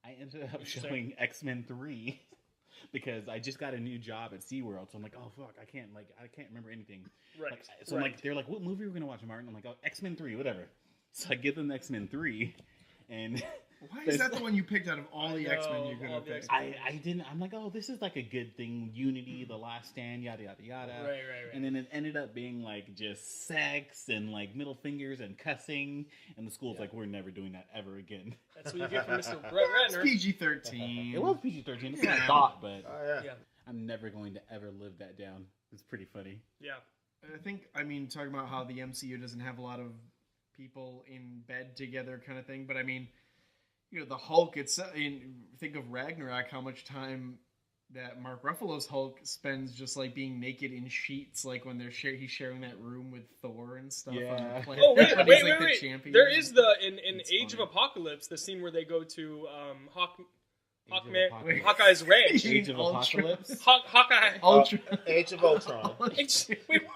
I ended up showing X-Men 3 because I just got a new job at SeaWorld. So I'm like, oh fuck, I can't remember anything. Right. I'm like, they're like, what movie are we gonna watch, Martin? I'm like, oh, X-Men 3, whatever. So I give them X-Men 3, and why is that the one you picked out of all the X-Men you're gonna pick? I didn't. I'm like, oh, this is like a good thing. Unity, The Last Stand, yada yada yada. Right. And then it ended up being like just sex and like middle fingers and cussing. And the school's like, we're never doing that ever again. That's what you get from Mr. Brett Ratner. It's PG-13. It was PG-13. It's what I thought, but yeah. I'm never going to ever live that down. It's pretty funny. Yeah. I mean, talking about how the MCU doesn't have a lot of people in bed together kind of thing, but I mean, the Hulk, think of Ragnarok, how much time that Mark Ruffalo's Hulk spends just like being naked in sheets, like when he's sharing that room with Thor and stuff. Yeah. Oh wait. There is in Age of Apocalypse, the scene where they go to Hawkeye's ranch. Age of Apocalypse? Hawkeye. Ultra. Age of Ultron. Wait,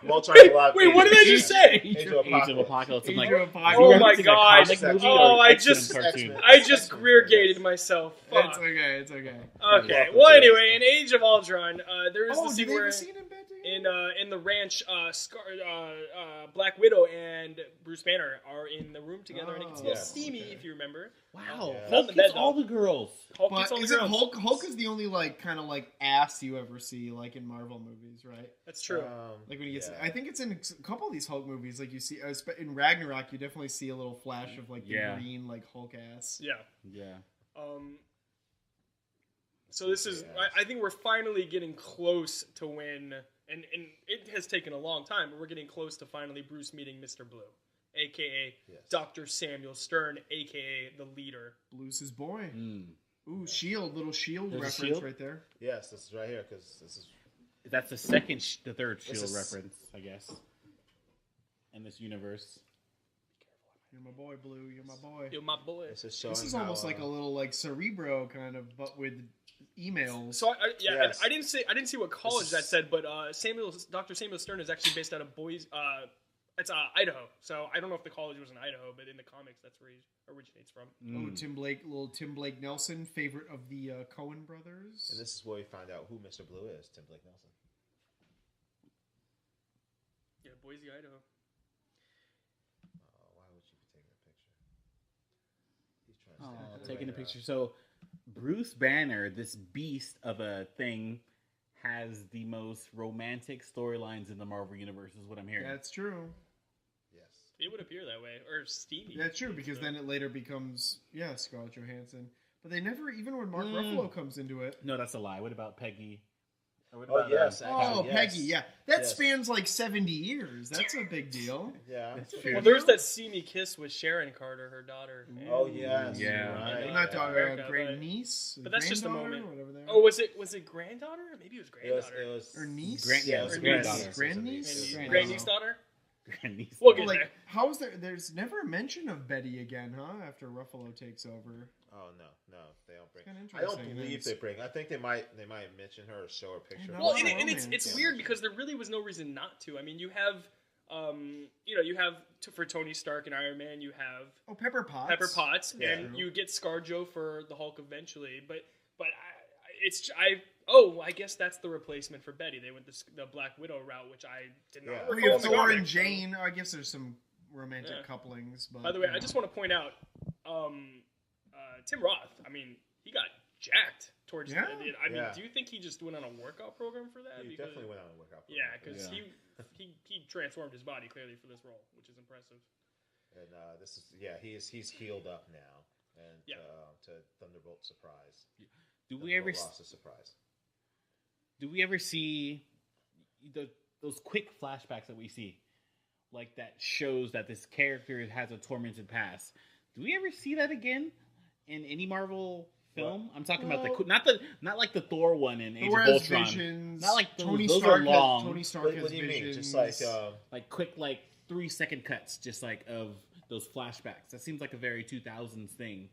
Voltron what did I just say? Age of Apocalypse. I'm like, oh my god! I just Greer-gated myself. Fuck. It's okay. Okay. Well, anyway, in Age of Ultron, there is the scene where in the ranch, Black Widow and Bruce Banner are in the room together, and it gets a little steamy, if you remember. Wow, Yeah. Hulk gets all the girls. Hulk gets all the girls. Hulk is the only kind of ass you ever see in Marvel movies, right? That's true. When he gets, I think it's in a couple of these Hulk movies. Like you see in Ragnarok, you definitely see a little flash of the green Hulk ass. Yeah. So this is, I think we're finally getting close to when, and it has taken a long time, but we're getting close to finally Bruce meeting Mr. Blue, a.k.a. Dr. Samuel Stern, a.k.a. the leader. Blue's his boy. Ooh, little shield There's reference right there. Yes, this is right here, because this is... That's the third shield reference, I guess, in this universe. You're my boy, Blue. You're my boy. You're my boy. This is almost like a little Cerebro kind of, but with emails. So I didn't see what college that said, but Dr. Samuel Stern is actually based out of Boise. It's Idaho. So I don't know if the college was in Idaho, but in the comics, that's where he originates from. Oh, Tim Blake Nelson, favorite of the Coen brothers. And this is where we find out who Mr. Blue is, Tim Blake Nelson. Yeah, Boise, Idaho. Why would you be taking a picture? He's trying to Taking a picture. So Bruce Banner, this beast of a thing, has the most romantic storylines in the Marvel universe, is what I'm hearing. That's true. Yes. It would appear that way, or steamy. That's true, because then it later becomes Scarlett Johansson. But they never, even when Mark Ruffalo comes into it. No, that's a lie. What about Peggy Or what Oh about, yes, Oh, actually, yes. Peggy, yeah. That Yes. spans like 70 years. That's a big deal. Yeah. That's That's a true. Well, big there's deal. that See Me Kiss with Sharon Carter, her daughter. and- Oh yes. Yeah. you're right. I'm not talking America, about but- grandniece, but that's just a granddaughter, moment. whatever they are. Oh, was it granddaughter? Maybe it was It was, granddaughter. it was Or niece? Yeah, it was Or granddaughter. niece. Grandniece? And Grand- Grandniece daughter? Grandniece. We'll Oh, get like, there. how is there? There's never a mention of Betty again, huh? After Ruffalo takes over. Oh no, they don't bring. It's kinda I don't interesting. believe It's- they bring. I think they might mention her or show her picture. know. Well, Not and a it's romance. weird because there really was no reason not to. I mean, you have, you have for Tony Stark and Iron Man, you have Oh, Pepper Potts. Pepper Potts, Yeah. and you get ScarJo for the Hulk eventually. But I guess that's the replacement for Betty. They went the Black Widow route, which I did not. Yeah. Oh, recall yeah, in the Thor and comics, so- Jane. I guess there's some romantic Yeah. couplings. But, By the way, you I know. just want to point out, Tim Roth. I mean, he got jacked towards Yeah. the end. I mean, Yeah. do you think he just went on a workout program for that? He Because- definitely went on a workout. Yeah, program. because Yeah. he transformed his body clearly for this role, which is impressive. And this is he's healed up now, and Yeah. to Thunderbolt's surprise. Do we ever Ross's surprise? do we ever see those quick flashbacks that we see, like that shows that this character has a tormented past? Do we ever see that again in any Marvel film? I'm talking about not like the Thor one in Age of Thor has Ultron. visions. Not like those- Tony those Stark are long. Tony Stark What, has what do you mean? visions. Just like Like quick, like 3-second cuts, just like of those flashbacks. That seems like a very 2000s thing.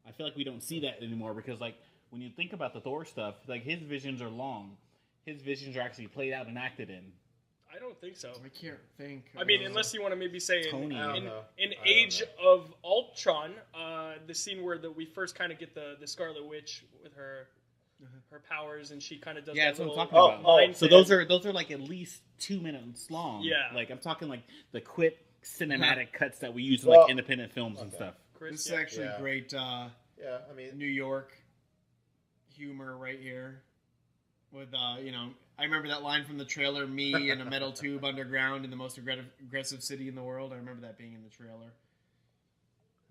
I feel like we don't see that anymore because, like, when you think about the Thor stuff, like his visions are long. His visions are actually played out and acted in. I don't think so. I can't think. I mean, unless you want to maybe say Tony. I don't in know. in I don't Age know. of Ultron, the scene where we first kind of get the Scarlet Witch with her powers, and she kind of does Yeah, that that's what I'm little talking about. mind So thing. those are like at least 2 minutes long. Yeah. Like I'm talking like the quick cinematic cuts that we use in Well, like independent films and okay. stuff. Chris, this is yeah. actually Yeah. great yeah, I mean, New York humor right here. With I remember that line from the trailer, me in a metal tube underground in the most aggressive city in the world. I remember that being in the trailer.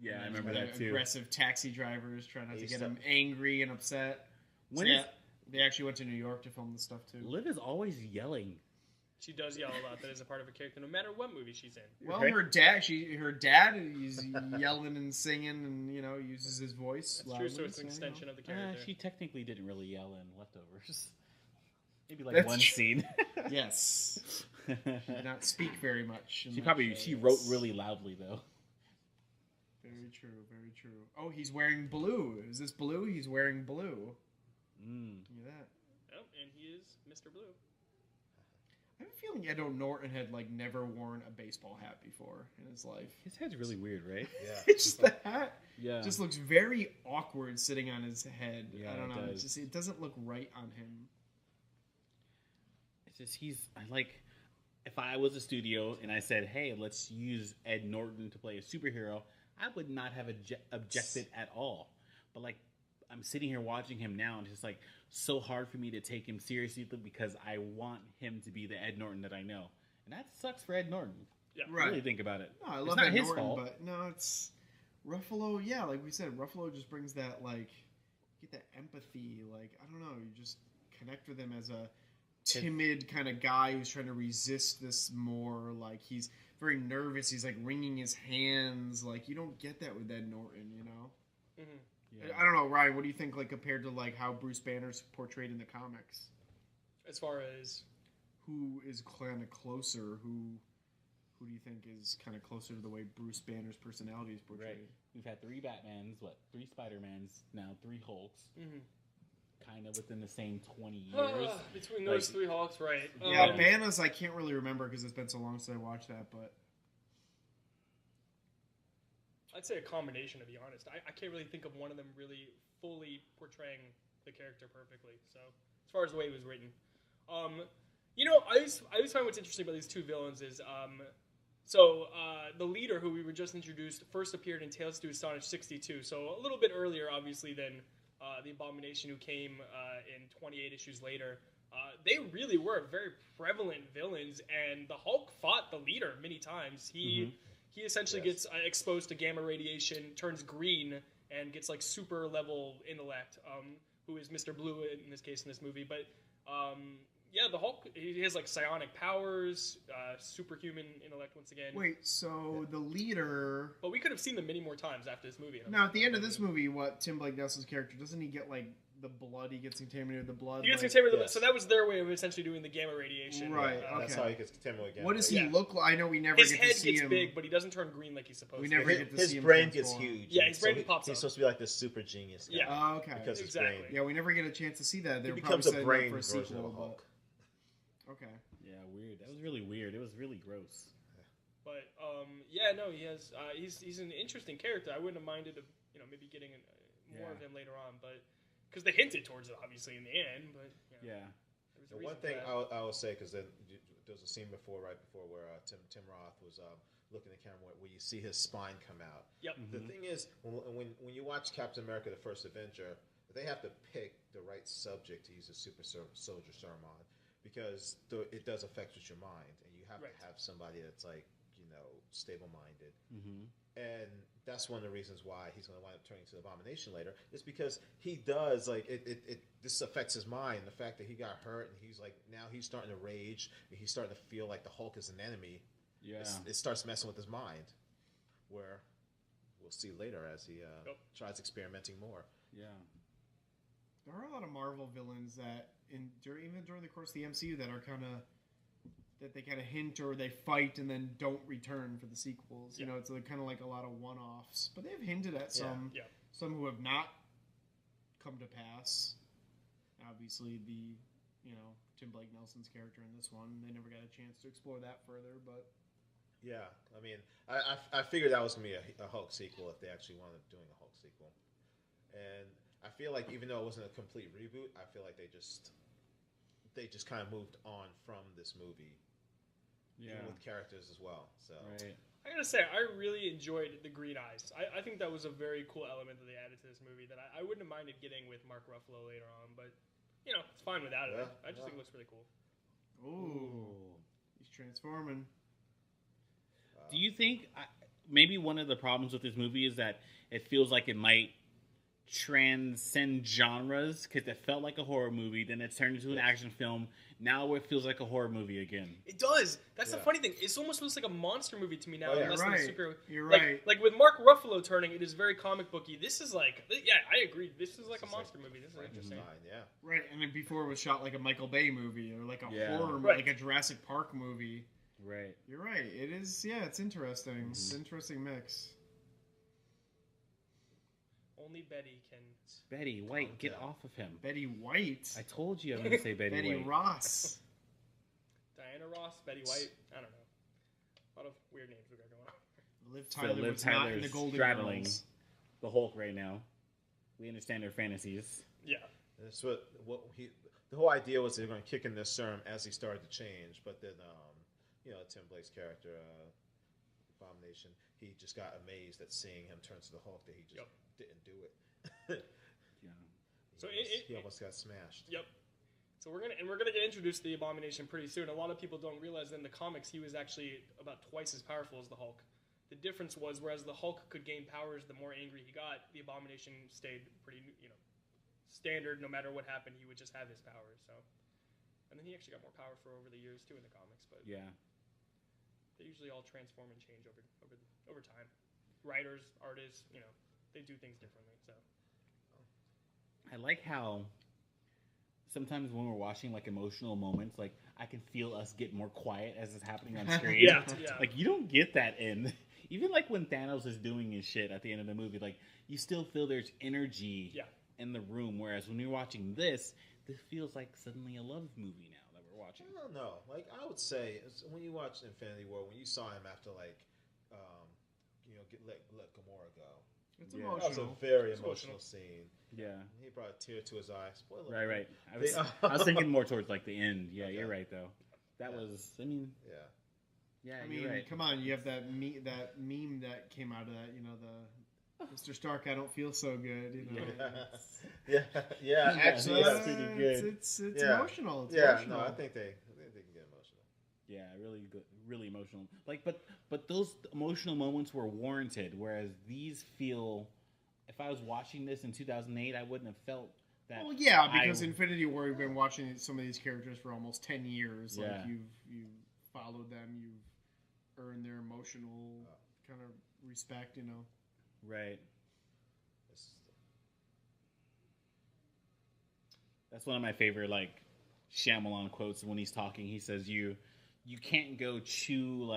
Yeah, I And remember that too. Aggressive taxi drivers trying not to Hey, get stop. him angry and upset. When So, is- they actually went to New York to film the stuff too. Liv is always yelling. She does yell a lot. That is a part of a character, no matter what movie she's in. Well, Right. her dad, he's yelling and singing, and uses his voice. That's true. So loudly, it's an you know. extension of the character. She technically didn't really yell in Leftovers. Maybe like That's one true. scene. Yes, did not speak very much. in She that probably show, she yes. wrote really loudly though. Very true, very true. Oh, he's wearing blue. Is this blue? He's wearing blue. Mm. Look at that. Oh, and he is Mr. Blue. I have a feeling Edward Norton had never worn a baseball hat before in his life. His head's really weird, right? yeah. It's just the hat Yeah. just looks very awkward sitting on his head. Yeah, I don't it know. does. It doesn't look right on him. It's just if I was a studio and I said, "Hey, let's use Ed Norton to play a superhero," I would not have objected at all. But like, I'm sitting here watching him now, and it's just like so hard for me to take him seriously because I want him to be the Ed Norton that I know, and that sucks for Ed Norton. Yeah. Right. Really think about it. No, I It's love not Ed his Norton, fault. but no, it's Ruffalo. Yeah, like we said, Ruffalo just brings that get that empathy. I don't know, you just connect with him as a timid kind of guy who's trying to resist this more. He's very nervous. He's wringing his hands. You don't get that with Ed Norton, Mm-hmm. Yeah. I don't know, Ryan. What do you think compared to how Bruce Banner's portrayed in the comics? As far as Who is kind of closer? Who do you think is kind of closer to the way Bruce Banner's personality is portrayed? Right. We've had 3 Batmans, 3 Spider-Mans, now 3 Hulks, kind of within the same 20 years. between those 3 Hawks, right? Yeah, Um, Banner's I can't really remember because it's been so long since I watched that, but I'd say a combination, to be honest. I can't really think of one of them really fully portraying the character perfectly. So, as far as the way it was written, I always find what's interesting about these 2 villains is, the leader who we were just introduced first appeared in Tales to Astonish 62, so a little bit earlier, obviously, than the Abomination who came in 28 issues later. They really were very prevalent villains, and the Hulk fought the leader many times. He essentially gets exposed to gamma radiation, turns green, and gets super level intellect, who is Mr. Blue in this case in this movie. But Yeah, the Hulk, he has like psionic powers, superhuman intellect once again. Wait, so the leader... But we could have seen them many more times after this movie. Now, at the end of this movie, what Tim Blake Nelson's character, doesn't he get like the blood? He gets contaminated with the blood. He gets like... contaminated with the blood. So that was their way of essentially doing the gamma radiation. Right, okay. That's how he gets contaminated again. What does he look like? I know we never his get head to see gets him. big, but he doesn't turn green like he's supposed to. We never get to see his him brain gets transform. huge. Yeah, his brain pops He's up. supposed to be like this super genius guy. Yeah. Oh, okay. Because his Exactly. brain. Yeah, we never get a chance to see that. They He were becomes probably a setting brain up for a version sequel, of Hulk. but... Okay. Yeah, weird. That was really weird. It was really gross. But yeah, no, he has. He's an interesting character. I wouldn't have minded of maybe getting more of him later on, but because they hinted towards it obviously in the end. But Yeah. The one thing I will say, because there was a scene right before where Tim Roth was looking at the camera where you see his spine come out. Yep. The thing is, when you watch Captain America: The First Avenger, they have to pick the right subject to use a super soldier serum on, because it does affect with your mind, and you have to have somebody that's like stable-minded. Mm-hmm. And that's one of the reasons why he's going to wind up turning to the Abomination later, is because he does, like, this affects his mind. The fact that he got hurt, and he's like, now he's starting to rage, and he's starting to feel like the Hulk is an enemy. Yeah. It starts messing with his mind, where we'll see later as he tries experimenting more. Yeah. There are a lot of Marvel villains that, even during the course of the MCU, that are that they kind of hint or they fight and then don't return for the sequels. You know, it's kind of like a lot of one-offs. But they've hinted at some who have not come to pass. Obviously, Tim Blake Nelson's character in this one, they never got a chance to explore that further. But yeah, I mean, I figured that was going to be a Hulk sequel if they actually wound up doing a Hulk sequel. And I feel like even though it wasn't a complete reboot, I feel like they just kind of moved on from this movie. Yeah. Even with characters as well. So Right. I gotta say, I really enjoyed the green eyes. I think that was a very cool element that they added to this movie that I wouldn't have minded getting with Mark Ruffalo later on, but it's fine without it. I just think it looks really cool. ooh, he's transforming. Do you think maybe one of the problems with this movie is that it feels like it might transcend genres, because it felt like a horror movie, then it turned into an action film. Now it feels like a horror movie again. It does. That's the funny thing. It almost looks like a monster movie to me now. You're Less right. than a superhero. You're like, right. Like with Mark Ruffalo turning, it is very comic booky. This is like, I agree. This is like a monster movie. This is interesting. Right, and then before it was shot like a Michael Bay movie or like a horror movie, Right. like a Jurassic Park movie. Right. You're right. It is. Yeah, it's interesting. It's an interesting mix. Only Betty can. Betty White, get off of him. Betty White. I told you I was going to say Betty Betty White. Ross. Diana Ross, Betty White. I don't know. A lot of weird names we got going on. Liv So Tyler Liv was not in the Tyler's Golden straddling Girls. the Hulk right now. We understand their fantasies. Yeah. That's what the whole idea was they were going to kick in this serum as he started to change, but then Tim Blake's character, Abomination, he just got amazed at seeing him turn to the Hulk that he just didn't do it. Yeah. So he almost got smashed. Yep. So we're gonna get introduced to the Abomination pretty soon. A lot of people don't realize that in the comics he was actually about twice as powerful as the Hulk. The difference was, whereas the Hulk could gain powers the more angry he got, the Abomination stayed pretty standard. No matter what happened, he would just have his powers. So, and then he actually got more power for over the years too in the comics. But Yeah. they usually all transform and change over time. Writers, artists, they do things differently. So I like how sometimes when we're watching like emotional moments, like I can feel us get more quiet as it's happening on screen. Yeah. Like you don't get that in even like when Thanos is doing his shit at the end of the movie, like you still feel there's energy in the room. Whereas when you're watching this feels like suddenly a love movie now that we're watching. I don't know. Like I would say when you watch Infinity War, when you saw him after let Gamora go. It's Yeah. emotional. That was a very emotional scene. Yeah. He brought a tear to his eye. Spoiler. Right. I was thinking more towards like the end. Yeah, you're right though. That was. I mean. Yeah. Yeah, I mean, you're right. come on, you have that meme that came out of that, the Mr. Stark, I don't feel so good, Yeah. Actually, that's pretty good. It's emotional. It's yeah, emotional. no, I think they can get emotional. Yeah, really good, really emotional. Like, but those emotional moments were warranted. Whereas these feel, if I was watching this in 2008, I wouldn't have felt that. Well, yeah, because Infinity War, you've been watching some of these characters for almost 10 years. Yeah. Like you've followed them, you've earned their emotional kind of respect, you know. Right. That's one of my favorite like Shyamalan quotes when he's talking. He says you can't go too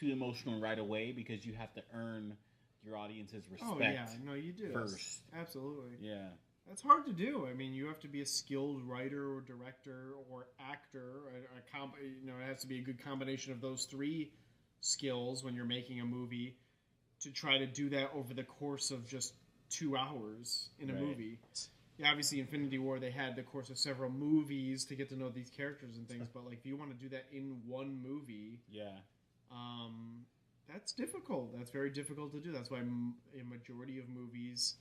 emotional right away because you have to earn your audience's respect. Oh yeah, no, you do first. Absolutely. Yeah. That's hard to do. I mean, you have to be a skilled writer or director or actor. It has to be a good combination of those three skills when you're making a movie to try to do that over the course of just 2 hours in a movie. Yeah, obviously, Infinity War, they had the course of several movies to get to know these characters and things. But like, if you want to do that in one movie, that's difficult. That's very difficult to do. That's why a majority of movies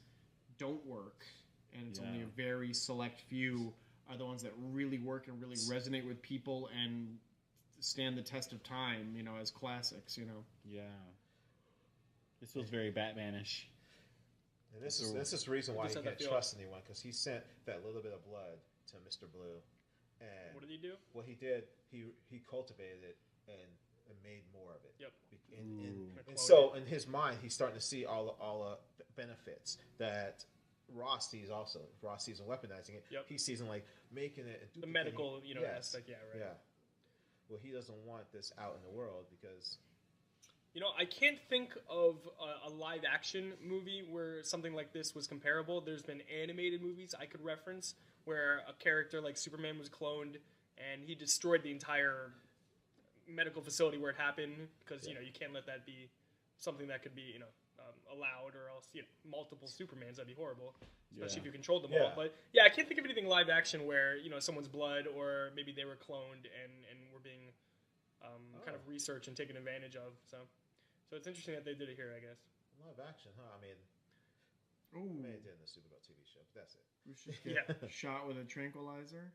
don't work. And it's only a very select few are the ones that really work and really resonate with people and stand the test of time, you know, as classics, you know. Yeah. This feels very Batman-ish. And this is the reason why he can't trust anyone, because he sent that little bit of blood to Mr. Blue. And what did he do? What he did, he cultivated it and made more of it. Yep. And so in his mind, he's starting to see all the benefits that Ross sees also. Ross sees in weaponizing it. Yep. He sees in like making it the medical, aspect. Yeah, right. Yeah. Well, he doesn't want this out in the world because. I can't think of a live action movie where something like this was comparable. There's been animated movies I could reference where a character like Superman was cloned and he destroyed the entire medical facility where it happened because you can't let that be something that could be allowed, or else multiple Supermans, that'd be horrible, especially if you controlled them all. But I can't think of anything live action where someone's blood, or maybe they were cloned and were being kind of researched and taken advantage of. So it's interesting that they did it here, I guess. Live action, huh? I mean, they did in the Supergirl TV show, but that's it. We should get shot with a tranquilizer.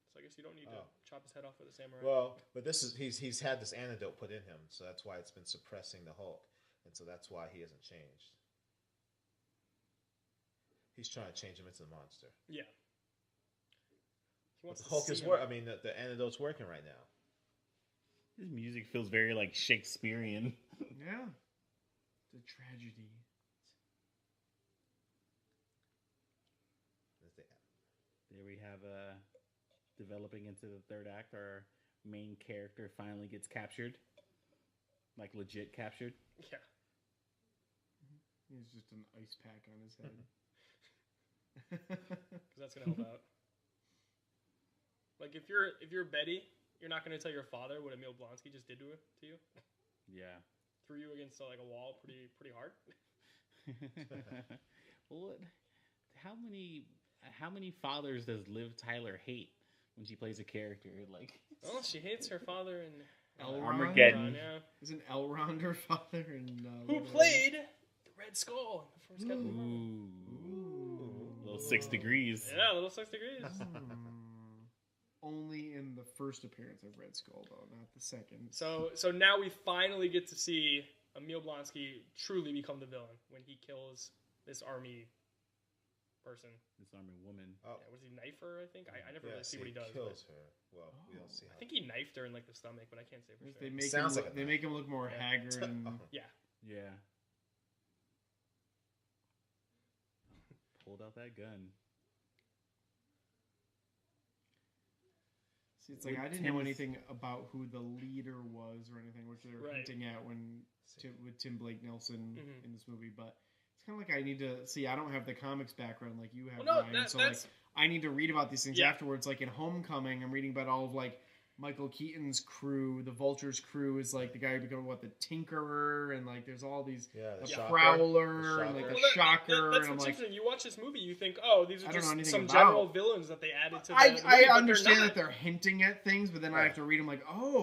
So I guess you don't need to chop his head off with a samurai. Well, but this is he's had this antidote put in him, so that's why it's been suppressing the Hulk, and so that's why he hasn't changed. He's trying to change him into the monster. Yeah. But the Hulk is working. I mean, the antidote's working right now. His music feels very like Shakespearean. Yeah. It's a tragedy. There we have developing into the third act, our main character finally gets captured. Like, legit captured. Yeah. He's just an ice pack on his head. Because that's going to help out. Like, if you're Betty, you're not going to tell your father what Emil Blonsky just did to you? Yeah. Threw you against, a wall pretty hard? Well, how many fathers does Liv Tyler hate when she plays a character? Like, well, she hates her father in Armageddon. Yeah. Isn't Elrond her father? Who played the Red Skull in the first Captain Marvel? Ooh. Little 6 degrees. Yeah, little 6 degrees. Only in the first appearance of Red Skull, though, not the second. So now we finally get to see Emil Blonsky truly become the villain when he kills this army person. This army woman. Oh. Yeah, was he knife her, I think? I never really see what he does. Kills her. Well, we don't see how. I think he knifed her in the stomach, but I can't say for sure. They make him look more haggard and yeah. Pulled out that gun. See, it's like I didn't know anything about who the leader was or anything, which they were hinting at with Tim Blake Nelson in this movie. But it's kind of like I need to see. I don't have the comics background like you have, Ryan. So I need to read about these things afterwards. Like in Homecoming, I'm reading about all of Michael Keaton's crew. The Vulture's crew is like the guy who became the Tinkerer, and there's all these Prowler and the Shocker. That's and what's I'm interesting. You watch this movie, you think, oh, these are just some general villains that they added to the movie. I understand that they're hinting at things, but then I have to read them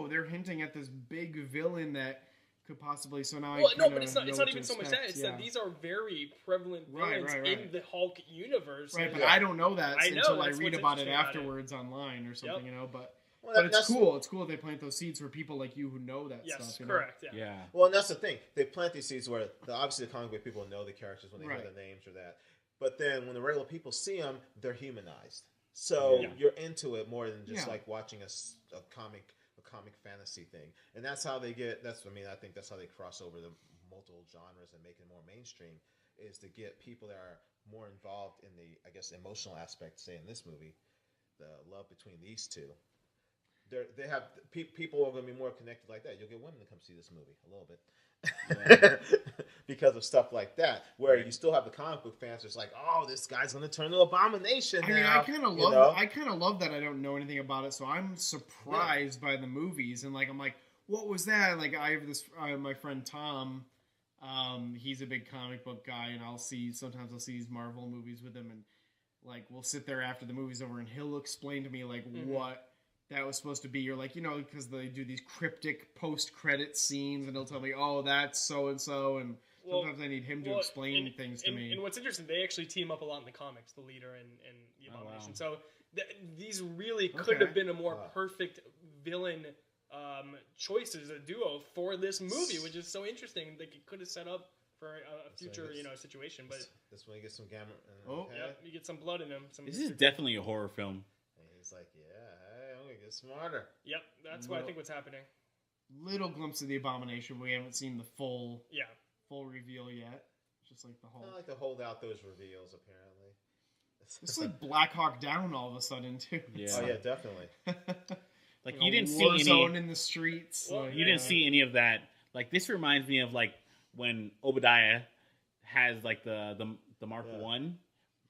they're hinting at this big villain that could possibly. So now but it's not even so much that. It's that these are very prevalent villains in the Hulk universe. Right, but I don't know that until I read about it afterwards online or something, But Well, but it's cool. It's cool they plant those seeds for people like you who know that stuff. Yes, You correct. know? Yeah. Well, and that's the thing. They plant these seeds where obviously the comic book people know the characters when they hear the names or that. But then when the regular people see them, they're humanized. So you're into it more than just like watching a comic fantasy thing. And that's how they get. I think that's how they cross over the multiple genres and make it more mainstream. Is to get people that are more involved in the, I guess, emotional aspect. Say in this movie, the love between these two. They have people are going to be more connected like that. You'll get women to come see this movie a little bit because of stuff like that. Where you still have the comic book fans, it's like, oh, this guy's going to turn to Abomination. I mean, I kind of love. I kind of love that I don't know anything about it, so I'm surprised by the movies. And I'm like, what was that? Like, I have this my friend Tom. He's a big comic book guy, and sometimes I'll see these Marvel movies with him, and like we'll sit there after the movie's over, and he'll explain to me like what that was supposed to be. You're like, because they do these cryptic post-credit scenes, and he'll tell me, oh, that's so-and-so, and sometimes I need him to explain things to me. And what's interesting, they actually team up a lot in the comics, the leader and the Abomination. So these really could have been a more perfect villain choices, a duo for this movie, which is so interesting. Like, it could have set up for a future, situation. But this one, you get some gamma. You get some blood in him. This is definitely a horror film. And he's like, I'm gonna get smarter. Yep, that's what I think what's happening. Little glimpse of the Abomination. We haven't seen the full reveal yet. Just like the whole. I like to hold out those reveals. Apparently, it's like Black Hawk Down all of a sudden too. Yeah. Oh yeah, definitely. Like you didn't see any zone in the streets. Well, you didn't see any of that. Like this reminds me of like when Obadiah has like the Mark I,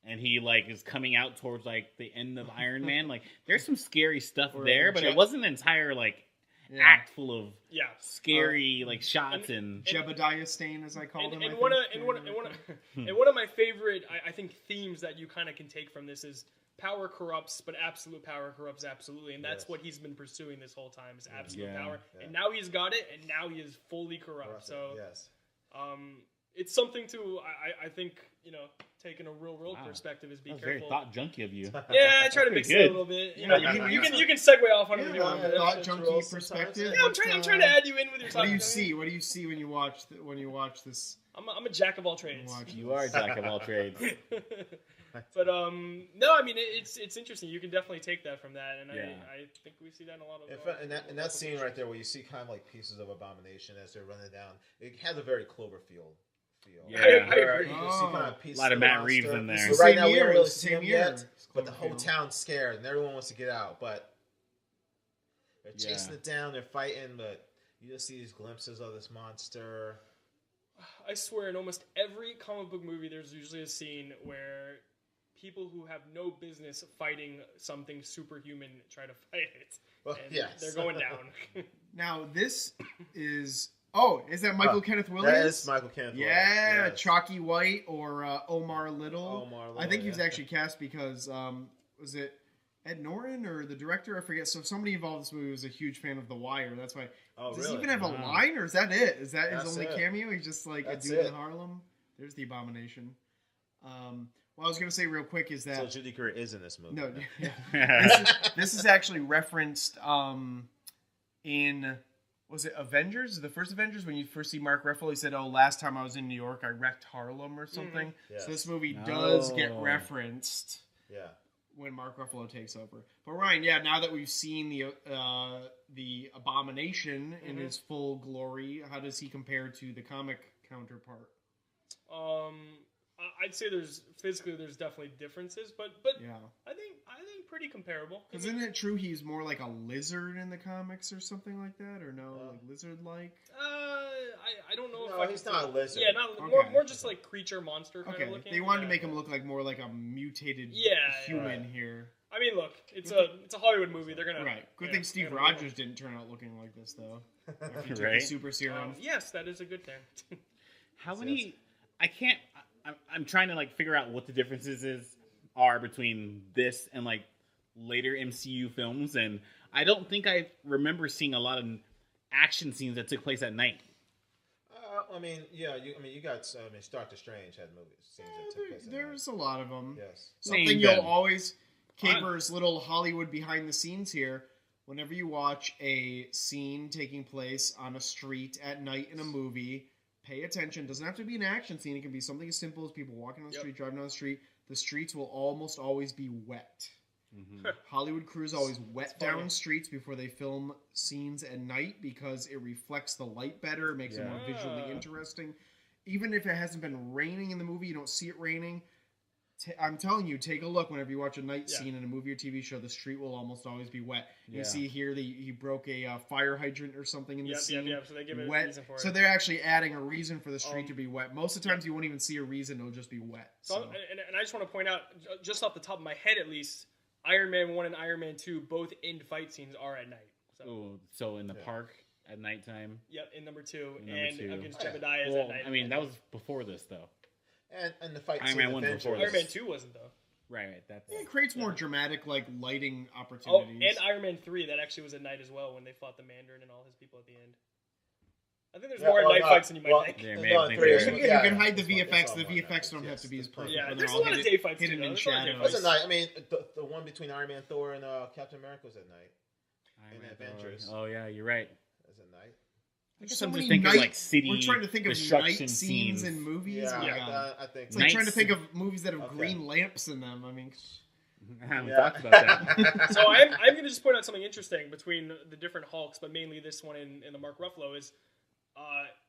and he like is coming out towards like the end of Iron Man. Like there's some scary stuff there, but it wasn't an entire like act full of scary like shots and Jebediah stain, as I called him. And one of my favorite, I think, themes that you kind of can take from this is power corrupts, but absolute power corrupts absolutely, and that's what he's been pursuing this whole time is absolute power. Yeah. And now he's got it, and now he is fully corrupt. So, it's something to I think taking a real world perspective is be careful. Very thought junky of you. Yeah, I try to mix it a little bit. You can segue off on it. Thought junky perspective. Yeah, I'm trying to add you in with your. What do you see? What do you see when you watch this? I'm a jack of all trades. You are a jack of all trades. But no, I mean it's interesting. You can definitely take that from that, and I think we see that in a lot of. In that scene right there, where you see kind of like pieces of Abomination as they're running down, it has a very Cloverfield feel. Yeah, I agree. You see kind of a lot of Matt Reeves in there. So right now we don't really see him yet, but the whole town's scared and everyone wants to get out. But they're chasing it down, they're fighting, but you just see these glimpses of this monster. I swear, in almost every comic book movie, there's usually a scene where people who have no business fighting something superhuman try to fight it. Well, and they're going down. Now, this is... Oh, is that Michael Kenneth Williams? That is Michael Kenneth Williams. Yeah, Chalky White or Omar Little. I think he was actually cast because, was it Ed Norton or the director? I forget. So somebody involved in this movie was a huge fan of The Wire. That's why. Oh, does he even have a line, or is that it? Is that his only cameo? He's just like That's a dude in Harlem? There's the Abomination. What I was going to say real quick is that... So Judy Greer is in this movie. No, this is actually referenced in... Was it Avengers? The first Avengers? When you first see Mark Ruffalo, he said, last time I was in New York, I wrecked Harlem or something. Mm-hmm. Yes. So this movie does get referenced when Mark Ruffalo takes over. But Ryan, now that we've seen the Abomination in his full glory, how does he compare to the comic counterpart? I'd say there's definitely differences, but I think pretty comparable. Isn't it true he's more like a lizard in the comics or something like that, or no, like lizard-like? I don't know. No, he's not a lizard. Yeah, more just like creature monster kind of looking. They wanted to make him look like more like a mutated human here. I mean, look, it's a Hollywood movie. They're gonna Good thing Steve Rogers didn't turn out looking like this though. After he took the super serum. Yes, that is a good thing. How many? I'm trying to like figure out what the differences are between this and like later MCU films, and I don't think I remember seeing a lot of action scenes that took place at night. You got Doctor Strange had scenes that took place at night. There's a lot of them. Yes. Something you'll always Caper's little Hollywood behind the scenes here whenever you watch a scene taking place on a street at night in a movie, pay attention. It doesn't have to be an action scene. It can be something as simple as people walking on the street, driving down the street. The streets will almost always be wet. Mm-hmm. Hollywood crews always wet down streets before they film scenes at night because it reflects the light better, it makes it more visually interesting. Even if it hasn't been raining in the movie, you don't see it raining. I'm telling you, take a look whenever you watch a night scene in a movie or TV show. The street will almost always be wet. You see here that he broke a fire hydrant or something in the scene. So they give it wet. a reason for it. So they're actually adding a reason for the street to be wet. Most of the times you won't even see a reason; it'll just be wet. So. And I just want to point out, just off the top of my head at least, Iron Man 1 and Iron Man 2, both end fight scenes are at night. So in the park at nighttime. Yep, in number 2, and against Jebediah is well, at night. I mean, that was before this though. And the fight Iron scene Man 1 Avengers. before Iron Man 2 wasn't though. Right. That's it creates more dramatic, like lighting Oh, opportunities. and Iron Man 3, that actually was at night as well when they fought the Mandarin and all his people at the end. I think there's more night fights than you might think. Yeah, you can hide the VFX. The VFX don't have to be as perfect. Yeah, when there's they're a all lot of day fights hidden too, in though. There's a lot of day shadows. fights. That's at night. I mean, the one between Iron Man, Thor, and Captain America was at night. Iron Man, Avengers. Oh yeah, you're right. Was at night. There's I'm so just many thinking night. like city. We're trying to think of destruction night scenes in movies. Yeah, Oh my God. I think It's like trying to Nights- think of movies that have green lamps in them. I mean, I haven't talked about that. So I'm going to just point out something interesting between the different Hulks, but mainly this one and the Mark Ruffalo is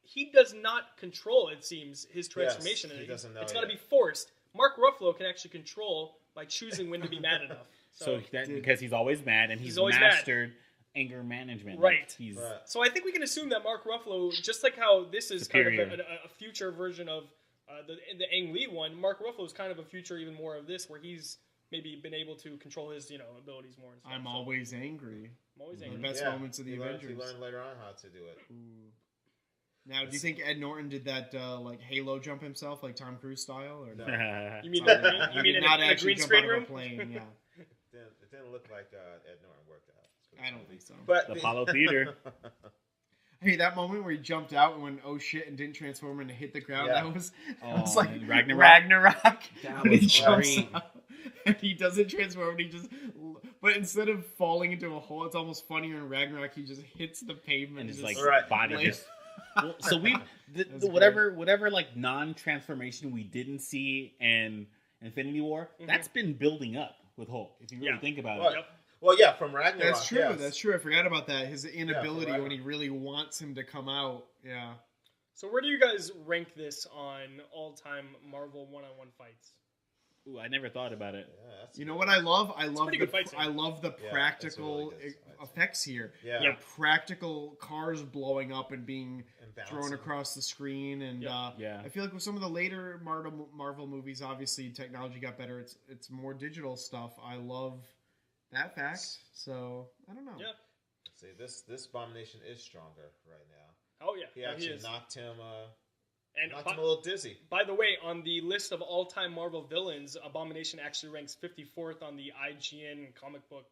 he does not control, it seems, his transformation. Yes, he doesn't know it's got to yet. be forced. Mark Ruffalo can actually control by choosing when to be mad enough. So because he's always mad and he's always mastered anger management. Right. He's So I think we can assume that Mark Ruffalo, just like how this is Superior. kind of a future version of the Ang Lee one, Mark Ruffalo is kind of a future even more of this, where he's maybe been able to control his abilities more. And stuff. I'm always angry. I'm always The angry. best moments of the Avengers. He learned later on how to do it. Now, do you think Ed Norton did that like Halo jump himself, like Tom Cruise style, or no? You mean He did in not a actually green jump screen out room? of a plane? Yeah, It didn't look like Ed Norton worked out. I don't think so. But the Apollo Theater. Hey, that moment where he jumped out and went, oh shit, and didn't transform and hit the ground, Yeah. that was Oh, like and Ragnarok. Ragnarok. That When he was jumps great. out and he doesn't transform, and he just, but instead of falling into a hole, it's almost funnier in Ragnarok, he just hits the pavement And his just like Right. body lays- just. Well, so we That's whatever like non-transformation we didn't see in Infinity War, that's been building up with Hulk. If you really think about Well, it. well, yeah, from Ragnarok. That's true. yes. That's true. I forgot about that. His inability right. when he really wants him to come out. Yeah. So where do you guys rank this on all-time Marvel one-on-one fights? Ooh, I never thought about it. Yeah, that's- You know what I love? I love pretty the good fight scene. I love the Yeah, practical it's really good. effects here. Yeah. The practical cars blowing up and being And thrown bouncing. across the screen, and Yeah. I feel like with some of the later Marvel movies, obviously technology got better. It's more digital stuff. I love that fact. So I don't know. Yeah. See, this Abomination is stronger right now. Oh yeah. He No, actually is. knocked him And a little dizzy. by the way, on the list of all-time Marvel villains, Abomination actually ranks 54th on the IGN comic book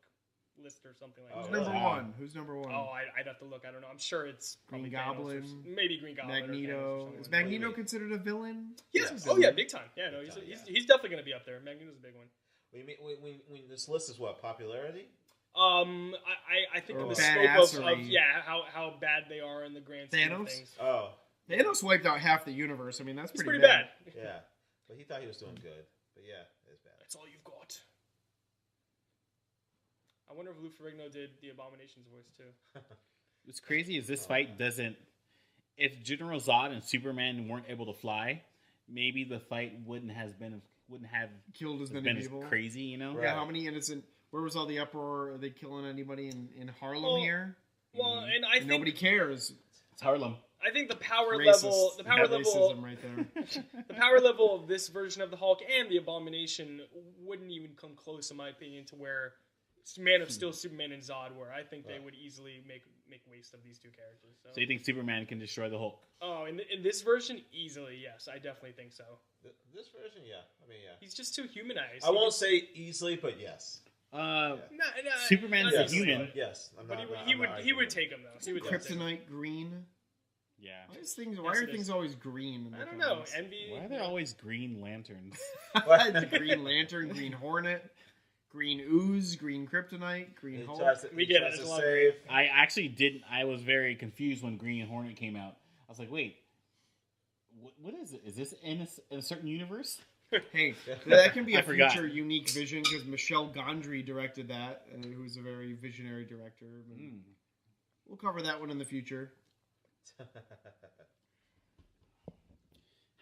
list or something like Oh, Who's that. number Wow. one? Who's number one? Oh, I'd have to look. I don't know. I'm sure it's probably Green Thanos or Goblin, maybe Green Goblin, or Thanos or Magneto. something Is like that. Magneto considered a villain? Yeah. He's a Oh yeah, villain. big time. Yeah, no, Big time, he's definitely gonna be up there. Magneto's a big one. When this list is what, popularity? I think in Or the scope of badassery. how bad they are in the grand scheme of Thanos? things. Oh, Thanos wiped out half the universe. I mean, that's He's pretty pretty bad. yeah. But he thought he was doing good. But yeah, it's bad. That's all you've got. I wonder if Lou Ferrigno did the Abomination's voice too. What's crazy is this fight doesn't. If General Zod and Superman weren't able to fly, maybe the fight wouldn't have Killed as many been people. as crazy. You know. Right. Yeah, how many innocent? Where was all the uproar? Are they killing anybody in Harlem Well, here? Well, and I And think nobody cares. It's Harlem. I think the power Racist. level, the power That level, racism right there. the power level of this version of the Hulk and the Abomination wouldn't even come close, in my opinion, to where Man of Steel, Superman, and Zod were. I think they would easily make waste of these two characters. So you think Superman can destroy the Hulk? Oh, in this version, easily, yes, I definitely think so. This version, yeah. I mean, yeah. He's just too humanized. I won't say easily, but yes. Superman's not a Yes. human. Yes. I'm But not- he I'm would not he would arguing. take him though. He would definitely take him. Kryptonite green. Yeah. Why Yes, are it things is. always green? In the I don't know. comics? Envy. Why are there always Green Lanterns? The Green Lantern, Green Hornet. Green Ooze, Green Kryptonite, Green Hulk. We get it. It's a lot. I actually didn't. I was very confused when Green Hornet came out. I was like, wait, what is it? Is this in a certain universe? Hey, that can be a forgot. future unique vision because Michel Gondry directed that, who's a very visionary director. We'll cover that one in the future.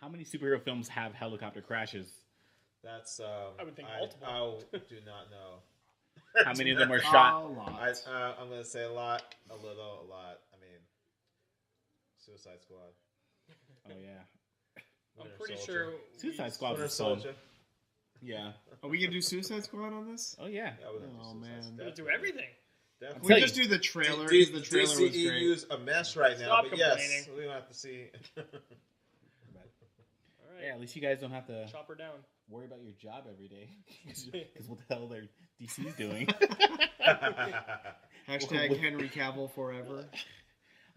How many superhero films have helicopter crashes? That's I would think multiple. I do not know. How many of them were shot? A lot. I'm going to say a lot, a little, a lot. I mean, Suicide Squad. Oh yeah, I'm Winter pretty Soldier. sure Suicide Squad Winter was fun. Soldier. Yeah. Are we gonna do Suicide Squad on this? Oh yeah. Yeah, we're gonna do Oh, Suicide man. Squad. We'll do everything. Definitely. We Tell just do the trailer D- because the trailer was great. DCEU's a mess right now, Stop but yes, complaining. we don't have to see. All right. Yeah. At least you guys don't have to Chop her down. worry about your job every day because what the hell their DC's doing. Hashtag Henry Cavill forever.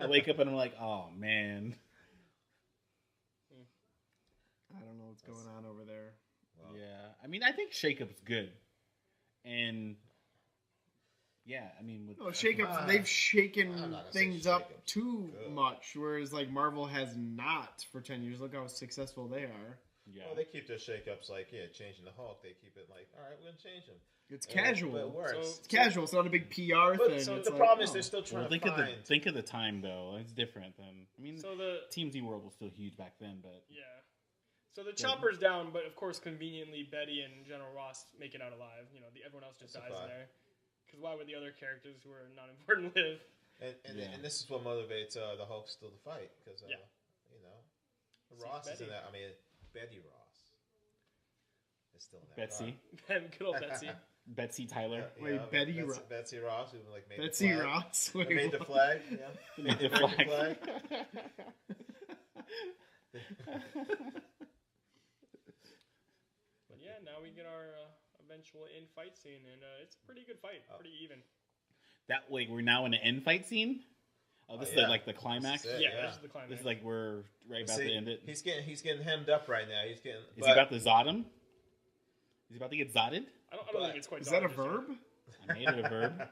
I wake up and I'm like, oh man. I don't know what's going on over there. Wow. Yeah. I mean, I think Shake Up's good, and yeah, I mean, with Shake-Ups, they've shaken I'm not gonna things say up Shake-Ups too good. much, whereas like Marvel has not for 10 years. Look how successful they are. yeah. Well, they keep their shakeups like, changing the Hulk. They keep it like, all right, we're gonna change him. It's And casual. It works. It's casual. It's not a big PR But thing. so It's the like, problem is oh. they're still trying Well, to find. think of the time though. It's different than I mean. So the TMZ World was still huge back then, but yeah. So the chopper's down, but of course, conveniently, Betty and General Ross make it out alive. You know, everyone else just dies in there. Because why would the other characters who are not important live? And this is what motivates the Hulk still to fight because Yeah. you know Ross is in Betty. that. I mean, Betty Ross is still in that. Betsy, Good old Betsy. Betsy Tyler, Wait, Betty Ross. Betsy Ross, who like made Betsy the flag. Ross. Who Wait, made the what? flag. Yeah, made the Made the flag. But yeah, now we get our eventual end fight scene, and it's a pretty good fight, pretty even. That way, we're now in the end fight scene. Oh, this is like the climax. This is it. Yeah, Yeah. this is the climax. This is like we're right about See, to end it. he's getting hemmed up right now. He's getting. Is he about to zod him? Is he about to get zotted? I don't think it's quite. Is that a done just yet. verb? I made it a verb.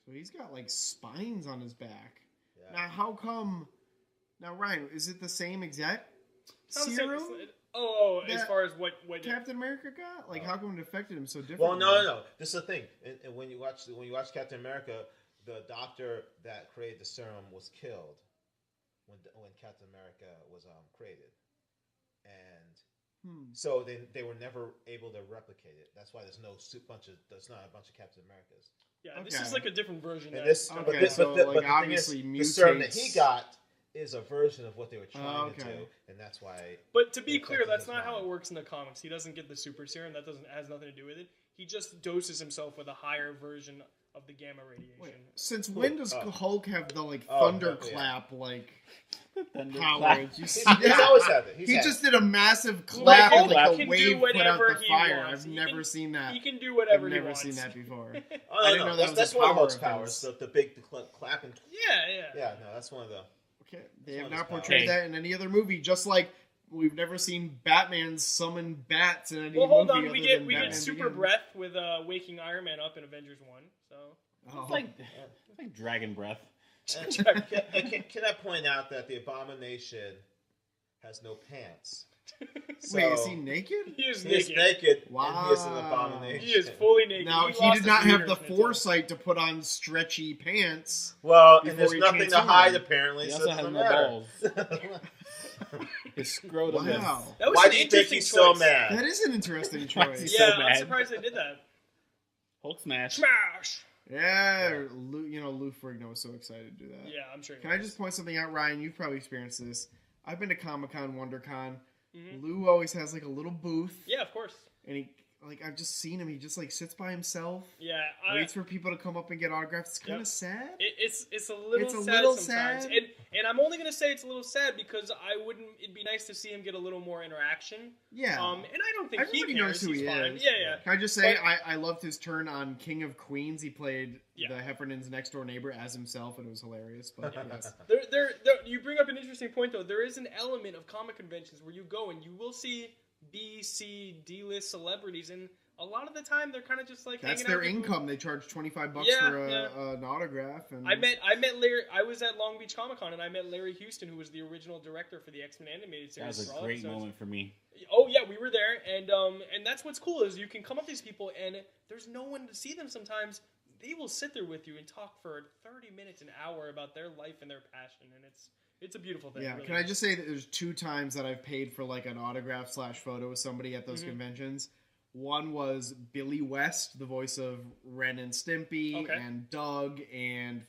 So he's got like spines on his back. Yeah. Now, how come? Now, Ryan, is it the same exact Sounds like- serum as that far as what Captain America got? Like, how come it affected him so Well, differently? no. This is the thing. And when you watch Captain America, the doctor that created the serum was killed when Captain America was created, and so they were never able to replicate it. That's why there's not a bunch of Captain Americas. Yeah, this Okay. is like a different version. And that- this, Okay, but the so, thing like, is, obviously the serum that mutates- he got is a version of what they were trying to okay. do, and that's why. But to be it clear, affected that's his not how mind. it works in the comics. He doesn't get the super serum. That has nothing to do with it. He just doses himself with a higher version of the gamma radiation. Wait, since when does Oh. Hulk have the like Oh, thunderclap like Thunderclap. powers? You see He's that? always had it. He had just it. did a massive Well, clap Hulk and like can the do wave put out whatever the he fire. wants. I've He never can- seen that. He can do whatever I've he never wants. seen that before. Oh, I didn't know that was that's a one of power those of powers. his. The big clapping. Yeah. Yeah, no, that's one of the. Okay, they It's have one of not his portrayed powers. that in any other movie. Just like we've never seen Batman summon bats in any Well, hold movie. on. We other get than we get Batman super Begins. breath with waking Iron Man up in Avengers 1. So Oh. It's like dragon breath. And can I point out that the Abomination has no pants? So, Wait, is he naked? he is He's naked. naked, and Wow. he is an abomination. He is fully naked. Now He he lost did not his have the uterus until- foresight to put on stretchy pants. Well, and Before there's he nothing to transformed. hide apparently. He so also it has doesn't no matter. balls. His scrotum is. Wow, That was Why an do you think interesting he's so choice. mad? that is an interesting Why is choice. he Yeah, so I'm mad. surprised they did that. Hulk smash. Smash. Yeah, Lou Ferrigno was so excited to do that. Yeah, I'm sure. he Can I was. just point something out, Ryan? You've probably experienced this. I've been to Comic-Con, WonderCon. Mhm. Lou always has like a little booth, Yeah, of course. and I've just seen him. He just like sits by himself, Yeah, waits for people to come up and get autographs. It's kind of Yep. sad. It's a little It's a sad little sometimes, sad. and I'm only gonna say it's a little sad because it'd be nice to see him get a little more interaction. Yeah. And I don't think Everybody he cares. knows who He's he fine. is. Yeah. Can I just say But- I loved his turn on King of Queens. He played Yeah. the Heffernan's next door neighbor as himself, and it was hilarious. But yes. There, you bring up an interesting point though. There is an element of comic conventions where you go and you will see B, C, D-list celebrities, and a lot of the time they're kind of just like That's hanging their out with income. They charge $25 Yeah, for yeah. an autograph. And I met Larry. I was at Long Beach Comic Con and I met Larry Houston, who was the original director for the X-Men animated series. That was for a all great episodes. moment for me. Oh yeah, we were there, and that's what's cool is you can come up to these people and there's no one to see them. Sometimes they will sit there with you and talk for 30 minutes, an hour about their life and their passion, and it's a beautiful thing. Yeah, really. can I just say that there's 2 times that I've paid for like an autograph / photo with somebody at those conventions. One was Billy West, the voice of Ren and Stimpy, and Doug, and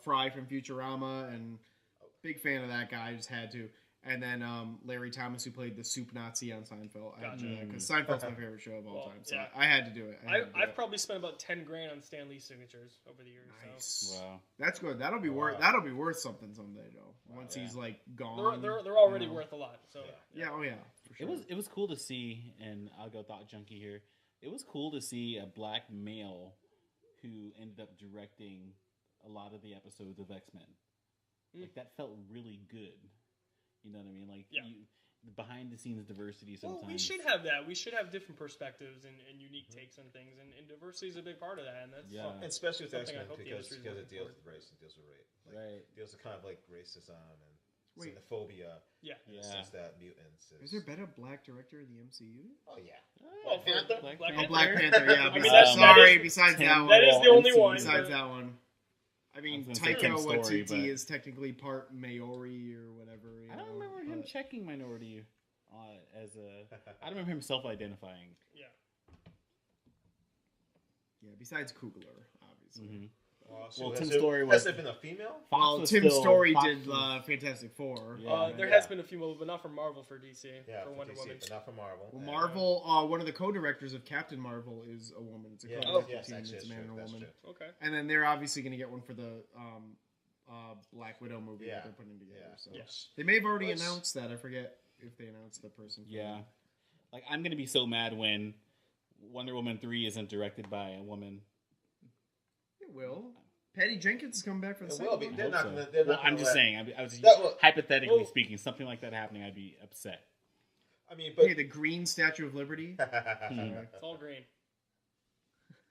Fry from Futurama, and big fan of that guy. I just had to. And then Larry Thomas, who played the Soup Nazi on Seinfeld. I had to do that because Seinfeld's my favorite show of all time. So I had to do it. I've probably spent about $10,000 on Stan Lee signatures over the years. Nice. So. Wow. That's good. That'll be worth something someday, though. Once he's like gone. They're already worth a lot. So yeah, oh yeah, for sure. It was cool to see, and I'll go thought junkie here. It was cool to see a black male who ended up directing a lot of the episodes of X-Men. Like that felt really good. You know what I mean? Like behind the scenes diversity sometimes. Well, we should have that. We should have different perspectives and unique takes on things, and diversity is a big part of that. And that's and especially with something X-Men I hope the because industry is it deals looking with race and deals with rape. Right. Deals with kind of like racism and xenophobia. Yeah. In the sense that mutants Is there been a black director in the MCU? Oh yeah. Well, Black Panther. Black Panther. Yeah. I mean, besides that one. That is the only one. Besides that one. I mean, I was gonna say Taika Tim's story, Waititi but- is technically part Maori or whatever. I don't remember him checking minority as a. I don't remember him self-identifying. Yeah. Yeah. Besides Coogler, obviously. Well, has Tim's there- story has was there been a female? Well, was Tim's still- story Fox did was- Fantastic Four. Yeah. There has been a few more, but not for Marvel, for DC, Yeah, for Wonder DC, Woman. but not for Marvel. Well, Marvel, one of the co-directors of Captain Marvel is a woman. It's a co-director yes, team. actually, It's a that's man true. and a That's woman. true. Okay. And then they're obviously going to get one for the Black Widow movie that they're putting together. Yeah. So Yes. they may have already announced that. I forget if they announced the person. for Yeah. it. Like I'm gonna be so mad when Wonder Woman 3 isn't directed by a woman. It will. Patty Jenkins is coming back for the It second will be. one. They're Hope not so. gonna- they're not Well, I'm gonna just let- saying. I was That will- hypothetically well- speaking, something like that happening, I'd be upset. I mean, but Hey, the green Statue of Liberty. It's all green.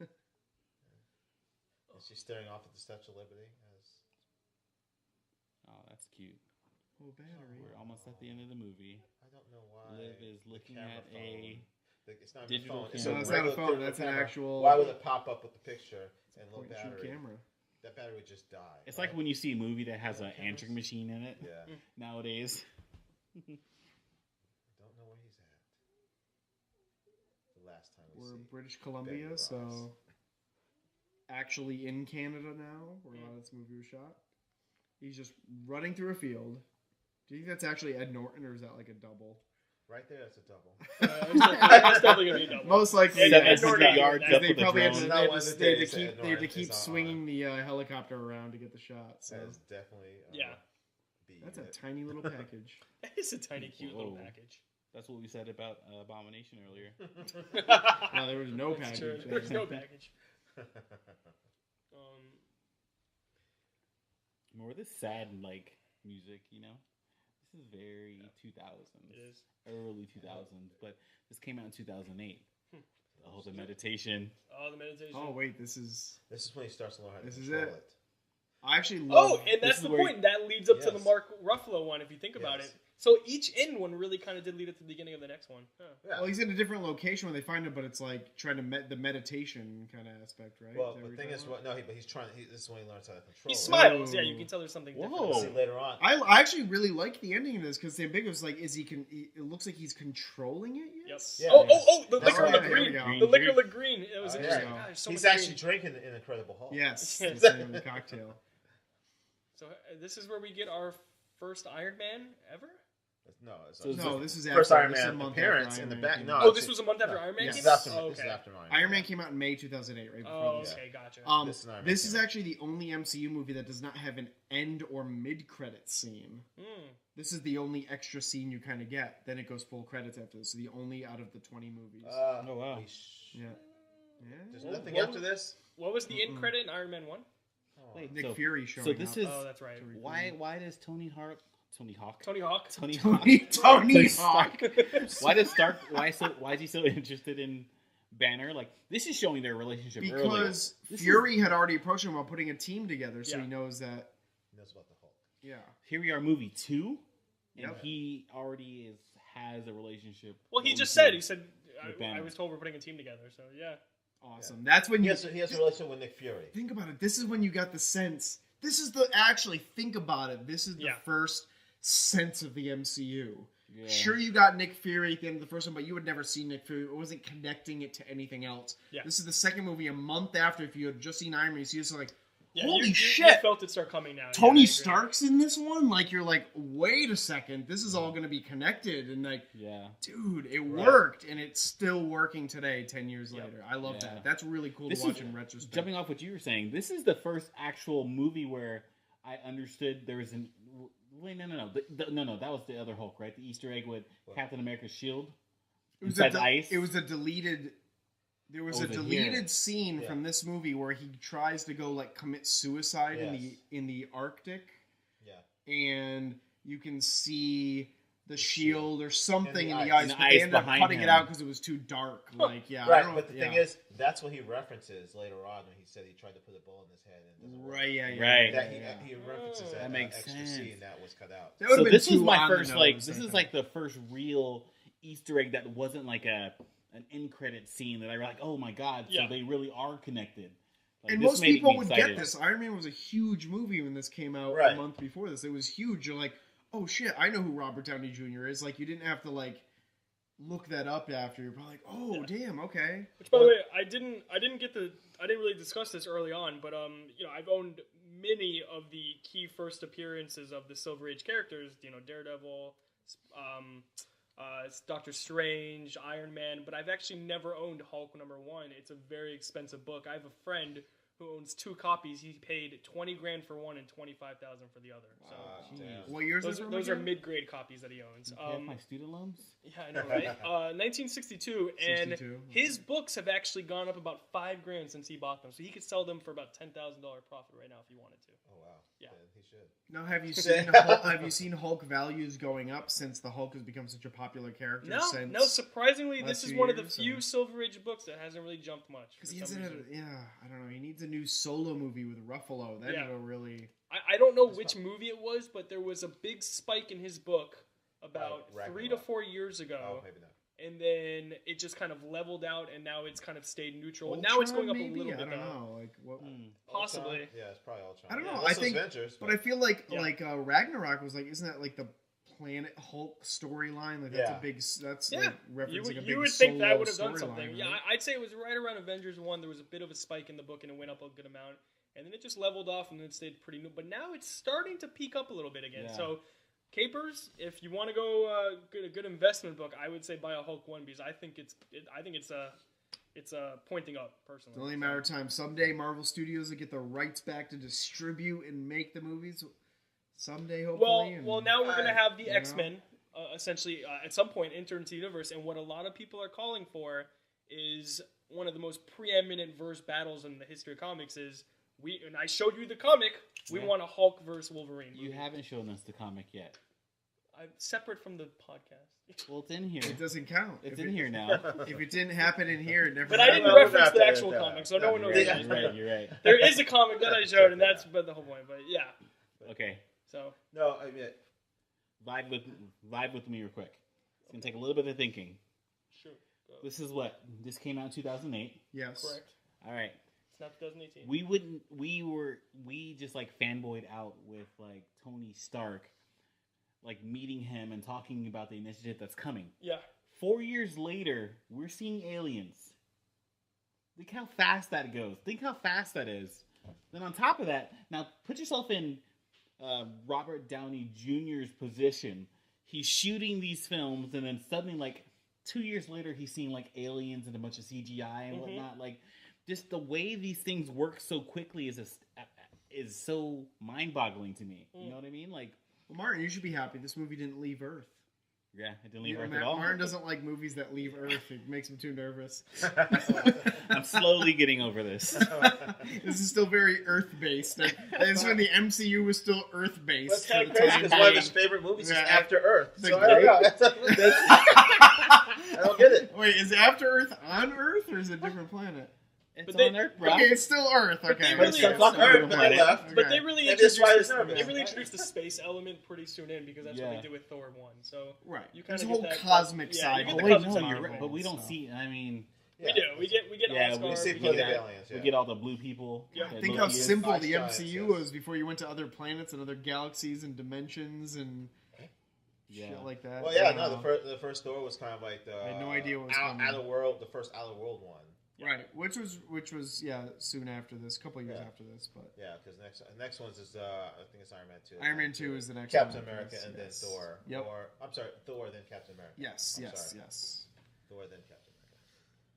Is she staring off at the Statue of Liberty? Oh, that's cute. Oh, battery. We're almost at the end of the movie. I don't know why. Liv is the looking camera at phone- a It's not digital a phone. It's camera. No, a it's not a regular phone. digital That's an camera. actual- Why would it pop up with the picture and low Point and shoot battery? camera. That battery would just die. It's like when you see a movie that has an cameras. answering machine in it Yeah. nowadays. I don't know where he's at. The last time we We're in see. British Columbia, Ross. so actually in Canada now, where a lot of this movie was shot. He's just running through a field. Do you think that's actually Ed Norton, or is that like a double? Right there, that's a double. It's definitely gonna be a double. Most likely, Yeah, yeah. 700 yards They up They with a probably had drone. to, Not they had one to, of the they had to days keep, that they had to Norton keep is on. swinging the helicopter around to get the shot. So That is definitely. Yeah. that's a tiny little package. It's a tiny, cute little Whoa. package. That's what we said about Abomination earlier. No, there was no That's package. true. There's no package. More this sad like music, you know. This is very 2000s. It is. Early 2000s, but this came out in 2008. Oh, the meditation. Oh, the meditation. Oh wait, this is This is when he starts to learn how to This is control it. it. I actually love. Oh, and This that's is the where- point. That leads up to the Yes. Mark Ruffalo one, if you think about Yes. it. So each in one really kind of did lead up to the beginning of the next one. Huh. Yeah. Well, he's in a different location when they find him, but it's like trying to the meditation kind of aspect, right? Well, Is that the what thing you're is, talking about? but he's trying. This is when he learns how to control He it. smiles. Oh. Yeah, you can tell there's something Whoa. different. We'll see later on. I actually really like the ending of this because it's ambiguous. Like, is he? It looks like he's controlling it. Yes. Yep. Yeah. Oh! The That's liquor right, look there green. we go. Green The liquor juice. look green. It was Oh, interesting. yeah. God, there's so He's much actually green. drinking an Incredible Hulk. Yes. Yes. It's the name of the cocktail. So this is where we get our first Iron Man ever. No, it's So No, this is first after, Iron this is a Man month appearance after in the Iron back. Man No, came Oh, out. this was a month after Iron Man This came is out? after. Oh, This is okay. after Iron Man. Iron Man came out in May 2008, right before Oh, this. okay, gotcha. This is Iron Man This is came out. actually the only MCU movie that does not have an end or mid-credit scene. This is the only extra scene you kind of get. Then it goes full credits after this. So the only out of the 20 movies. Oh, wow. Yeah. There's What- nothing what after was- this. What was the end credit in Iron Man 1? Wait, Nick so, Fury showing so this up. is Oh, that's right. why does Tony Hawk Tony Hawk. Tony Hawk. Tony Hawk. Stark? Why is he so interested in Banner? Like, this is showing their relationship because Fury had already approached him about putting a team together, so he knows that. He knows about the Hulk. Yeah. Here we are, movie 2, and Yep. he already has a relationship. Well, he just said, with I Banner. was told we're putting a team together, so yeah. Awesome. That's when He has a relationship with Nick Fury. think about it. This is when you got the sense. This is think about it. This is the first sense of the MCU. Yeah. Sure, you got Nick Fury at the end of the first one, but you had never seen Nick Fury. It wasn't connecting it to anything else. Yeah. This is the second movie a month after. If you had just seen Iron Man, you see this like, Yeah, holy you shit! felt it start coming now. Tony I agree. Stark's in this one. Like you're like, wait a second, this is all going to be connected, and like, dude, it worked, and it's still working today, 10 years later. I love that. That's really cool to watch in retrospect. Jumping off what you were saying, this is the first actual movie where I understood there was an. Wait, no, that was the other Hulk, right? The Easter egg with Captain America's shield. It was ice. It was a deleted. There was a deleted scene from this movie where he tries to go like commit suicide in the Arctic. Yeah. And you can see the shield or something in the ice, but they ended up cutting it out because it was too dark. Like, right. But the thing is, that's what he references later on when he said he tried to put a bullet in his head. And it doesn't work. Right. That he references that makes extra sense. scene that was cut out. So this was my first this is like the first real Easter egg that wasn't like an end credit scene that I was like, oh my god, so they really are connected. Like, and most people would get this. Iron Man was a huge movie when this came out a month before this. It was huge. You're like, oh shit, I know who Robert Downey Jr. is. Like, you didn't have to like look that up after. You're probably like, oh damn, okay. Which, by the way, I didn't really discuss this early on, but I've owned many of the key first appearances of the Silver Age characters. Daredevil, Doctor Strange, Iron Man, but I've actually never owned Hulk #1. It's a very expensive book. I have a friend who owns 2 copies. He paid $20,000 for one and $25,000 for the other. So what years those are mid-grade copies that he owns. My student loans? Yeah, I know, right? 1962, and his books have actually gone up about $5,000 since he bought them. So he could sell them for about $10,000 profit right now if he wanted to. Oh wow! Yeah, he should. Now, have you seen Hulk values going up since the Hulk has become such a popular character? No. Surprisingly, this is one of the few Silver Age books that hasn't really jumped much. Because he hasn't I don't know. He needs a new solo movie with Ruffalo. Then it'll really. I don't know which movie it was, but there was a big spike in his book about 3 to 4 years ago. Oh, maybe not. And then it just kind of leveled out, and now it's kind of stayed neutral. And now it's going up a little bit. I don't know. Like what? Possibly. Ultron? Yeah, it's probably Ultron. I don't know. Yeah, I think, Avengers, but I feel like Ragnarok was like, isn't that like the Planet Hulk storyline? Like that's a big. That's like referencing a big. You would think that would have done storyline, something. right? Yeah, I'd say it was right around Avengers 1. There was a bit of a spike in the book, and it went up a good amount. And then it just leveled off, and then it stayed pretty new. But now it's starting to peak up a little bit again. Yeah. So, Capers, if you want to go get a good investment book, I would say buy a Hulk 1 because I think it's pointing up personally. It's only a matter of time. Someday, Marvel Studios will get the rights back to distribute and make the movies. Someday, hopefully. Well, now we're going to have the X-Men essentially at some point enter into the universe, and what a lot of people are calling for is one of the most preeminent verse battles in the history of comics. And I showed you the comic. We want a Hulk versus Wolverine movie. You haven't shown us the comic yet. I'm separate from the podcast. Well, it's in here. It doesn't count. It's in here now. If it didn't happen in here, it never. But I didn't reference the actual comic, so no one knows. You're right. There is a comic that I showed, and that's the whole point. But yeah. Okay. So. No, I mean. Vibe with me real quick. It's gonna take a little bit of thinking. Sure. This came out in 2008. Yes. Correct. All right. It's not 2018. We just like fanboyed out with like Tony Stark, like meeting him and talking about the initiative that's coming. Yeah. 4 years later, we're seeing aliens. Think how fast that goes. Think how fast that is. Then on top of that, now put yourself in Robert Downey Jr.'s position. He's shooting these films, and then suddenly, like 2 years later, he's seeing like aliens and a bunch of CGI and whatnot. Like, just the way these things work so quickly is so mind-boggling to me. You know what I mean? Like, well, Martin, you should be happy. This movie didn't leave Earth. Yeah, it didn't leave Yeah, Earth at all. Martin doesn't like movies that leave Earth. It makes him too nervous. I'm slowly getting over this. This is still very Earth-based. This is when the MCU was still Earth-based. That's kind of crazy because one of his favorite movies is After Earth. The So I don't know. I don't get it. Wait, is After Earth on Earth or is it a different planet? It's But on they- Earth, bro. Okay, it's still Earth. But Okay, they really- It's on Earth, but they left. But they really And that's why introduced it's nervous. they really introduced the space element pretty soon in because that's what Yeah. they did with Thor 1. So right. you There's kinda a whole get that- cosmic yeah, side. you get Oh, the wait, cosmic no, side you're of right. it. But we don't So- see. I mean, We do. We get Yeah, Asgard. we see get plenty of that. aliens. We Yeah. get all the blue people. Yeah. that Think Loki how is. simple Ice the giants, MCU yes. was before you went to other planets and other galaxies and dimensions and Yeah. shit like that. Well, yeah, Wow. no, the first Thor was kind of like the I had no idea what was coming. Outer World, the first Outer World one. Right, which was soon after this, a couple of years Yeah. after this, but Yeah, because next one's is I think it's Iron Man 2. Iron Man 2 is the next Captain one. America Yes, and yes. then Thor. Yep. Or I'm sorry, Thor then Captain America. Yes, I'm yes, sorry. yes. Thor then Captain America.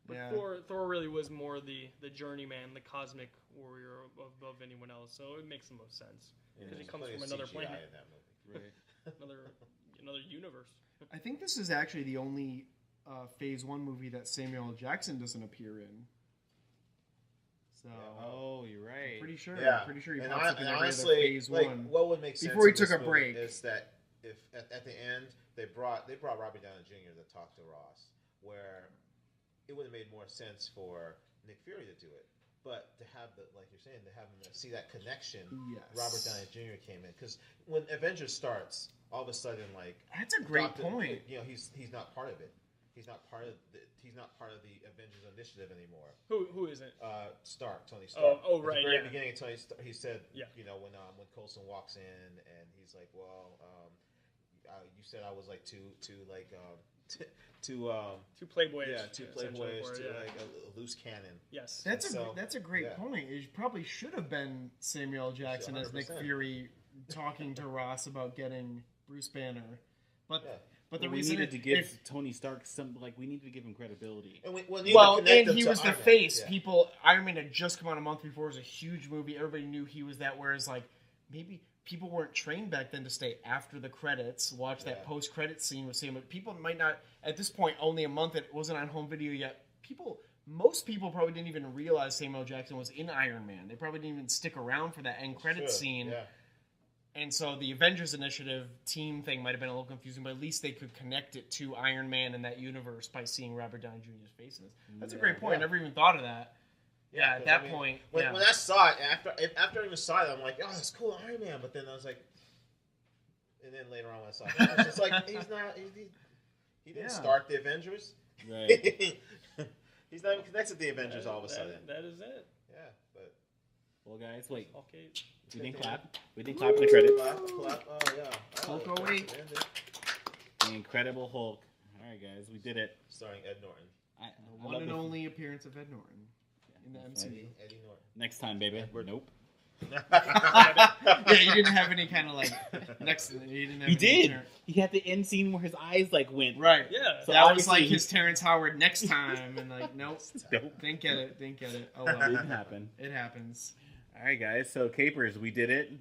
But Yeah. Thor really was more the journeyman, the cosmic warrior above anyone else. So it makes the most sense because he There's comes plenty from of another CGI planet, in that movie. another universe. I think this is actually the only Phase 1 movie that Samuel L. Jackson doesn't appear in. So, Yeah. Oh, you're right. pretty sure. Yeah, I'm pretty sure he and, pops up in every other honestly, Phase like 1. what would make sense Before he in took this a movie break. is that if at the end they brought Robert Downey Jr. to talk to Ross, where it would have made more sense for Nick Fury to do it, but to have like you're saying, to have him see that connection. Yes. Robert Downey Jr. came in because when Avengers starts, all of a sudden like That's a great point. You know, he's not part of it. He's not part of the Avengers initiative anymore. Who isn't? Tony Stark. Oh, At right, the very yeah. beginning, Tony Stark, he said, Yeah. you know, when Coulson walks in and he's like, well, you said I was like too Playboys. yeah, too essentially, playboys, for it, too yeah. like a loose cannon. Yes. That's a great yeah. point. It probably should have been Samuel L. Jackson as Nick 100%. Fury talking to Ross about getting Bruce Banner, but Yeah. but the we reason needed to give if- Tony Stark we needed to give him credibility. And we need well, to connect and them he to was the Iron Man. face. Yeah. Iron Man had just come out a month before. It was a huge movie. Everybody knew he was that. Whereas, like, maybe people weren't trained back then to stay after the credits, watch that Yeah. post-credit scene with Sam. People might not, at this point, only a month. It wasn't on home video yet. Most people probably didn't even realize Samuel L. Jackson was in Iron Man. They probably didn't even stick around for that end credit Sure, scene. Yeah. And so the Avengers Initiative team thing might have been a little confusing, but at least they could connect it to Iron Man and that universe by seeing Robert Downey Jr.'s faces. That's a great point. I never even thought of that. Yeah, at that point. When Yeah. I saw it, after I even saw it, I'm like, oh, that's cool, Iron Man. But then I was like, and then later on when I saw it, I was just like, he didn't Yeah. start the Avengers. Right. He's not even connected to the Avengers all of a sudden. That is it. Yeah, but Well, guys, wait. Okay. We didn't clap. We didn't clap in the credits. clap. Oh yeah. Hulk Oh, 08. The Incredible Hulk. All right, guys, we did it. Starring Ed Norton. I One love and the- only appearance of Ed Norton in the MCU. Eddie Norton. Next time, baby. Nope. Yeah, you didn't have any kind of like next. You didn't have He any did. turn- He had the end scene where his eyes like went. Right. Yeah. So that was obviously like his Terrence Howard next time, and like nope, Nope. didn't get it. Oh Didn't well, happen. it happens. All right, guys. So Capers, we did it.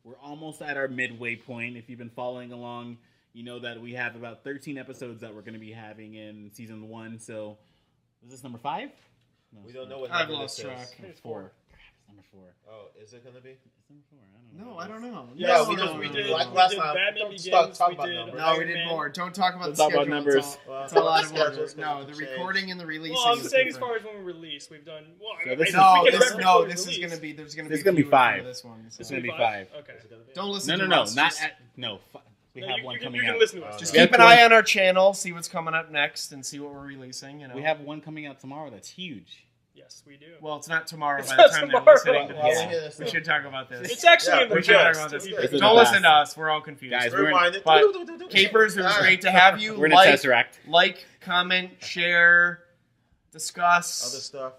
We're almost at our midway point. If you've been following along, you know that we have about 13 episodes that we're going to be having in season 1. So, is this number 5? No, We don't know what I've number lost this track. is. I think it's 4. 4. It's number 4. Oh, is it gonna be? It's number 4. I don't know. No, I don't know. Yeah, no, we no, just- no, we no, did no, like no. last did time. Batman Don't Begins, talk we about did numbers. No, we Iron did Man. more. Don't talk about Let's the talk about schedule. numbers. Well, It's a lot of schedules work. can No, the change. recording and the releasing. Well, I'm is saying as different. far as when we release, we've done. Well, So this is- No, we can this reference no, when we this is release. gonna be. There's gonna This be. is gonna be few in front 5. of This one. It's So. gonna be 5. Okay. Is it gonna be? Don't listen. No, to no, us. not Just, at. No. We No, have you one can- coming you can out. listen to us. just We have keep an one- eye on our channel. See what's coming up next, and see what we're releasing. You know. We have one coming out tomorrow that's huge. Yes, we do. Well, it's not tomorrow. It's by not the time tomorrow. they're listening to Well, this. we hear this We now. should talk about this. It's actually Yeah, in the we should talk past. about this. to be It's fair. in Don't the listen to past. us. We're all confused. Guys, we're in- Rewind it. But Capers, it was great to have you. We're in a Tesseract. Like, comment, share, discuss. Other stuff.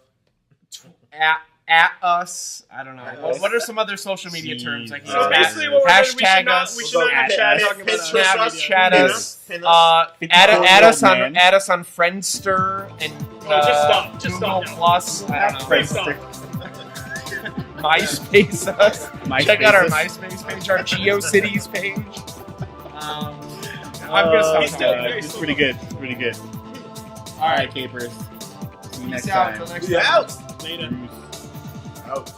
At us. I don't know. At What, us. what are some other social media terms I can So use? So basically, what we're doing, Hashtag us. we should not At be chat us. talking about Pinterest Snap, us. chat Pin us. Pin us. Add us on Friendster and just stop. Just Google stop now. Plus. I don't know. Please stop. MySpace us. MySpace Check out our us. MySpace page, our GeoCities page. I'm gonna stop He's talking. still very It's slow. pretty good. It's pretty good. All All right, right, capers. See you peace next out time. until next Yeah, time. out. Later. Out.